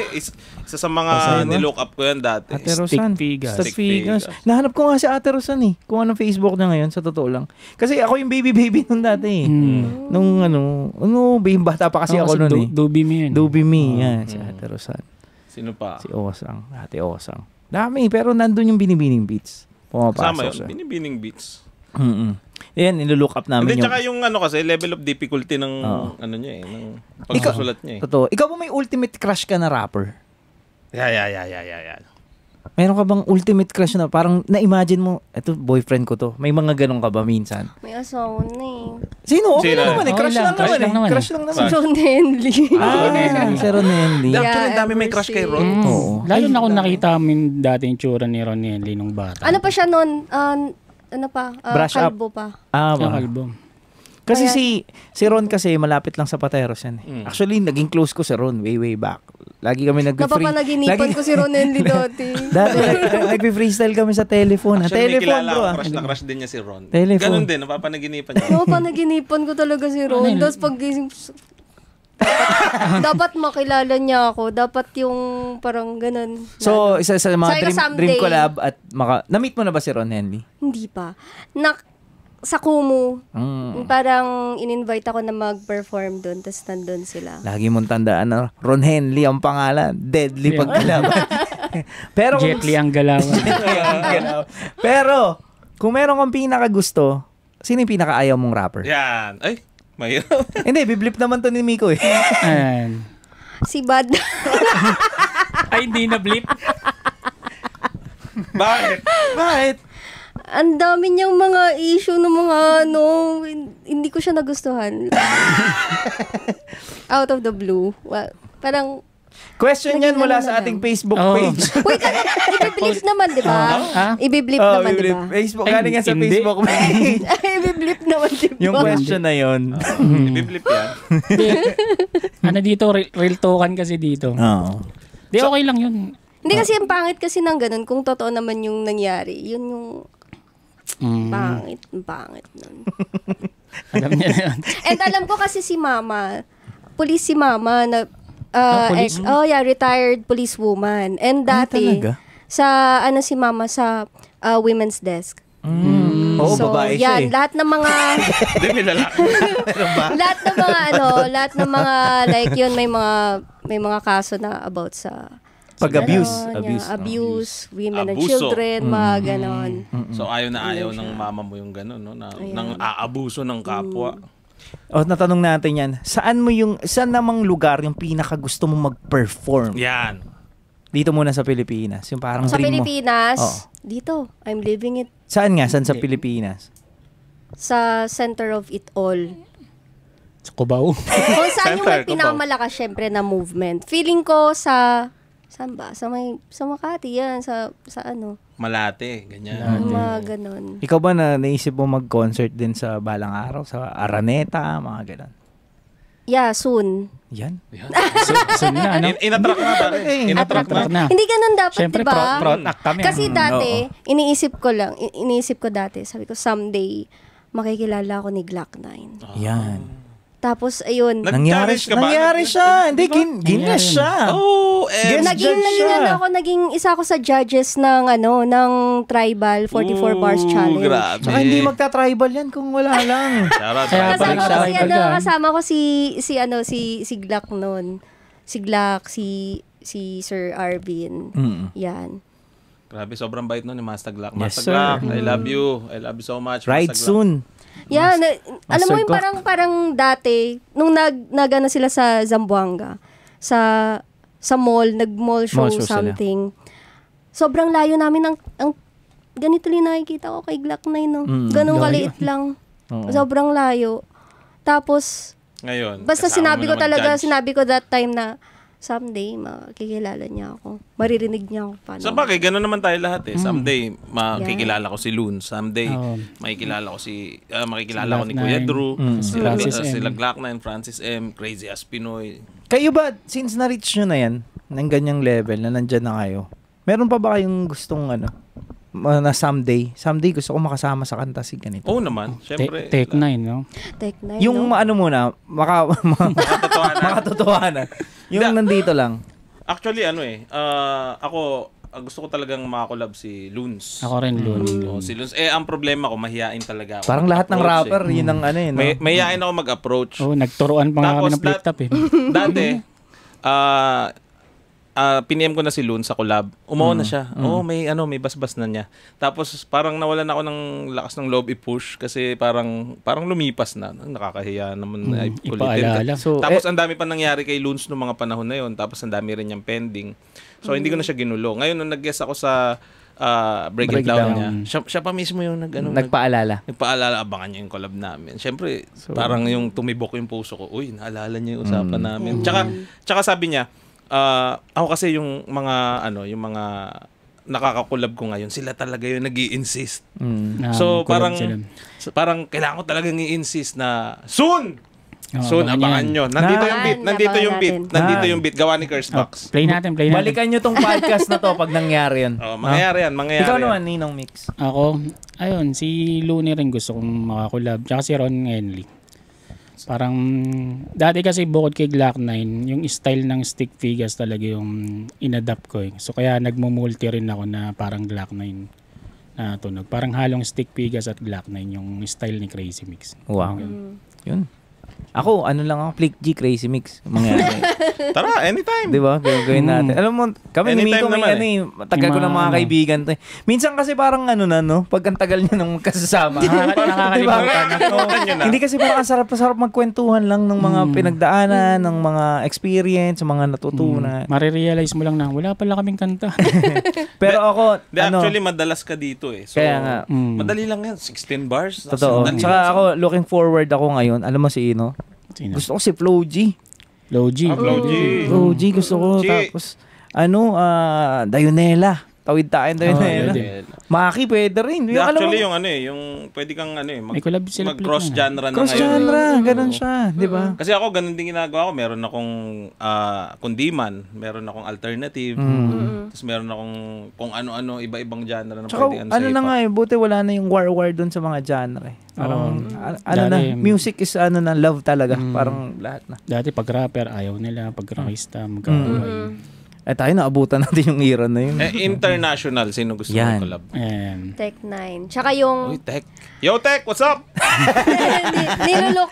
isa sa mga
Osang, diba?
nilook up ko yan dati.
Ate Rosan.
Figures.
Stick Figures. Nahanap ko nga si Ate Rosan eh. Kung anong Facebook niya ngayon, sa totoo lang. Kasi ako yung baby nung dati eh. Nung baby bata pa kasi ako noon eh.
Doobie Me yun.
Doobie Me, yan. Si Ate Rosan.
Sino pa?
Si Osang. Ate Osang. Dami, pero nandun yung binibining beats.
Sama
Pumapasok
yun. Binibining beats.
Yan, nilulook up namin
Hindi,
yung...
tsaka yung kasi, level of difficulty ng, ano niya ng pagsusulat niya eh.
Totoo. Ikaw ba may ultimate crush ka na rapper?
Yeah.
Meron ka bang ultimate crush na parang na-imagine mo, eto boyfriend ko to. May mga ganun ka ba minsan?
May asawa na eh.
Sino? Okay
Sino?
lang naman eh.
Okay
Crush
lang,
lang naman eh. Crush lang naman.
John Henley.
Si Ron Henley.
Actually, ang dami may crush kay Ron.
Oo.
Lalo na kung nakita mo dati yung tsura ni Ron Henley nung bata.
Ano pa siya noon? Ano pa?
Brush up.
kalbo pa.
Yung
Ba?
album.
Kasi si Ron kasi malapit lang sa Pateros yan eh. Actually, naging close ko si Ron way back. Lagi kami
Napapanaginipan ko si Ron Henley dati.
Dati nagpi-freestyle kami sa telephone.
Actually, may
Telephone
kilala
bro.
ako, crush na crush din niya si Ron.
Telephone.
Ganun din, napapanaginipan niya.
Napapanaginipan ko talaga si Ron. Tapos pag-gising, dapat makilala niya ako. Dapat yung parang ganun.
So, isa sa mga
Sabi ko someday.
dream collab at na-meet mo na ba si Ron Henley?
Hindi pa. Sa Kumu, parang in-invite ako na mag-perform doon. Tapos nandun sila.
Lagi mong tandaan na Ron Henley ang pangalan. Deadly pagkalaban. Pero
Jet Li ang galawan.
Pero, kung meron kang pinakagusto, sino yung pinakaayaw mong rapper?
Yan. Ay, mahirap.
Hindi, biblip naman to ni Miko eh.
Ayan.
Si Bad.
Ay, hindi na blip.
Bakit?
Ang dami niyang mga issue ng mga hindi ko siya nagustuhan. Out of the blue. Well, parang
Question yan
Naging
mula
ano
sa
na
ating
lang.
Facebook
Oo.
page.
Uy, ibiblip naman, di ba?
Ha?
Ibiblip
Oh,
naman, di
biblip.
ba?
Facebook,
Ay,
galing yan sa
hindi.
Facebook page.
Ibiblip naman, di ba?
Yung question na yun.
Ibiblip yan.
Ano dito, real token kasi dito.
Oo.
Di okay lang yun.
Hindi kasi ang pangit kasi ng ganun. Kung totoo naman yung nangyari, yun yung pangit. Ang pangit nun.
Alam niya na yun.
And alam ko kasi si Mama, police si Mama na
police?
retired police woman. And dati
talaga?
sa si Mama sa women's desk.
Oo,
So,
babae siya
yan,
eh.
lahat ng mga
Hindi, may lalaki.
lahat ng mga like yun may mga kaso na about sa
Pag-abuse.
abuse, women and
Abuso.
children, mga ganon.
So, ayaw na ayaw ng mama mo yung gano'n, no? Nang aabuso ng kapwa.
O, natanong natin yan. Saan namang lugar yung pinaka gusto mo mag-perform?
Yan.
Dito muna sa Pilipinas. Yung parang
Sa
dream mo.
Pilipinas,
Oo.
dito, I'm living it
Saan nga? Saan sa Pilipinas?
sa center of it all.
Sa Cubao.
Kung saan yung
Center,
pinakamalakas syempre na movement. Feeling ko saan ba? Sa Makati yan, sa ano,
Malate, ganyan.
mga ganon.
Ikaw ba naisip mo mag-concert din sa balang araw? Sa Araneta, mga ganun?
Yeah, soon.
Yan.
Soon na, ano?
Inattract na, pare. Inattract na.
na.
Hindi ganun dapat,
Siyempre,
di ba?
pro-act kami.
Kasi dati,
Oo.
iniisip ko dati, sabi ko, someday, makikilala ako ni Glock 9.
Yan.
Tapos, ayun,
Nag-challenge ka ba?
Nangyari siya. Hindi, Guinness siya.
Oh,
naging isa ako sa judges ng Tribal 44 Bars Challenge.
Grabe.
Saka hindi magta-tribal yan kung wala lang.
Charot.
Kaya
Kasama ko
Tribal
si
ka.
kasama ko si Glock noon. Si Glock, si Sir Arvin. Yan.
Grabe, sobrang bait nun ni Master Glock.
Yes,
Master
sir.
Glock, I love you. I love you so much.
Ride
Master Glock.
soon.
Yeah, alam mo
Master
yung parang dati nung nagana sila sa Zamboanga sa mall, nag-mall show,
Mall show sila.
something. Sobrang layo namin ang ganito lang nakikita ko kay Glock 9, no. Ganun
layo.
kaliit lang.
Oo.
Sobrang layo. Tapos
Ngayon.
basta
kasama mo
sinabi ko
naman
talaga,
judge.
sinabi ko that time na someday, makikilala niya ako. Maririnig niya ako paano.
Sa bagay, gano'n naman tayo lahat eh. Someday, makikilala ko si Loon. Someday,
Oo.
makikilala ko
Glock
ni Kuya
9.
Drew.
Francis M.
Sila Glock 9, Francis M, Crazy as Pinoy.
Kayo ba, since na-reach nyo na yan, ng ganyang level na nandyan na kayo, meron pa ba kayong gustong na someday gusto ko makasama sa kanta si ganito?
Oo naman, syempre.
Take 9, no?
Take 9,
Yung
no?
muna,
Makatotohanan.
makatotohanan. Yung nandito lang.
Actually, ako, gusto ko talagang makakolab si Loons.
Ako rin, Loon.
Si Loons. Ang problema ko, mahihain talaga ako.
Parang lahat ng
mag-approach,
rapper, yun ang no?
Mahihain ako mag-approach.
Nagturuan pa nga kami
Tapos
ng flip top eh.
Dati, piniem ko na si Loon sa collab. Umuo na siya. May basbas na niya. Tapos parang nawalan ako ng lakas ng loob i-push kasi parang lumipas na. Nakakahiya naman na ulitin.
Ipaalala.
So,
Tapos ang dami pa nangyari kay Loons noong mga panahon na yon. Tapos ang dami rin niyang pending. So hindi ko na siya ginulo. Ngayon nung nag-guest ako sa Break It Down niya, siya pa mismo yung
nagpaalala.
nagpaalala, abangan niya yung collab namin. Siyempre, parang yung tumibok yung puso ko. Uy, naalala niya yung usapan namin. Tsaka sabi niya, ako kasi yung mga nakakakulab ko ngayon, sila talaga yung nag-i-insist. So parang kailangan ko talagang i-insist na soon, abangan nyo. Nandito yung beat. Gawa ni Cursebox.
Play natin.
Balikan nyo tong podcast na to pag nangyari yan.
Mangyayari yan.
Ikaw naman, Ninong Mix.
Ako, ayun, si Looney rin gusto kong makakulab. Tsaka si Ron Henley. Parang, dati kasi bukod kay Glock 9, yung style ng stick figures talaga yung inadapt ko eh. So kaya nagmumulti rin ako na parang Glock 9 na tunog. Parang halong stick figures at Glock 9 yung style ni Crazy Mix.
Wow. Yun. Ako, Flick G, Crazy Mix. Mangyari.
Tara, anytime.
Di ba? Gawin natin. Alam mo, kami ni Miko, tagal ko ng mga kaibigan to. Minsan kasi parang pag ang tagal nyo nung kasasama.
Nakakalimutan.
Hindi kasi parang ang sarap magkwentuhan lang ng mga pinagdaanan, ng mga experience, mga natutunan.
Marirealize mo lang na wala pala kaming kanta.
Pero ako,
actually, madalas ka dito eh. So,
kaya nga.
Madali lang yan. 16 bars.
Totoo. Tsaka ako, looking forward ako ngayon. Alam mo si Ino?
Sino?
Gusto ko si Flo G.
Flo G
Gusto ko. Tapos, Dayonela. Tawid tayo Dayonela. Maki, pwede rin.
Actually, yung pwede kang mag-cross genre na ngayon.
Cross genre, ganun siya. Di ba?
Kasi ako, ganun din ginagawa ko. Meron akong kundiman, meron akong alternative, tapos meron akong kung ano-ano, iba-ibang genre na
tsaka,
pwede
na nga buti wala na yung war dun sa mga genre. Parang, music is love talaga. Parang lahat na.
Dati pag rapper, ayaw nila. Pag rockista, magkakaway.
Tayo naabutan natin yung era na yun.
International, sino gusto mo collab?
Tech 9. Tsaka yung...
Uy, Tech. Yo, Tech, what's up?
Nilook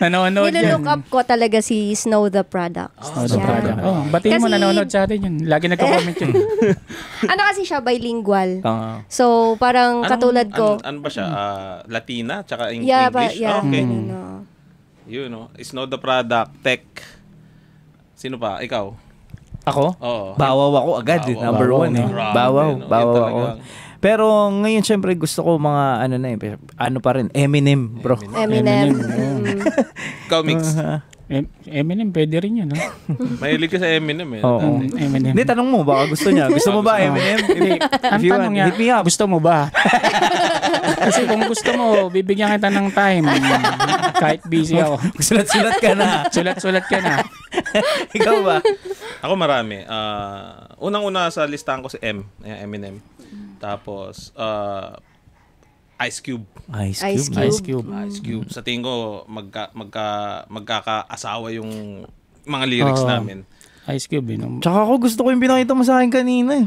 up ko talaga si Snow the Product.
Batiin mo, nanonood sa atin yun. Lagi nagko-comment yun.
Kasi siya, bilingual. So, parang katulad ko.
Ano ba siya? Latina? Tsaka English? Okay. Snow the Product, Tech. Sino pa? Ikaw?
Ako?
Oo.
Bawaw ako agad. Number 1 eh. Bawaw ako. Pero ngayon syempre gusto ko mga pa rin, Eminem, bro.
Eminem.
Ikaw, Mix.
Eminem, pwede rin yun, no?
Mahilig ka sa Eminem eh.
Oo, Eminem.
Hindi, tanong mo, baka gusto niya. Gusto mo ba, Eminem?
Ang tanong niya, gusto mo ba? Kasi kung gusto mo, bibigyan kita ng time. Kahit busy ako.
Sulat-sulat ka na.
Sulat-sulat ka na.
Ikaw ba?
Ako marami. Unang-una sa listahan ko si Eminem. Tapos, Ice Cube.
Ice Cube.
Sa tingin ko, magkakaasawa yung mga lyrics namin.
Ice Cube,
Tsaka ako gusto ko yung pinakita mo sa akin kanina eh.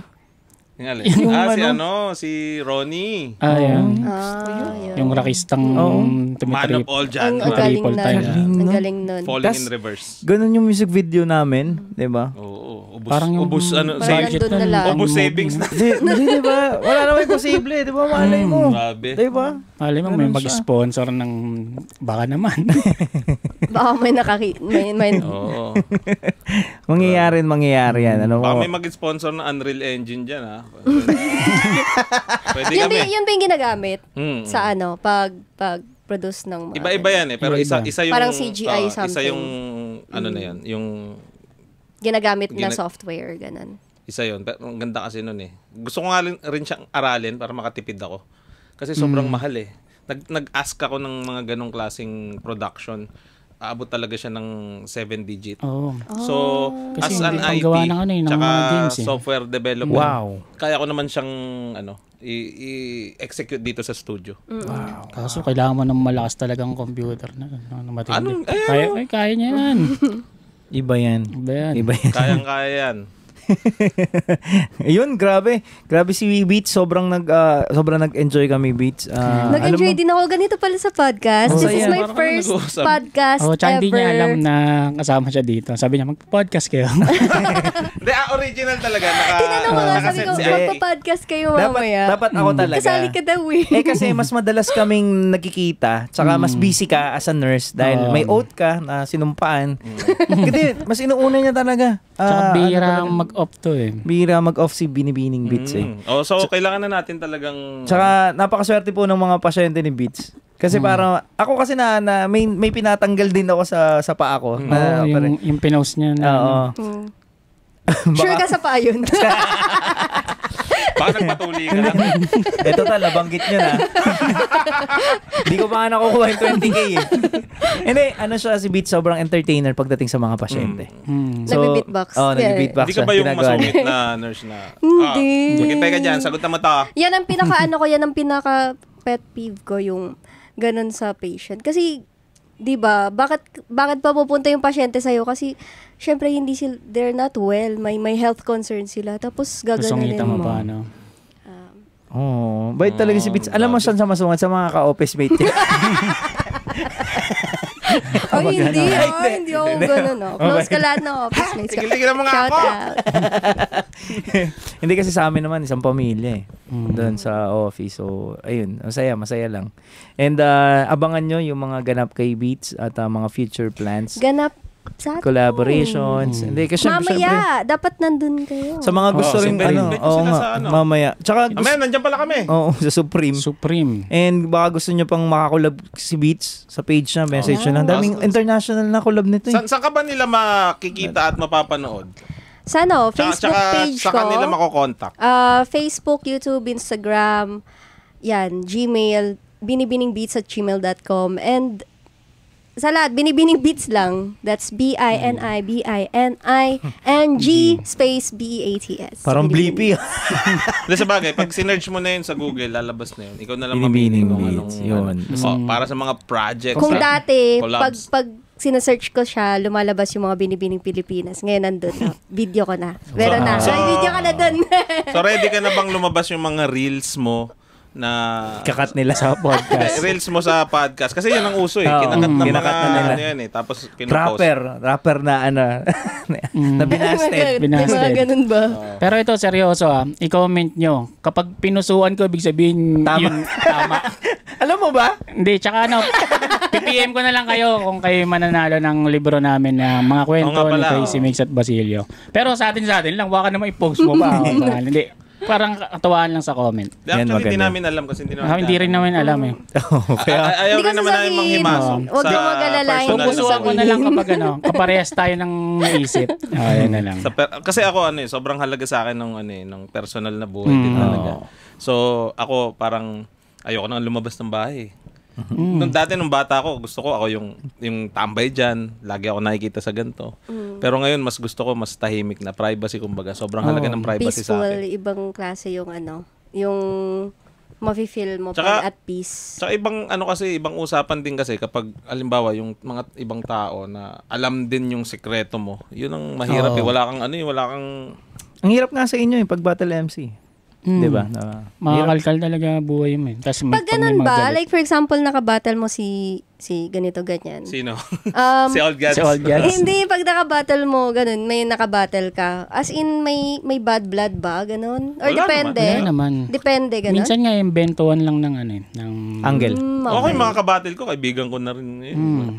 Si Ronnie.
Yan. Yung rockistang
Man of all genre.
Ang galing nun.
Falling in Reverse.
Ganun yung music video namin, di ba?
Oo.
Ubus
savings na.
Di ba? Wala naman imposible, di ba? Malay mo. Di ba?
Malay mo, may mag-sponsor ng baka naman.
Baka may
Oo.
Mangyayari yan.
Baka may mag-sponsor ng Unreal Engine dyan, ha? Pwede kami.
Yun ba yung ginagamit sa pag-produce ng
iba-iba yan eh. Pero isa yung...
Parang CGI something.
Isa yung, yan, yung
ginagamit na software, ganun.
Isa yun. Pero ang ganda kasi nun eh. Gusto ko nga rin siyang aralin para makatipid ako. Kasi sobrang mahal eh. Nag-ask ako ng mga ganong klaseng production. Aabot talaga siya ng 7 digit.
Oh.
So,
Kasi
as an IT,
paggawa ng ng
tsaka
mga games,
software development,
Wow.
kaya ko naman siyang i-execute dito sa studio.
Wow.
Kaso kailangan mo ng malakas talagang computer na matindi.
Anong-
Kaya niya yan.
Iba yan.
Iba yan.
Kayang-kaya yan.
Ayun, grabe. Grabe si Beats. Sobrang nag-enjoy kami, Beats.
Nag-enjoy din ako ganito pala sa podcast.
Oh,
This is
saya.
my
Parang
first
nag-uusap.
podcast
Tsaka hindi
ever.
niya alam na kasama siya dito. Sabi niya, mag-podcast kayo.
Hindi, original talaga.
Tinanong ko nga, sabi
nakaset
ko,
si Aki.
magpa-podcast kayo
Dapat,
mamaya.
dapat ako talaga.
Kasali ka daw eh.
Kasi mas madalas kaming nagkikita, tsaka mas busy ka as a nurse dahil may oath ka na sinumpaan. Kasi mas inuuna niya talaga.
Tsaka bihira ang mag-off to eh.
Bihira mag-off si Binibining Beats eh.
So, kailangan na natin talagang...
Tsaka napakaswerte po ng mga pasyente ni Beats. Kasi parang ako kasi na may pinatanggal din ako sa paa ko. Na,
Yung pinost niya na.
Oo.
Sure ka sa payon.
Baka nagpatuli ka lang.
Ito nabanggit nyo na. Hindi ko pa nga nakukuha yung 20K eh. Hindi, siya si Beats, sobrang entertainer pagdating sa mga pasyente.
Nagbe-beatbox.
Nagbe-beatbox
Hindi ka ba yung masungit na nurse na...
Hindi.
Maghintay ka dyan, sagutan mo to.
Yan ang pinaka pet peeve ko, yung ganun sa patient. Kasi, di ba, bakit pa pupunta yung pasyente sa'yo? Kasi, syempre, they're not well. May health concern sila. Tapos, gaganunin
Gusto mo
mo.
pa, no?
Bait talaga si Beats. Alam mo saan sa masungat? Sa mga ka-office mate niya.
Hindi ako ganun, no. Close ka lahat ng office mates.
Tigil-tigilan mo nga
Shout
ako.
out.
Hindi kasi sa amin naman, isang pamilya eh. Doon sa office. So, ayun. Masaya lang. And abangan nyo yung mga ganap kay Beats at mga future plans.
Ganap sa atin.
Collaborations. Hindi, kasi syempre,
Mamaya, dapat nandun kayo.
sa mga gusto rin,
siyempre, invite nyo sila sa
mamaya. Tsaka,
Amen, nandiyan pala kami.
sa Supreme.
Supreme.
And baka gusto nyo pang makakolab si Beats sa page na, message nyo. Ang daming international na collab nito eh.
Saan ka ba nila makikita at mapapanood?
Sa Facebook page ko.
Saan nila makokontak?
Facebook, YouTube, Instagram, yan, Gmail, binibiningbeats@gmail.com, and sa lahat, Binibining Beats lang. That's BINIBINING space BEATS.
Parang bleepy.
Hindi, sa bagay, pag sinerge mo na yun sa Google, lalabas na yun. Ikaw na lang
Binibining
mamili kung
Beats,
anong...
yun.
para sa mga projects.
Kung dati,
collabs.
pag sinesearch ko siya, lumalabas yung mga Binibining Pilipinas. Ngayon nandun na. Video ko na. Pero na.
So,
May video ka na dun.
So, ready ka na bang lumabas yung mga reels mo na...
Kakat nila sa podcast.
Reels mo sa podcast. Kasi yun ang uso eh.
Oo,
Kinakat na
kinakat na nila.
mga yan eh. Tapos pinupost.
Rapper na na binasted.
Binasted.
Mga ganun ba?
Pero ito, seryoso i-comment nyo. Kapag pinusuan ko, ibig sabihin
Tama.
yun tama.
Alam mo ba?
Hindi, tsaka PPM ko na lang kayo kung kayo mananalo ng libro namin na mga kwento
Oo nga
ni
pala,
Casey Mix at Basilio. Pero sa atin lang, baka naman i-post mo pa. Hindi. Parang katawaan lang sa comment.
Actually, hindi
maganda.
namin alam kasi hindi namin
Hindi rin namin alam eh.
Ayaw
Hindi
rin
ko
naman namin
sasabihin.
manghimasok
Huwag kang mag-alala, hindi
personal
ko
Pupusuan ko
sasabihin.
na lang kapag kaparehas tayo ng naisip. Yan na lang.
kasi ako sobrang halaga sa akin ng personal na buhay din talaga. So, ako parang ayoko nang lumabas ng bahay. Nung bata ako, gusto ko ako yung tambay diyan, lagi ako nakikita sa ganito. Pero ngayon mas gusto ko mas tahimik na privacy kumbaga. Sobrang halaga ng privacy sa
Peaceful,
akin.
ibang klase yung yung mafe-feel mo
Tsaka-
pag at peace.
Sa ibang ibang usapan din kasi kapag alimbawa yung mga ibang tao na alam din yung sikreto mo. Yun ang mahirap eh. Wala kang wala kang
Ang hirap nga sa inyo pag battle MC. Diba?
Makakalkal talaga buhay mo eh. Tas
Pag ganun ba, like for example, nakabattle mo si ganito, ganyan.
sino?
Um,
si Old Gads.
Si Old Gads.
Hindi, pag nakabattle mo, ganun, may nakabattle ka. As in, may bad blood ba? Ganun? Or
Wala
depende?
Wala naman.
Depende, ganun?
Minsan nga yung bentuan lang ng ng
Angle.
Okay, mga kabatil ko, kaibigan ko na rin.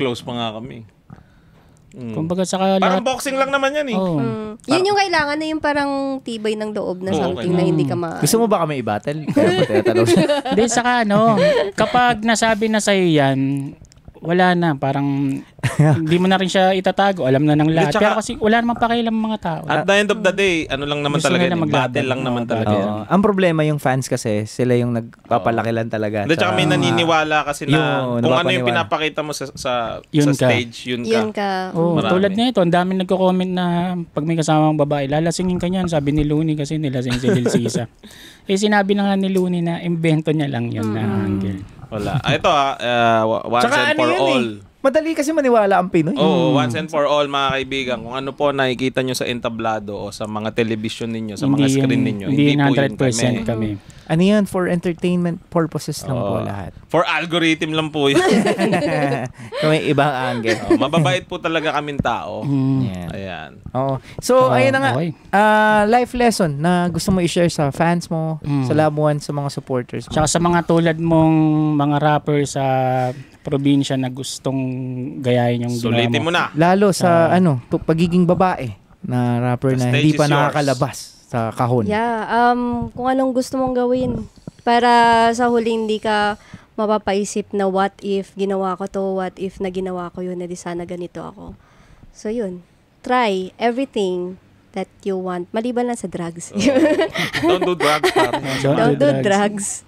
Close pa nga kami.
Kumbaga saka
Parang
lahat.
boxing lang naman yan eh.
Oh.
Yun yung kailangan na yung parang tibay ng loob na something na hindi ka
Gusto mo ba kami i-battle? Kaya po tayo tanong siya.
Hindi, saka kapag nasabi na sa'yo yan, wala na. Parang hindi mo na rin siya itatago. Alam na ng lahat.
Tsaka-
Pero kasi wala namang pakialam mga tao.
At the end of the day, ano lang naman
Gusto
talaga
nila
yun,
maglaban.
battle lang naman talaga
Oo.
yan.
Ang problema yung fans kasi, sila yung nagpapalakilan talaga.
Hindi, tsaka may naniniwala kasi na
Yun,
kung ano yung
napapaniwala.
pinapakita mo sa
Yun ka.
stage, yun ka.
Yun ka.
Oh,
Marami.
tulad nito, ang daming nagko-comment na pag may kasamang babae, lalasingin ka niyan, sabi ni Looney kasi nilasing si Lil Sisa. Sinabi na nga ni Looney na invento niya lang yun na angle.
Wala. Ito once
Tsaka
and for
yun
all.
Madali kasi maniwala ang Pinoy.
Oo, once and for all mga kaibigan, kung ano po nakikita nyo sa entablado o sa mga television ninyo, sa mga screen ninyo,
Hindi
po yun
100% kami.
Ano yan? For entertainment purposes lang po lahat.
For algorithm lang po yun.
Kung may ibang angle.
Mababait po talaga kaming tao.
Yan.
Ayan.
Oo. So, ayun na nga.
Okay.
Life lesson na gusto mo i-share sa fans mo, sa loved ones, sa mga supporters mo.
Tsaka sa mga tulad mong mga rapper sa probinsya na gustong gayahin yung ginawa
Sulitin
mo.
mo na.
Lalo sa pagiging babae na rapper
The
na
stage
hindi
is
pa
yours.
nakakalabas sa kahon.
Yeah, kung anong gusto mong gawin para sa huli hindi ka mapapaisip na what if ginawa ko to, what if na ginawa ko yun, edi sana ganito ako. So yun, try everything that you want, maliban lang sa drugs.
Don't do drugs, pare.
Don't do drugs.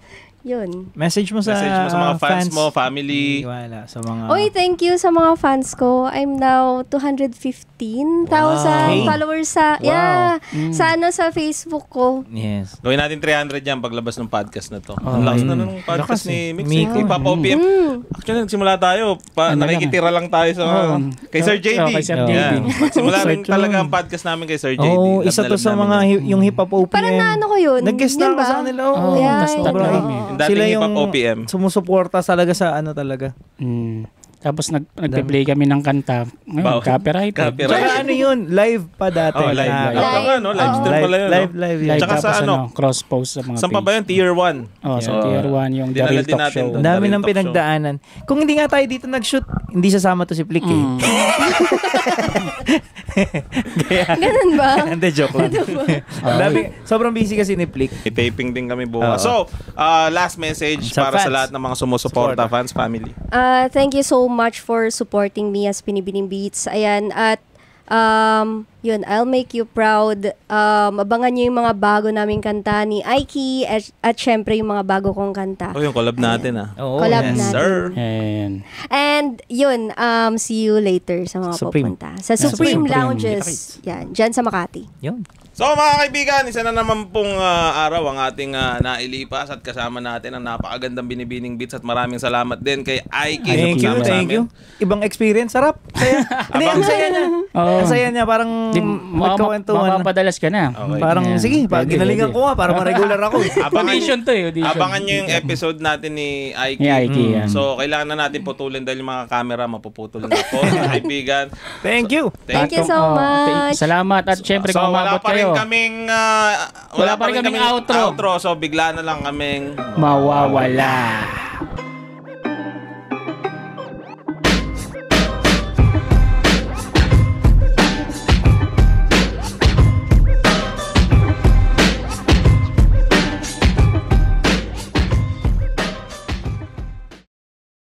Yun.
Message mo sa,
Message mo sa mga fans mo, family.
Wala, sa mga...
Oy, thank you sa mga fans ko. I'm now 215,000
Wow.
followers sa sa Facebook ko.
Yes.
Gawin natin 300 yan paglabas ng podcast na to. Ang lakas na ng podcast
Lakas
ni Mix.
Miko.
Ipapa-OPM. Actually, nagsimula tayo. Nakikitira lang tayo sa kay Sir JD.
Kay Sir JD.
Yan. Magsimula rin
Search
talaga
yun.
ang podcast namin kay Sir JD.
Oo,
Love
isa
na
to
love
sa
namin
mga
yun.
yung hip hop OPM.
Parang naano ko yun.
Nag-guest na
Yun
ako
ba?
sa kanila. Oo,
Yeah,
tas tatlo
sobrang-
kami.
Yung dating
Sila
hip
yung
hop OPM.
sumusuporta talaga sa ano talaga.
Tapos nagpe-play kami ng kanta. Ngayon,
Bawal.
copyright.
Copyright.
Tsaka ano yun, live pa dati.
Oh, live.
Na-
Live. Oo nga, no? Live stream pala yun.
Live,
no?
live.
Live,
Tsaka sa
tapos
ano?
cross-post sa mga
Saan pa ba yun? Tier 1.
Oh, sa Tier 1 yung The
Dinala
Real
din
Talk
natin
Show.
doon.
Ang dami
Real
ng
Talk
pinagdaanan. Kung hindi nga tayo dito nag-shoot, hindi sasama to si Flick eh.
Ganun ba?
Hindi, joke lang. Ang dami, sobrang busy kasi ni Flick.
May taping din kami bukas.
Oo.
So, last message
Sa
para sa
fans.
lahat ng mga sumusuporta, fans, family.
Thank you so much for supporting me as Binibining Beats. Ayan, at yun, I'll make you proud. Abangan nyo yung mga bago naming kanta ni Aiki at syempre yung mga bago kong kanta.
Oh, yung collab natin
Oo,
Collab
yes.
natin.
Sir.
Ayan.
And yun, see you later sa mga
Supreme.
pupunta. Sa Supreme,
Supreme.
Lounges. Yan, dyan sa Makati.
Yun.
So mga kaibigan, isa na naman pong araw ang ating nailipas at kasama natin ang napakagandang Binibining Beats at maraming salamat din kay Aiki.
Thank you,
sa pagsama sa
thank
amin.
you. Ibang experience, sarap. Saya. Hindi, ang saya niya.
Oo.
Ang saya niya, parang magkawentuhan.
Mapapadalas ka na.
Okay.
Parang,
Yeah.
sige, ginalingan
Pwede.
ko nga, para ma-regular ako.
Audition to eh. Audition.
Abangan nyo yung episode natin ni Aiki.
Ni Aiki, yan.
So, kailangan na natin putulin dahil yung mga camera mapuputol na po, mga kaibigan.
Thank you.
Thank you so much.
Salamat at syempre
So,
kung
wala
umabot
pa rin
kayo.
kaming
Wala pa rin kaming outro.
So, bigla na lang kaming
Mawawala.